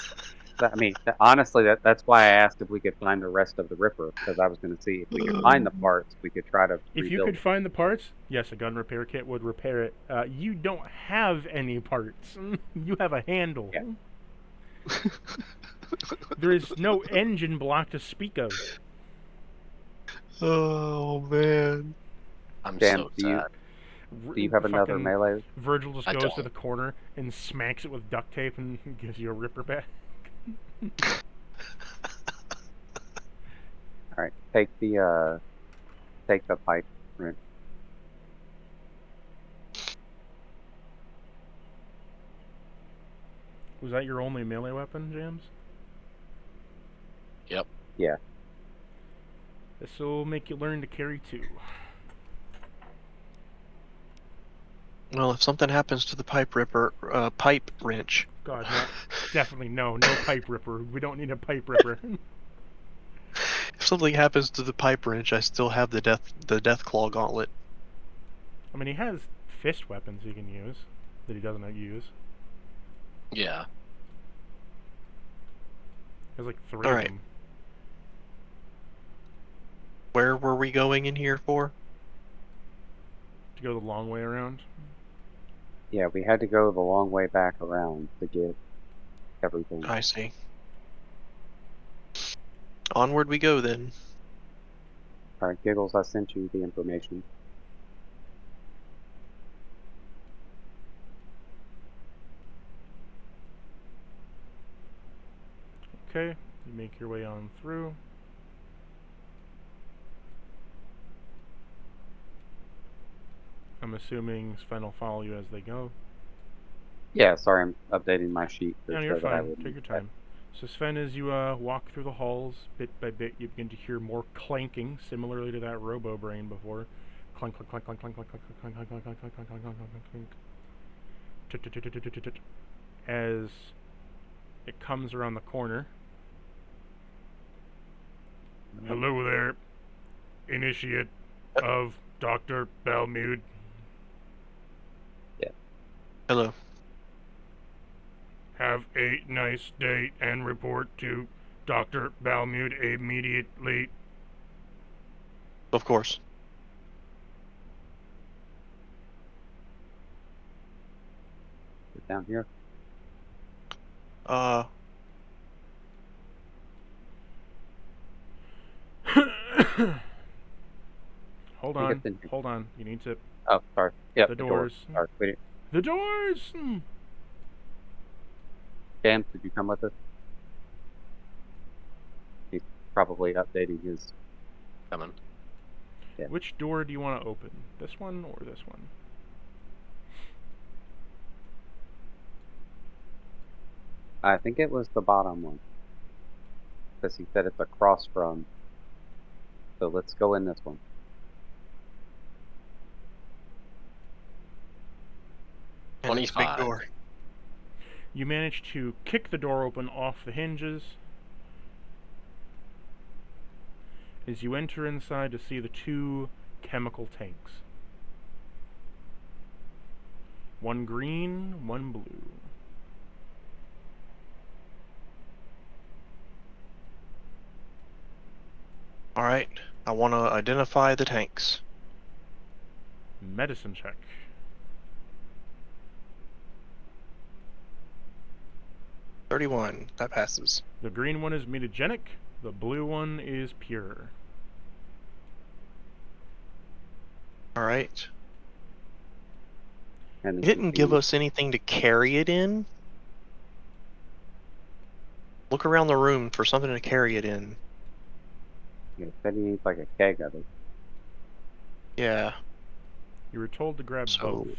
I mean, honestly, that's why I asked if we could find the rest of the Ripper, because I was going to see if we could find the parts, we could try to If you could find the parts, yes, a gun repair kit would repair it. You don't have any parts. You have a handle. Yeah. There is no engine block to speak of. Oh man. I'm Dan, so do sad. you have another Fucking melee? Virgil just I goes to don't. the corner and smacks it with duct tape and gives you a Ripper back. All right, take the pipe. Right. Was that your only melee weapon, James? Yep. Yeah. This will make you learn to carry two. Well, if something happens to the pipe wrench. God, no. Definitely no pipe ripper. We don't need a pipe ripper. If something happens to the pipe wrench, I still have the death claw gauntlet. I mean, he has fist weapons he can use that he doesn't use. Yeah. He has like 3 All of right. them. Where were we going in here for? To go the long way around. Yeah, we had to go the long way back around to get everything. I see. Onward we go then. All right, Giggles, I sent you the information. Okay, you make your way on through. I'm assuming Sven will follow you as they go. Yeah, sorry, I'm updating my sheet. To No, show you're that I fine. would Take your need that. time. So Sven, as you walk through the halls, bit by bit, you begin to hear more clanking, similarly to that robo brain before. Clank, clank, clank, clank, clank, clank, clank, clank, clank, clank, clank, clank, clank, clank, clank, clank. As it comes around the corner. Hello there, initiate of Dr. Balmude. Hello. Have a nice day and report to Dr. Balmude immediately. Of course. Get down here. Hold You on, get in here. hold on. You need to... Oh, sorry. Yep, The doors. doors. Sorry, wait. The doors! James, did you come with us? He's probably updating his. Coming. Yeah. Which door do you want to open? This one or this one? I think it was the bottom one. Because he said it's across from. So let's go in this one. And it's a big 25. door. You manage to kick the door open off the hinges. As you enter inside to see the two chemical tanks. One green, one blue. Alright, I want to identify the tanks. Medicine check. $31, that passes. The green one is mutagenic, the blue one is pure. Alright. And He this is didn't give the- us anything to carry it in. Look around the room for something to carry it in. Yeah, he said he needs like a keg of it. Yeah. You were told to grab So- both.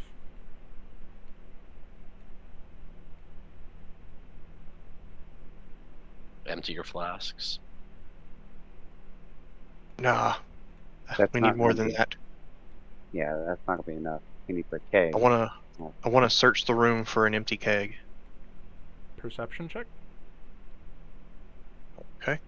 Empty your flasks. Nah. That's We not need more gonna than be- that. Yeah, that's not gonna be enough. He needs a keg. I wanna search the room for an empty keg. Perception check. Okay.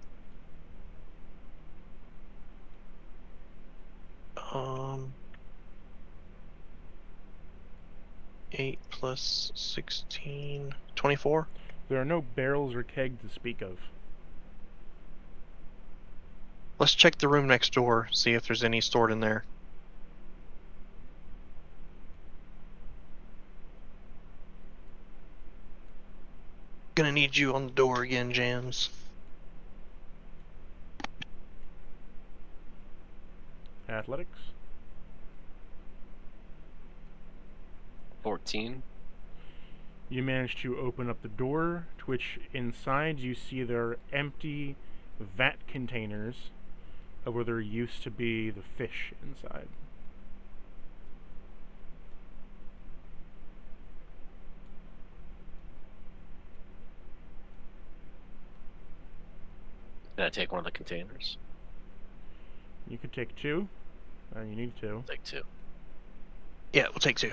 8 plus 16, 24. There are no barrels or kegs to speak of. Let's check the room next door, see if there's any stored in there. Gonna need you on the door again, Jams. Athletics. 14. You manage to open up the door, to which inside you see there are empty vat containers of where there used to be the fish inside. Can I take one of the containers? You could take two. You need two. Take 2. Yeah, we'll take 2.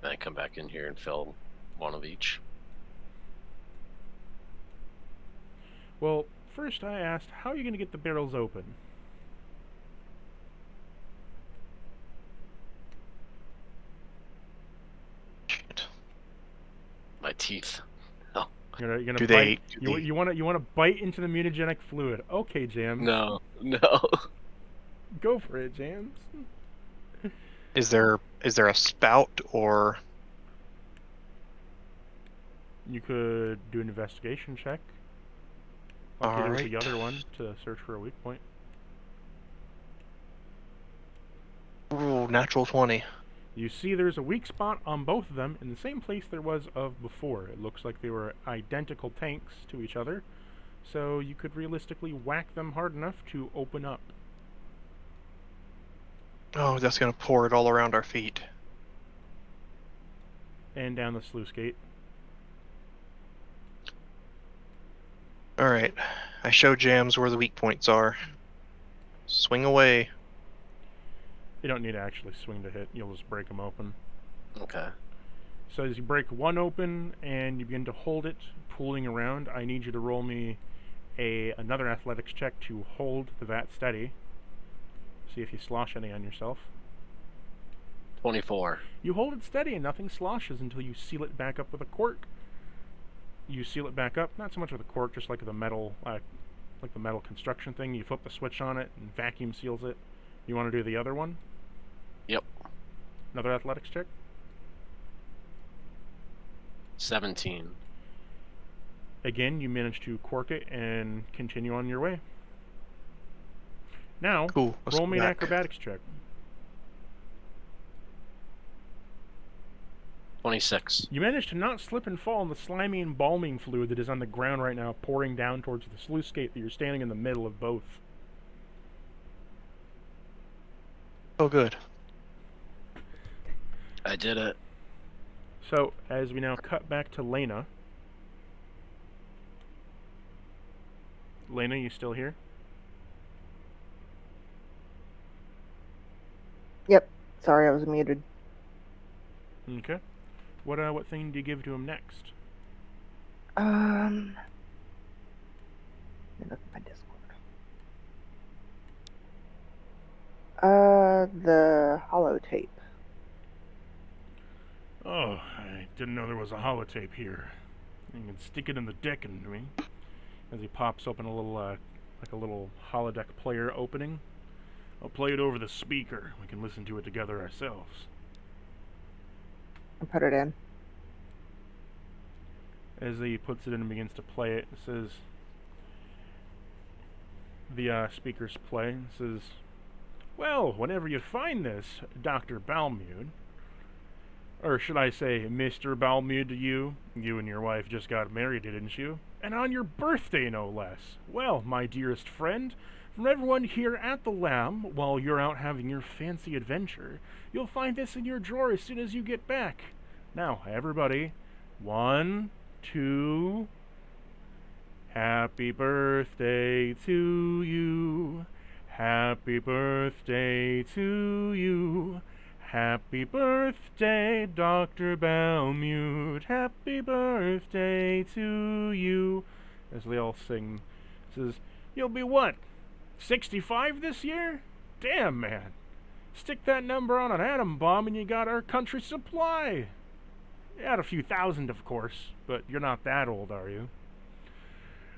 Then come back in here and fill one of each. Well, first I asked, how are you going to get the barrels open? Shit. My teeth. You're gonna Do bite. they- do You want to bite into the mutagenic fluid. Okay, Jams. No. Go for it, Jams. Is there a spout or You could do an investigation check. Like you did with the Alright. other one to search for a weak point. ooh, natural 20? You see there's a weak spot on both of them in the same place there was of before. It looks like they were identical tanks to each other, so you could realistically whack them hard enough to open up. Oh, that's gonna pour it all around our feet. And down the sluice gate. Alright. I show Jams where the weak points are. Swing away. You don't need to actually swing to hit, you'll just break them open. Okay. So as you break one open and you begin to hold it, pulling around, I need you to roll me another athletics check to hold the vat steady. See if you slosh any on yourself. 24. You hold it steady and nothing sloshes until you seal it back up with a cork. You seal it back up, not so much with a cork, just like the metal construction thing. You flip the switch on it and vacuum seals it. You want to do the other one? Yep. Another athletics check? 17. Again, you manage to cork it and continue on your way. Now, Cool. Let's roll go me an back. acrobatics check. 26. You manage to not slip and fall in the slimy embalming fluid that is on the ground right now, pouring down towards the sluice gate that you're standing in the middle of both. Oh, good. I did it. So, as we now cut back to Lena. Lena, you still here? Yep. Sorry, I was muted. Okay. What thing do you give to him next? Let me look at my Discord. The holotape. Oh, I didn't know there was a holotape here. You can stick it in the deck into me. As he pops open a little, like a little holodeck player opening. I'll play it over the speaker. We can listen to it together ourselves. And put it in. As he puts it in and begins to play it, it says, the speakers play, it says, "Well, whenever you find this, Dr. Balmude, or should I say Mr. Balmude to you and your wife just got married, didn't you? And on your birthday, no less. Well, my dearest friend, from everyone here at the Lamb, while you're out having your fancy adventure, you'll find this in your drawer as soon as you get back. Now, everybody, 1, 2... Happy birthday to you. Happy birthday to you. Happy birthday, Dr. Balmude. Happy birthday to you." As they all sing, it says, "You'll be what, 65 this year? Damn, man. Stick that number on an atom bomb and you got our country's supply. Add a few thousand, of course, but you're not that old, are you?"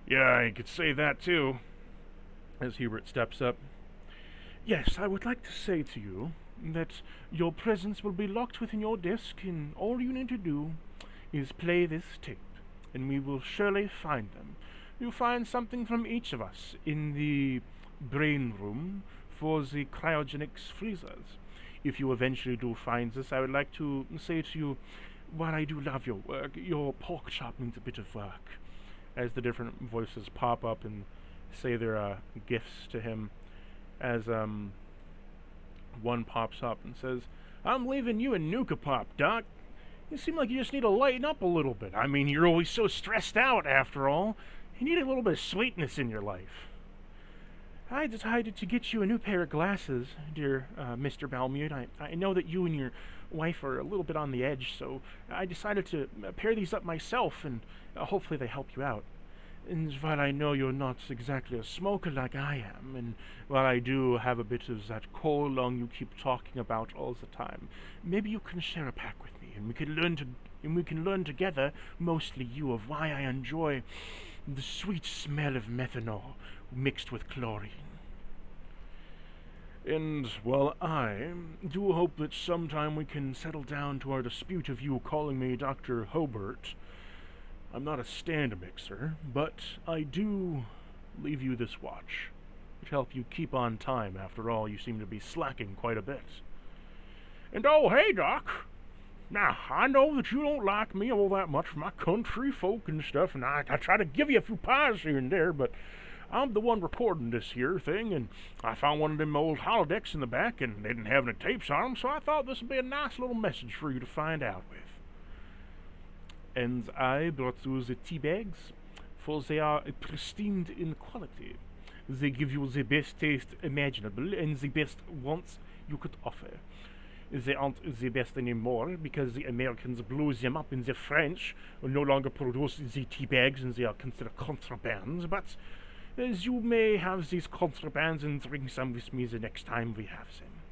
"Yeah, I could say that too." As Hubert steps up. "Yes, I would like to say to you that your presents will be locked within your disk, and all you need to do is play this tape, and we will surely find them. You'll find something from each of us in the brain room for the cryogenics freezers. If you eventually do find this, I would like to say to you, while I do love your work, your pork chop needs a bit of work." As the different voices pop up and say their gifts to him, as one pops up and says, "I'm leaving you a Nuka Pop, Doc. You seem like you just need to lighten up a little bit. I mean, you're always so stressed out, after all. You need a little bit of sweetness in your life. I decided to get you a new pair of glasses, dear Mr. Balmude. I know that you and your wife are a little bit on the edge, so I decided to pair these up myself, and hopefully they help you out. And while I know you're not exactly a smoker like I am, and while I do have a bit of that coal lung you keep talking about all the time, maybe you can share a pack with me, and we can learn together, mostly you, of why I enjoy the sweet smell of methanol mixed with chlorine. And, well, I do hope that sometime we can settle down to our dispute of you calling me Dr. Hobart. I'm not a stand mixer, but I do leave you this watch to help you keep on time. After all, you seem to be slacking quite a bit. And oh, hey, Doc. Now, I know that you don't like me all that much, my country folk and stuff, and I try to give you a few pies here and there, but I'm the one recording this here thing, and I found one of them old holodecks in the back, and they didn't have any tapes on them, so I thought this would be a nice little message for you to find out with. And I brought you the tea bags, for they are pristine in quality. They give you the best taste imaginable, and the best warmth you could offer. They aren't the best anymore, because the Americans blew them up, and the French no longer produce the tea bags, and they are considered contraband, but as you may have these contrabands and drink some with me the next time we have them.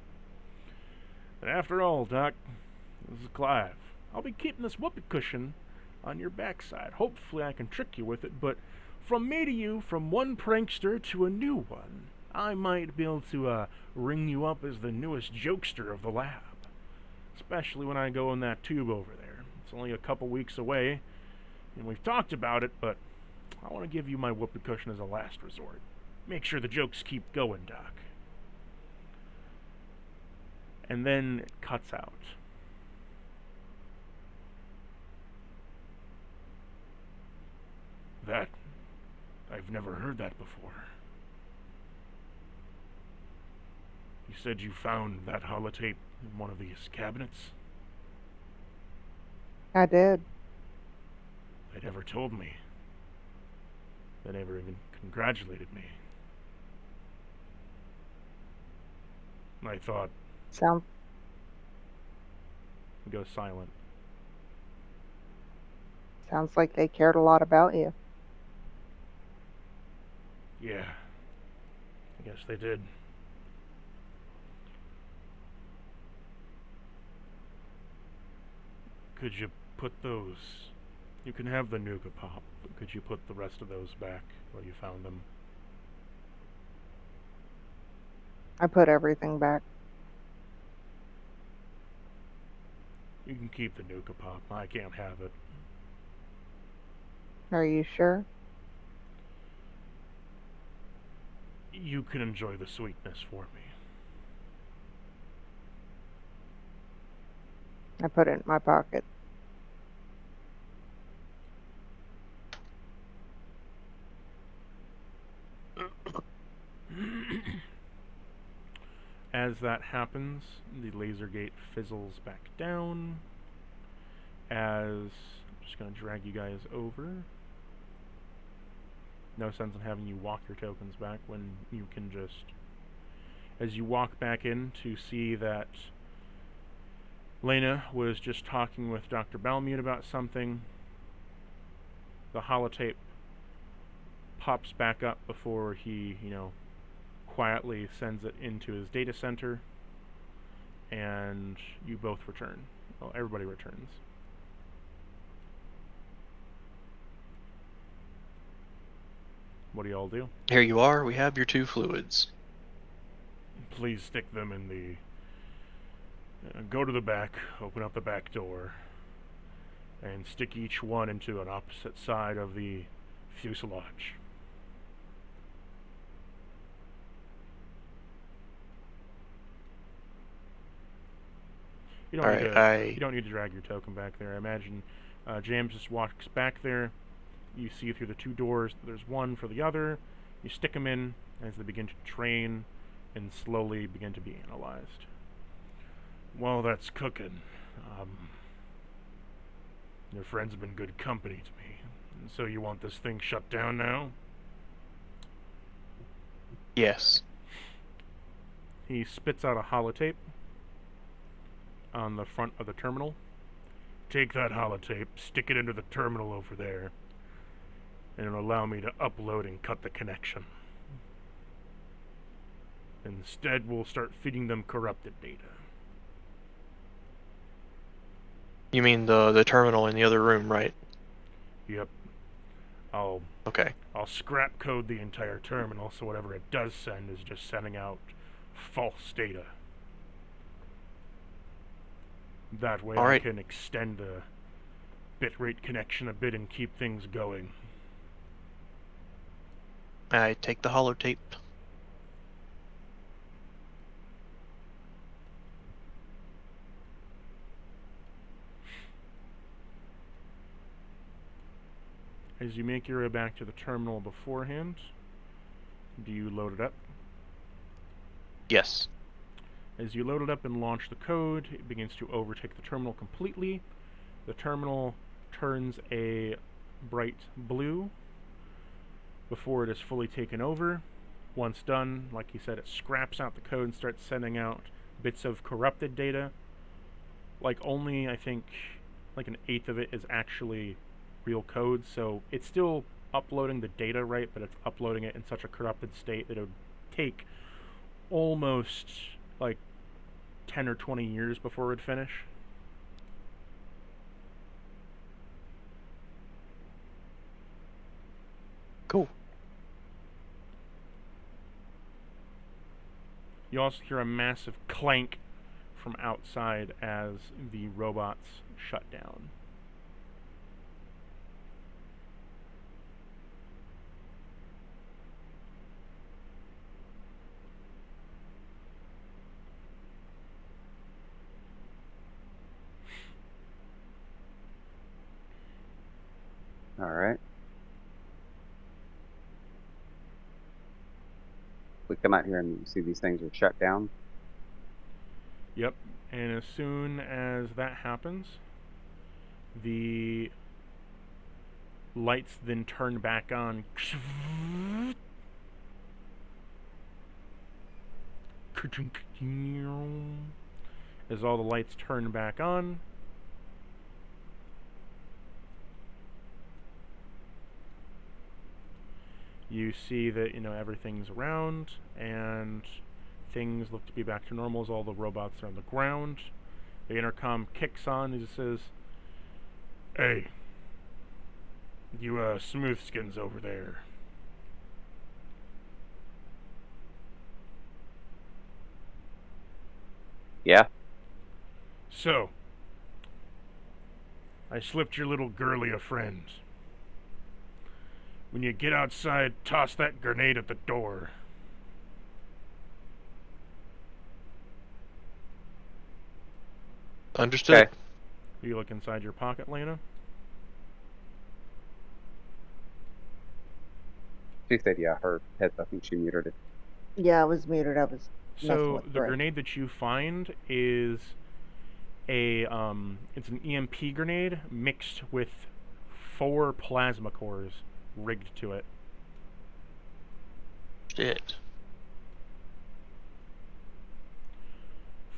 And after all, Doc, this is Clive. I'll be keeping this whoopee cushion on your backside. Hopefully I can trick you with it, but from me to you, from one prankster to a new one, I might be able to ring you up as the newest jokester of the lab. Especially when I go in that tube over there. It's only a couple weeks away, and we've talked about it, but I want to give you my whoopee cushion as a last resort. Make sure the jokes keep going, Doc. And then it cuts out. That? I've never heard that before. You said you found that holotape in one of these cabinets? I did. They never told me. They never even congratulated me. I thought... Sound He goes silent. sounds like they cared a lot about you. Yeah. I guess they did. Could you put those... You can have the Nuka Pop, but could you put the rest of those back where you found them? I put everything back. You can keep the Nuka Pop. I can't have it. Are you sure? You can enjoy the sweetness for me. I put it in my pocket. As that happens, the laser gate fizzles back down. I'm just going to drag you guys over. No sense in having you walk your tokens back when you can just... As you walk back in to see that Lena was just talking with Dr. Balmute about something, the holotape pops back up before he, quietly sends it into his data center, and you both return. Well, everybody returns. What do y'all do? Here you are. We have your 2 fluids. Please stick them in the... go to the back, open up the back door, and stick each one into an opposite side of the fuselage. You don't need to drag your token back there. I imagine James just walks back there. You see through the 2 doors there's one for the other. You stick them in as they begin to train and slowly begin to be analyzed. Well, that's cooking. Your friends have been good company to me. And so you want this thing shut down now? Yes. He spits out a holotape on the front of the terminal. Take that holotape, stick it into the terminal over there, and it'll allow me to upload and cut the connection. Instead, we'll start feeding them corrupted data. You mean the terminal in the other room, right? Yep. Okay. I'll scrap code the entire terminal, so whatever it does send is just sending out false data. That way I can extend the bitrate connection a bit and keep things going. I take the holotape. As you make your way back to the terminal beforehand, do you load it up? Yes. As you load it up and launch the code, it begins to overtake the terminal completely. The terminal turns a bright blue before it is fully taken over. Once done, like he said, it scraps out the code and starts sending out bits of corrupted data. Only, I think, an eighth of it is actually real code, so it's still uploading the data right, but it's uploading it in such a corrupted state that it would take almost 10 or 20 years before it would finish. Cool. You also hear a massive clank from outside as the robots shut down. All right. we come out here and you see these things are shut down. Yep. And as soon as that happens, the lights then turn back on. As all the lights turn back on, you see that, everything's around, and things look to be back to normal as all the robots are on the ground. The intercom kicks on as it says, "Hey, you smoothskins over there. Yeah. So, I slipped your little girly a friend. When you get outside, toss that grenade at the door." Understood. Okay. You look inside your pocket, Lena. She said, yeah, her head, I think she muted it. Yeah, I was muted. I was messing So with the Greg. grenade that you find is it's an EMP grenade mixed with 4 plasma cores rigged to it. Shit.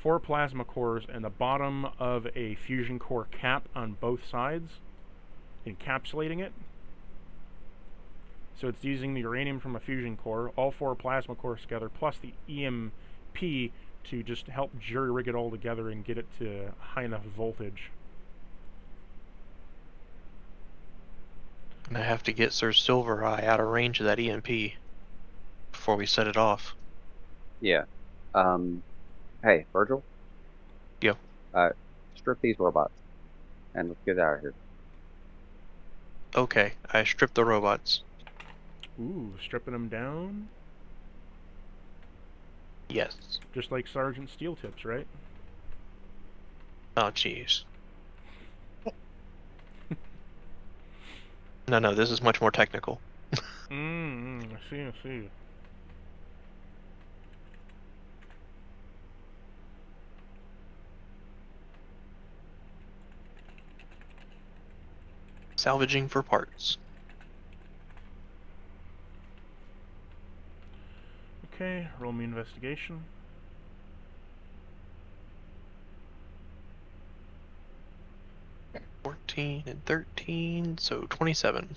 4 plasma cores and the bottom of a fusion core cap on both sides, encapsulating it. So it's using the uranium from a fusion core, all 4 plasma cores together, plus the EMP to just help jury-rig it all together and get it to high enough voltage. And I have to get Sir Silver Eye out of range of that EMP before we set it off. Yeah. Hey, Virgil? Yo. Strip these robots and let's get out of here. Okay, I stripped the robots. Ooh, stripping them down? Yes. Just like Sergeant Steel Tips, right? Oh, jeez. No, this is much more technical. I see. Salvaging for parts. Okay, roll me investigation. $14 and 13, so 27.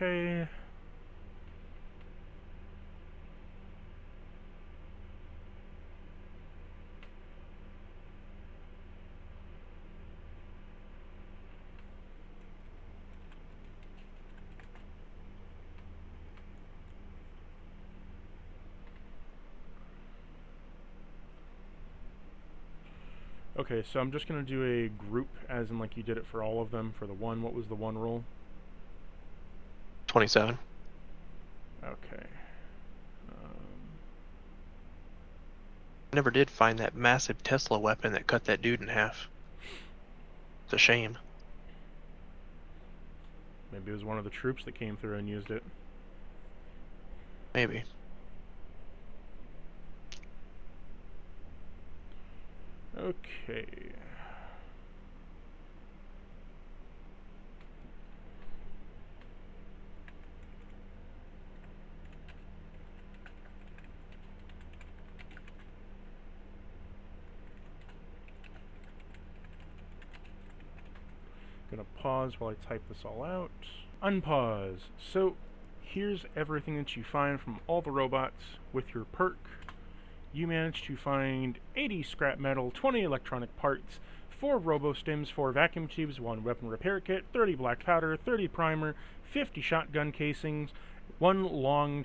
Okay. Okay, so I'm just going to do a group, as in like you did it for all of them. For the one, what was the one roll? 27. Okay. Never did find that massive Tesla weapon that cut that dude in half. It's a shame. Maybe it was one of the troops that came through and used it. Maybe. Okay. Gonna pause while I type this all out. Unpause. So, here's everything that you find from all the robots with your perk. You managed to find 80 scrap metal, 20 electronic parts, 4 robo-stims, 4 vacuum tubes, 1 weapon repair kit, 30 black powder, 30 primer, 50 shotgun casings, 1 long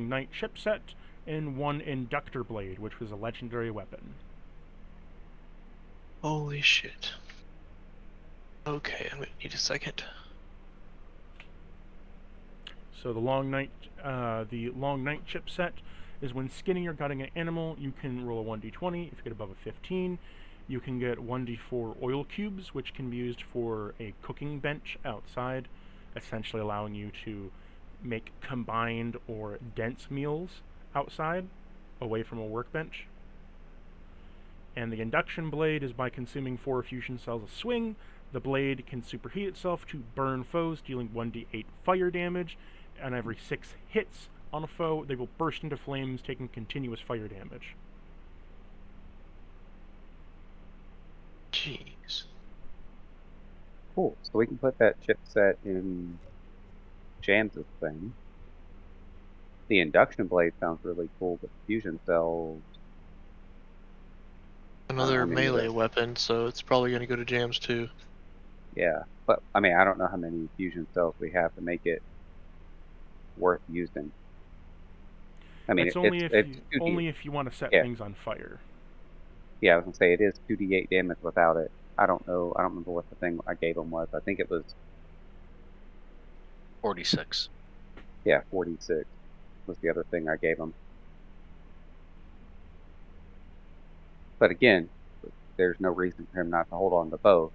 night chipset, and 1 inductor blade, which was a legendary weapon. Holy shit. Okay, I'm gonna need a second. So the long night chipset is when skinning or gutting an animal. You can roll a 1d20. If you get above a 15, you can get 1d4 oil cubes, which can be used for a cooking bench outside, essentially allowing you to make combined or dense meals outside, away from a workbench. And the induction blade is by consuming 4 fusion cells a swing. The blade can superheat itself to burn foes, dealing 1d8 fire damage, and every 6 hits on a foe, they will burst into flames, taking continuous fire damage. Jeez. Cool. So we can put that chipset in James's thing. The induction blade sounds really cool, but fusion cells. Another I mean, melee weapon, so it's probably gonna go to Jams too. Yeah, but I mean, I don't know how many fusion cells we have to make it worth using. I mean, It's it's 2D. only if you want to set Yeah. things on fire. Yeah, I was gonna say it is 2d8 damage without it. I don't know. I don't remember what the thing I gave him was. I think it was 46. 46 was the other thing I gave him. But again, there's no reason for him not to hold on to both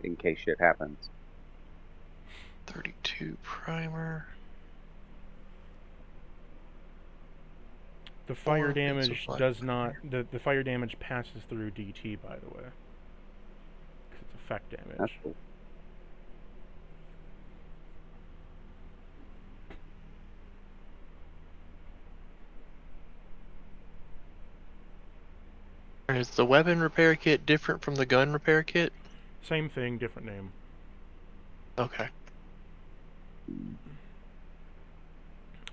in case shit happens. 32 primer. The fire Or if it's a damage black does not. The fire damage passes through DT, by the way. 'Cause it's effect damage. That's cool. And is the weapon repair kit different from the gun repair kit? Same thing, different name. Okay.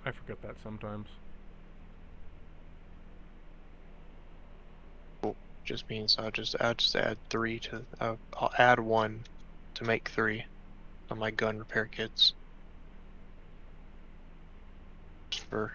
I forget that sometimes. Just means I'll just add 3 to I'll add 1 to make 3 on my gun repair kits. Just for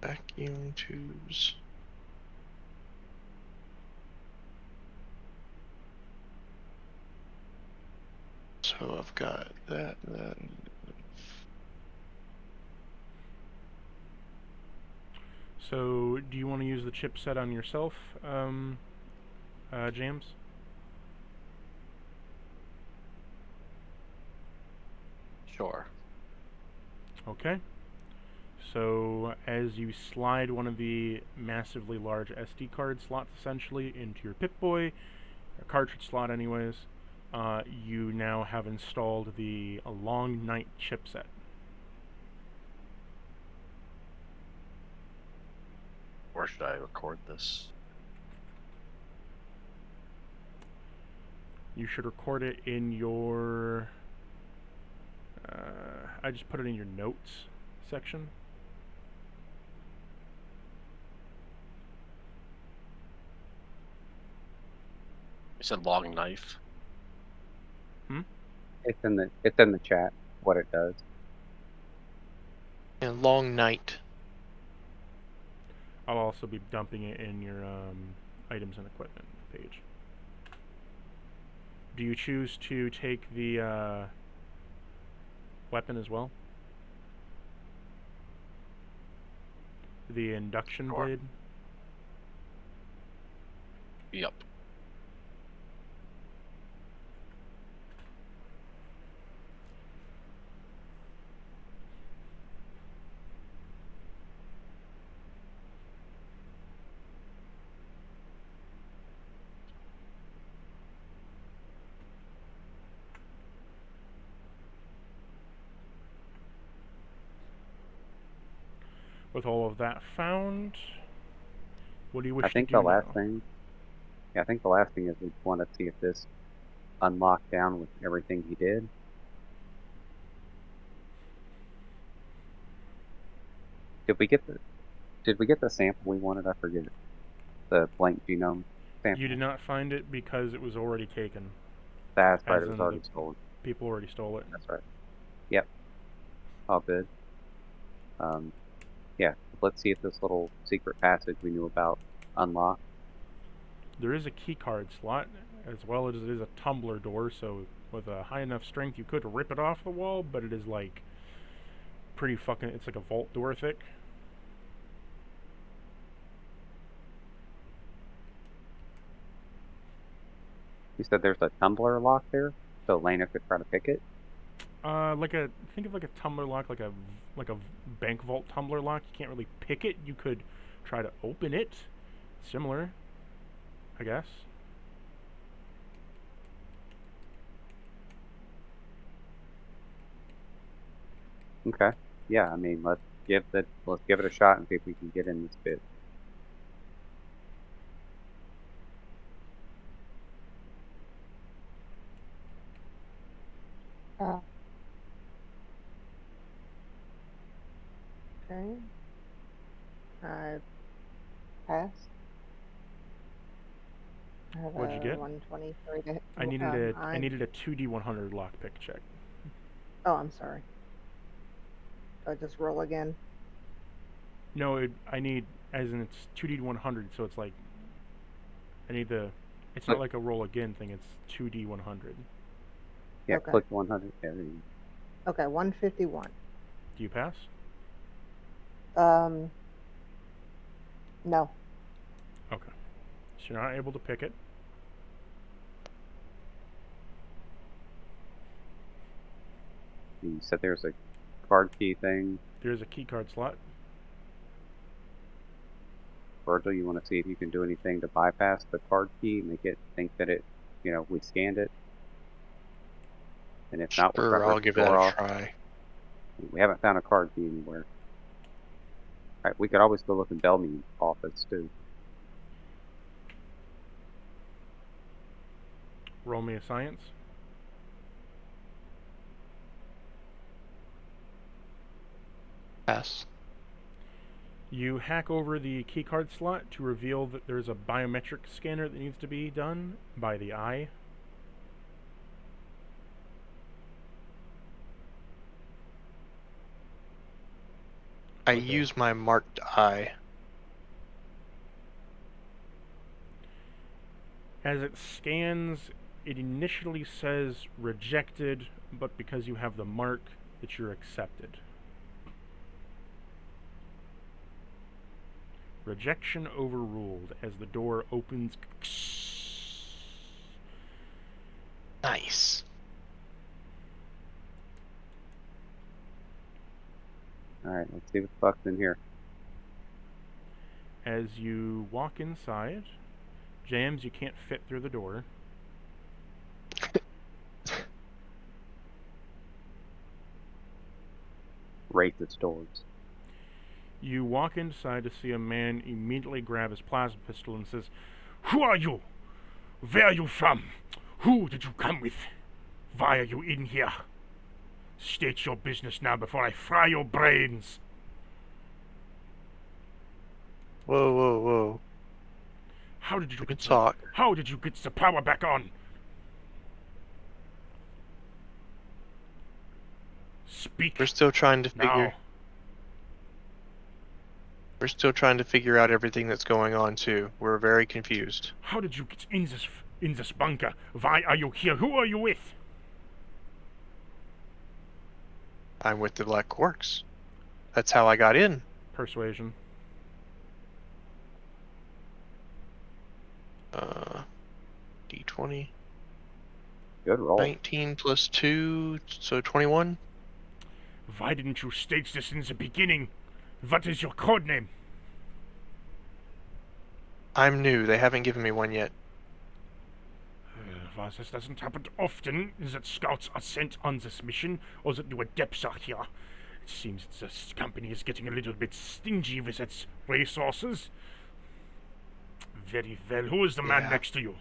vacuum tubes. So I've got that. So, do you want to use the chipset on yourself, James? Sure. Okay. So, as you slide one of the massively large SD card slots essentially into your Pip-Boy, a cartridge slot anyways, you now have installed the Long Night chipset. Where should I record this? You should record it in your... I just put it in your notes section. You said long knife. It's in the chat what it does. And long night. I'll also be dumping it in your items and equipment page. Do you choose to take the weapon as well? The induction Sure. blade? Yep. With all of that found, what do you wish I think to do the last now? thing. Yeah, I think the last thing is we want to see if this unlocked down with everything he did. Did we get the sample we wanted? I forget. The blank genome sample. You did not find it because it was already taken. That's right, as it was in already the- stolen. People already stole it. That's right. Yep. All good. Yeah, let's see if this little secret passage we knew about unlocked. There is a keycard slot, as well as it is a tumbler door, so with a high enough strength you could rip it off the wall, but it is like pretty fucking, it's like a vault door thick. You said there's a tumbler lock there, so Lena could try to pick it. Think of like a tumbler lock, like a bank vault tumbler lock. You can't really pick it. You could try to open it. Similar, I guess. Okay. Yeah, I mean, let's give it a shot and see if we can get in this bit. Okay. I passed. I have What'd you a get? 123 to hit. I needed a 2D100 lockpick check. Oh, I'm sorry. Do I just roll again? No, I need, as in it's 2D100, so it's like, I need the, it's not like a roll again thing, it's 2D100. Yeah, Okay. click 100. Yeah, there you go. Okay, 151. Do you pass? No. Okay. So you're not able to pick it. You said there's a card key thing. There's a keycard slot. Virgil, you want to see if you can do anything to bypass the card key, make it think that it, we scanned it? And if not, we'll Sure, try I'll give that a try. We haven't found a card key anywhere. Alright, we could always go look in Bellamy's office, too. Roll me a science. Pass. You hack over the keycard slot to reveal that there's a biometric scanner that needs to be done by the eye. I Okay. use my marked eye. As it scans, it initially says rejected, but because you have the mark, that you're accepted. Rejection overruled as the door opens. Nice. Alright, let's see what the fuck's in here. As you walk inside, Jams, you can't fit through the door. Rate the doors. You walk inside to see a man immediately grab his plasma pistol and says, "Who are you? Where are you from? Who did you come with? Why are you in here? State your business now before I fry your brains." Whoa, whoa, whoa. How did you Good get talk. How did you get the power back on? Speak We're still trying to now. figure. We're still trying to figure out everything that's going on too. We're very confused. How did you get in this bunker? Why are you here? Who are you with? I'm with the Black Quarks. That's how I got in. Persuasion. D20. Good roll. 19 plus 2, so 21. Why didn't you state this in the beginning? What is your code name? I'm new. They haven't given me one yet. Well, this doesn't happen often, that scouts are sent on this mission, or that new adepts are here. It seems that this company is getting a little bit stingy with its resources. Very well. Who is the man Yeah. next to you?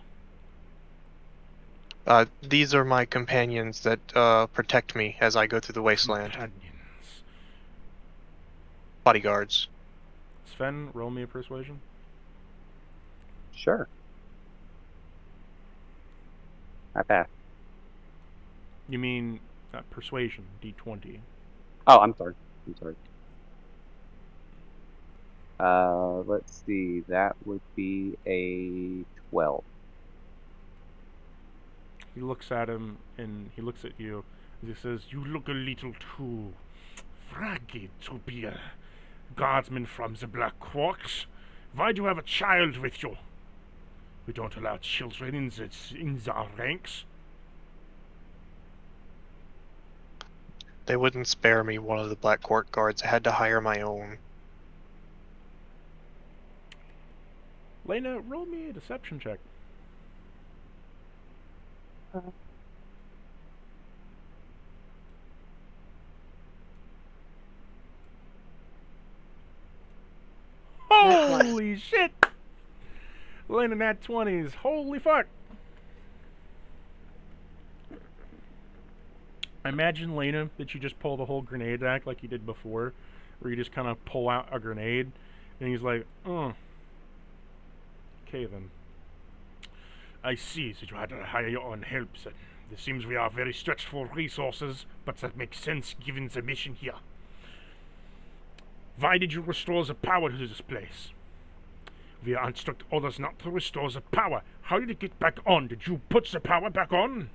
These are my companions that protect me as I go through the wasteland. Companions. Bodyguards. Sven, roll me a persuasion. Sure. I passed. You mean persuasion, D20. Oh, I'm sorry. Let's see. That would be a 12. He looks at him and he looks at you as he says, "You look a little too fragile to be a guardsman from the Black Quarks. Why do you have a child with you? We don't allow children in our ranks." They wouldn't spare me one of the Black Court guards. I had to hire my own. Lena, roll me a deception check. Holy shit! Lena, nat 20s. Holy fuck! I imagine, Lena, that you just pull the whole grenade act like you did before, where you just kind of pull out a grenade, and he's like, okay then. I see that you had to hire your own help, then. It seems we are very stretched for resources, but that makes sense given the mission here. Why did you restore the power to this place? We instruct others not to restore the power. How did it get back on? Did you put the power back on?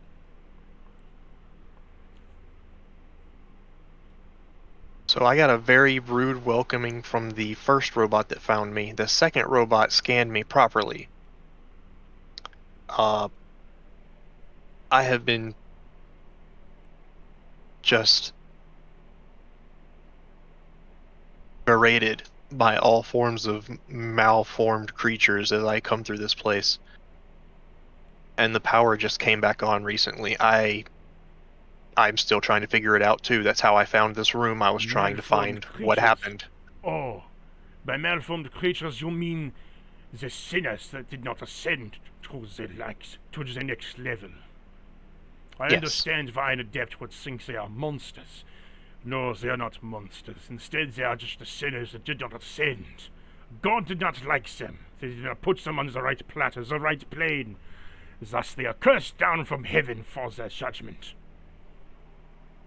So I got a very rude welcoming from the first robot that found me. The second robot scanned me properly. I have been just berated by all forms of malformed creatures as I come through this place. And the power just came back on recently. I'm still trying to figure it out too. That's how I found this room. I was trying to find what happened. Oh, by malformed creatures you mean the sinners that did not ascend to the next level. I Yes. understand why an adept would think they are monsters. No, they are not monsters. Instead, they are just the sinners that did not ascend. God did not like them. They did not put them on the right platter, the right plane. Thus, they are cursed down from heaven for their judgment.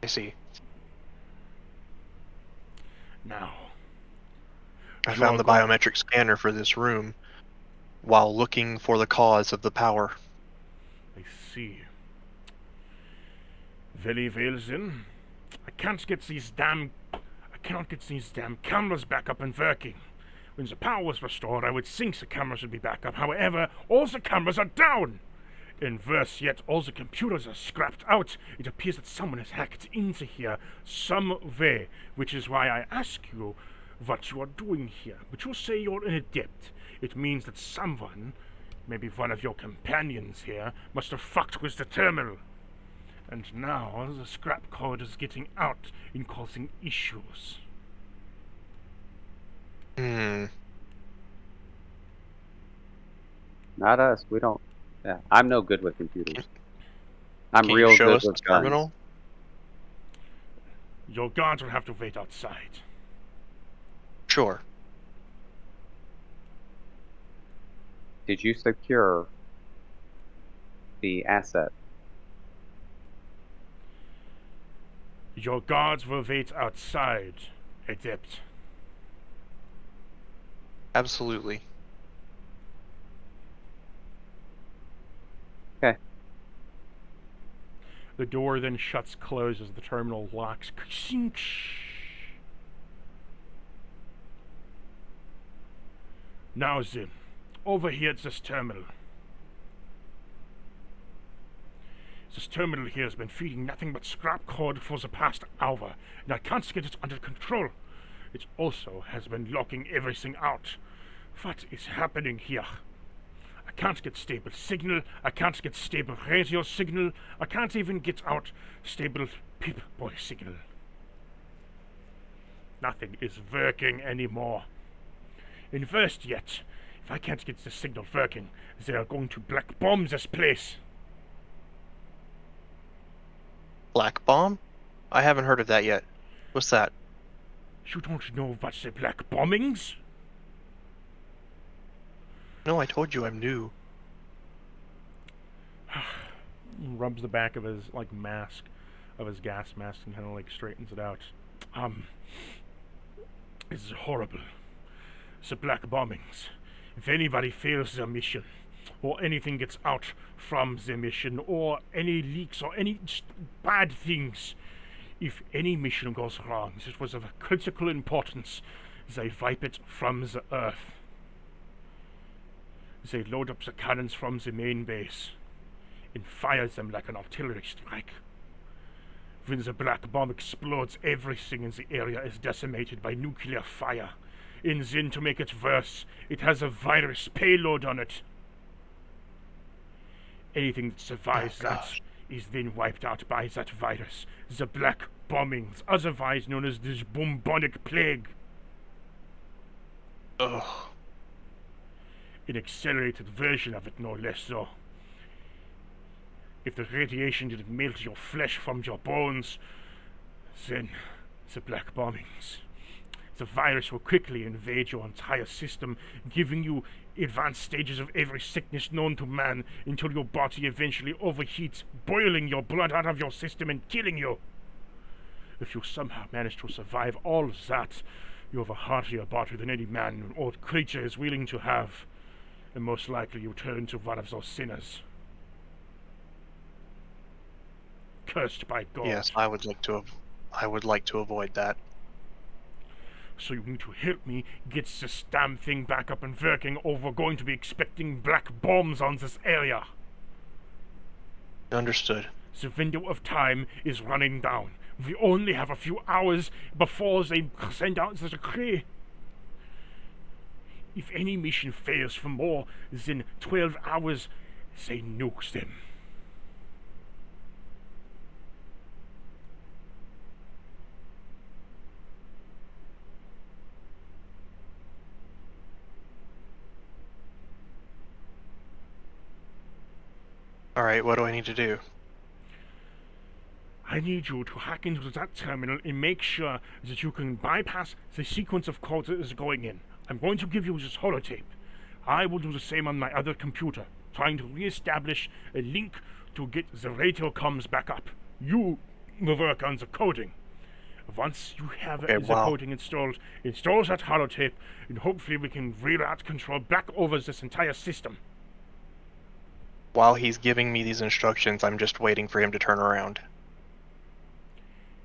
I see. Now, I found the biometric scanner for this room while looking for the cause of the power. I see. Very well then. I cannot get these damn cameras back up and working. When the power was restored, I would think the cameras would be back up. However, all the cameras are down. And worse yet, all the computers are scrapped out. It appears that someone has hacked into here some way, which is why I ask you what you are doing here. But you say you're an adept. It means that someone, maybe one of your companions here, must have fucked with the terminal. And now the scrap code is getting out and causing issues. Not us. We don't. Yeah, I'm no good with computers. I'm Can real you show good us with the guns. terminal? Your guards will have to wait outside. Sure. Did you secure the asset? Your guards will wait outside, adept. Absolutely. Okay. The door then shuts closed as the terminal locks. Now then, over here at this terminal. This terminal here has been feeding nothing but scrap code for the past hour, and I can't get it under control. It also has been locking everything out. What is happening here? I can't get stable signal, I can't get stable radio signal, I can't even get out stable Pip-Boy signal. Nothing is working anymore. And worse yet, if I can't get the signal working, they are going to black bomb this place. Black bomb? I haven't heard of that yet. What's that? You don't know what's the black bombings? No, I told you I'm new. He rubs the back of his mask, of his gas mask, and kind of straightens it out. This is horrible. The black bombings. If anybody fails their mission, or anything gets out from the mission, or any leaks, or any just bad things, if any mission goes wrong, this was of critical importance. They wipe it from the earth. They load up the cannons from the main base and fire them like an artillery strike. When the black bomb explodes, everything in the area is decimated by nuclear fire. And then, to make it worse, it has a virus payload on it. Anything that survives that is then wiped out by that virus. The black bombings, otherwise known as this bubonic plague. Ugh. An accelerated version of it, no less so. If the radiation didn't melt your flesh from your bones, then the black bombings. The virus will quickly invade your entire system, giving you advanced stages of every sickness known to man until your body eventually overheats, boiling your blood out of your system and killing you. If you somehow manage to survive all of that, you have a heartier body than any man or creature is willing to have, and most likely you turn into one of those sinners. Cursed by God. Yes, I would like to avoid that. So you need to help me get this damn thing back up and working, or we're going to be expecting black bombs on this area. Understood. The window of time is running down. We only have a few hours before they send out the decree. If any mission fails for more than 12 hours, they nuke them. Alright, what do I need to do? I need you to hack into that terminal and make sure that you can bypass the sequence of codes that is going in. I'm going to give you this holotape. I will do the same on my other computer, trying to re-establish a link to get the radio comms back up. You will work on the coding. Once you have the coding installed, install that holotape, and hopefully we can reroute control back over this entire system. While he's giving me these instructions, I'm just waiting for him to turn around.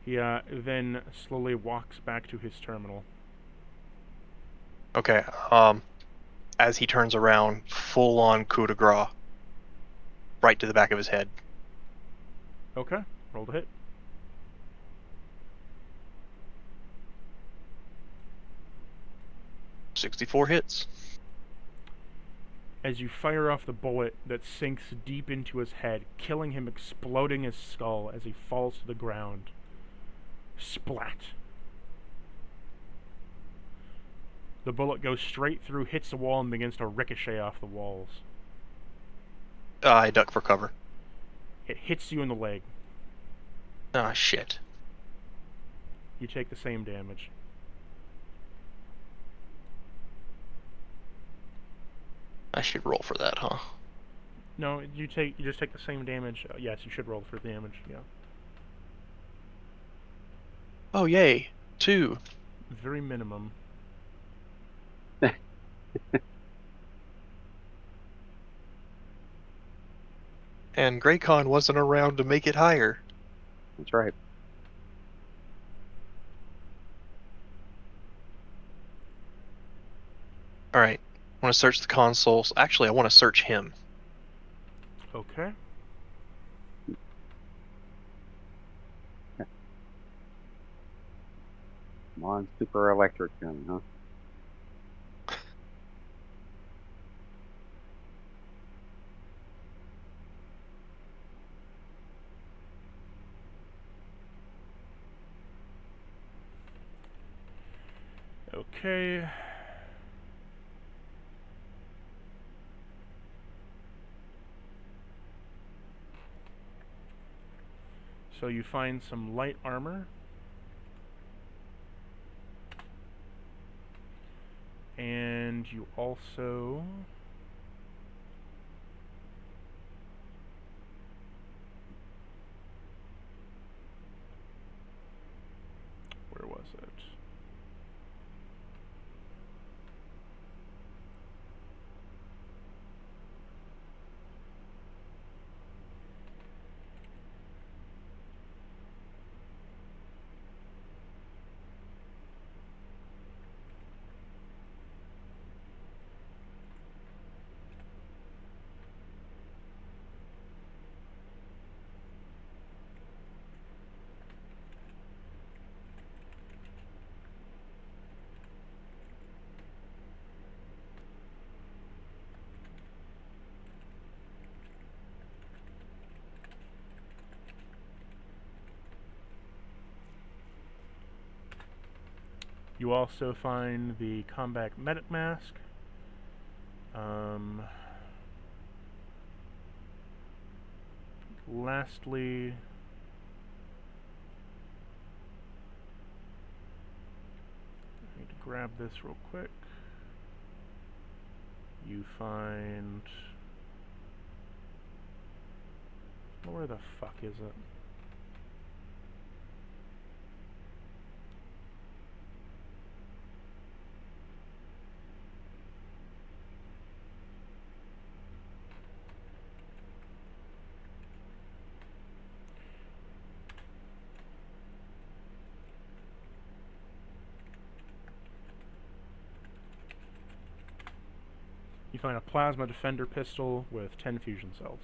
He then slowly walks back to his terminal. Okay, as he turns around, full-on coup de grace. Right to the back of his head. Okay, roll to hit. .64 hits. As you fire off the bullet that sinks deep into his head, killing him, exploding his skull as he falls to the ground. Splat. The bullet goes straight through, hits the wall, and begins to ricochet off the walls. I duck for cover. It hits you in the leg. Ah, shit. You take the same damage. I should roll for that, huh? No, you just take the same damage. Yes, you should roll for damage. Yeah. Oh, yay. 2. Very minimum. And Graycon wasn't around to make it higher. That's right. Alright. I want to search the consoles. Actually, I want to search him. Okay. Come on, super electric gun, huh? Okay. So you find some light armor. And you also You also find the combat medic mask. Lastly, I need to grab this real quick. You find... Where the fuck is it? You find a plasma defender pistol with 10 fusion cells.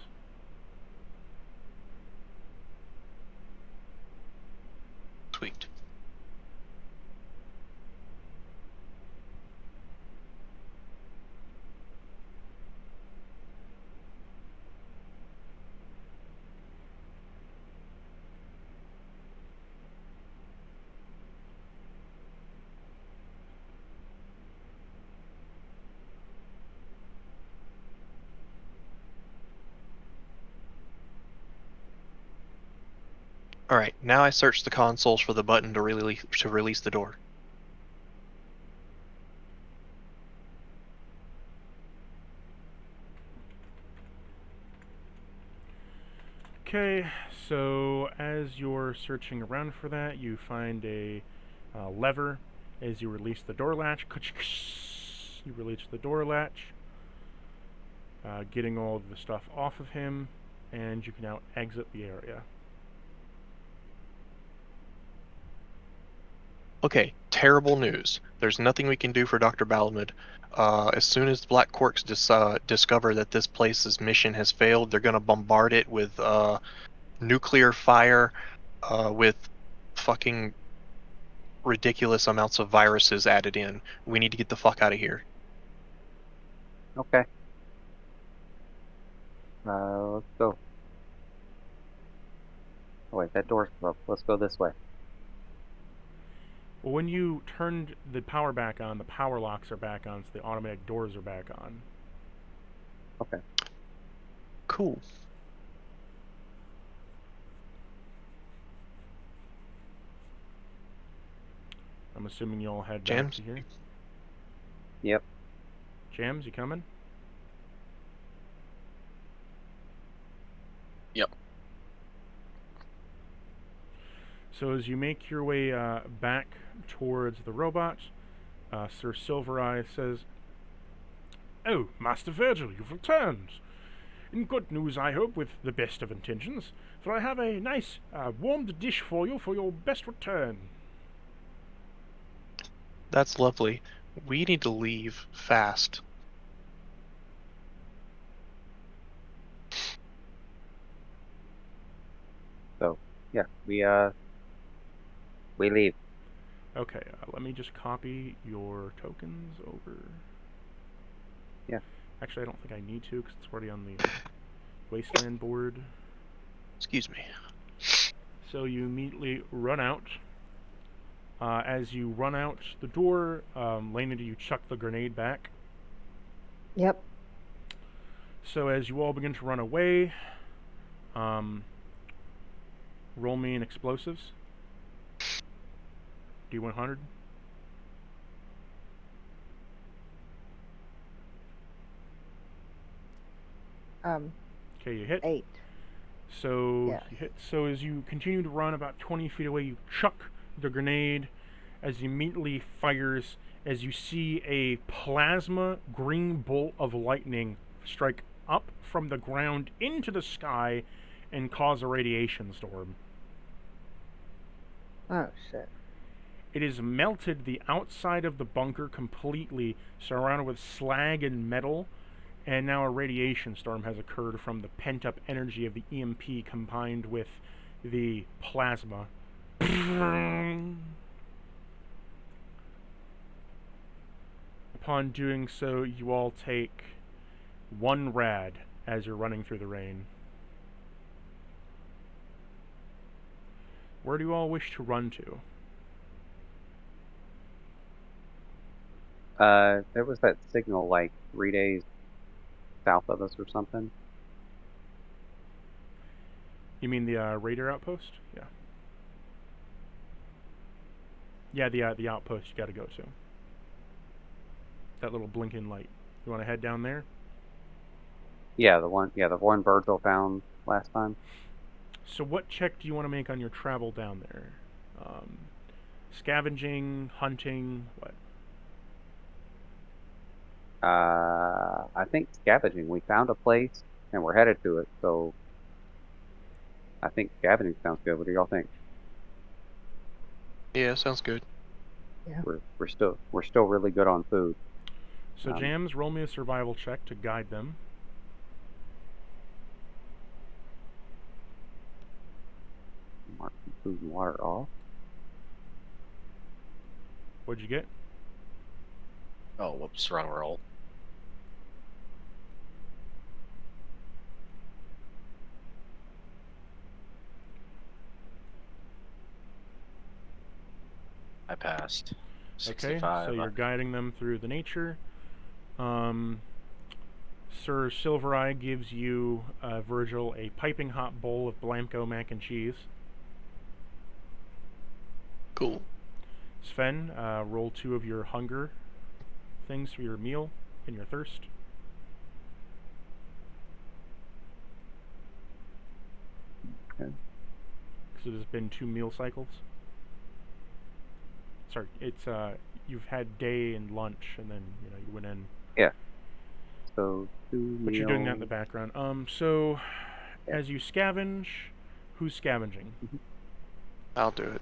Sweet. All right, now I search the consoles for the button to release the door. Okay, so as you're searching around for that, you find a lever. As you release the door latch, you release the door latch, getting all of the stuff off of him, and you can now exit the area. Okay, terrible news. There's nothing we can do for Dr. Balamud. As soon as the Black Quarks discover that this place's mission has failed, they're going to bombard it with nuclear fire, with fucking ridiculous amounts of viruses added in. We need to get the fuck out of here. Okay. Let's go. Oh wait, that door's closed. Let's go this way. Well, when you turned the power back on, the power locks are back on, so the automatic doors are back on. Okay. Cool. I'm assuming you all head back Jams? to here. Yep. Jams, you coming? Yep. So as you make your way back towards the robot, Sir Silvereye says, "Oh, Master Virgil, you've returned. In good news, I hope, with the best of intentions, for I have a nice, warmed dish for you for your best return." That's lovely. We need to leave fast. So, yeah, we leave. Okay, let me just copy your tokens over. Yeah. Actually, I don't think I need to, because it's already on the Wasteland board. Excuse me. So you immediately run out. As you run out the door, Lena, do you chuck the grenade back? Yep. So as you all begin to run away, roll me in explosives. D100. Okay, you hit. 8. So Yes. you hit. So as you continue to run about 20 feet away, you chuck the grenade as it immediately fires as you see a plasma green bolt of lightning strike up from the ground into the sky and cause a radiation storm. Oh, shit. It has melted the outside of the bunker completely, surrounded with slag and metal, and now a radiation storm has occurred from the pent-up energy of the EMP combined with the plasma. Upon doing so, you all take 1 rad as you're running through the rain. Where do you all wish to run to? There was that signal like 3 days south of us or something. You mean the radar outpost? Yeah. Yeah, the outpost you got to go to. That little blinking light. You want to head down there? Yeah, the one Virgil found last time. So what check do you want to make on your travel down there? Scavenging, hunting, what? I think scavenging. We found a place and we're headed to it, so I think scavenging sounds good. What do y'all think? Yeah, sounds good. Yeah. We're still really good on food. So Jams, roll me a survival check to guide them. Mark some food and water off. What'd you get? Oh, whoops, wrong roll. I passed. 65. Okay, so you're guiding them through the nature. Sir Silvereye gives you, Virgil, a piping hot bowl of Blanco mac and cheese. Cool. Sven, roll 2 of your hunger things for your meal and your thirst. Okay. So there's been 2 meal cycles. Sorry, it's you've had day and lunch, and then you went in. Yeah. So 2 But you're doing that in meals. the background. So as you scavenge, who's scavenging? I'll do it.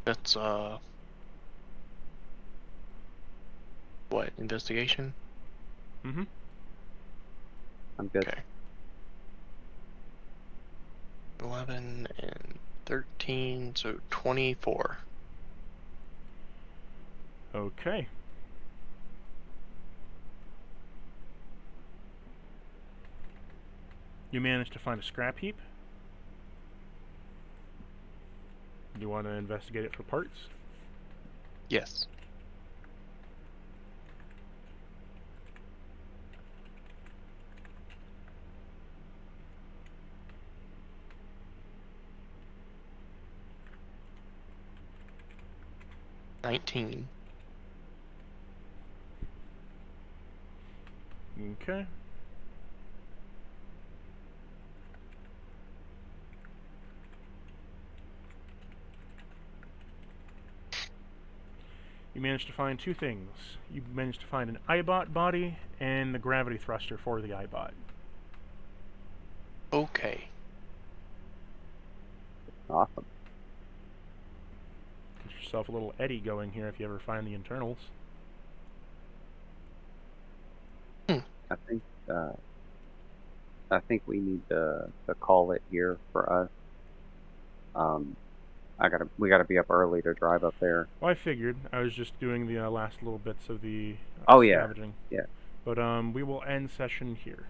That's what, investigation? Mm-hmm. I'm good. Okay. 11 and 13, so 24. Okay. You managed to find a scrap heap. You want to investigate it for parts? Yes. $19. Okay. You managed to find 2 things. You managed to find an iBot body and the gravity thruster for the iBot. Okay. Awesome. Get yourself a little eddy going here if you ever find the internals. I think we need to call it here for us. We gotta be up early to drive up there. Well, I figured. I was just doing the last little bits of the Oh yeah, scavenging. yeah. But we will end session here.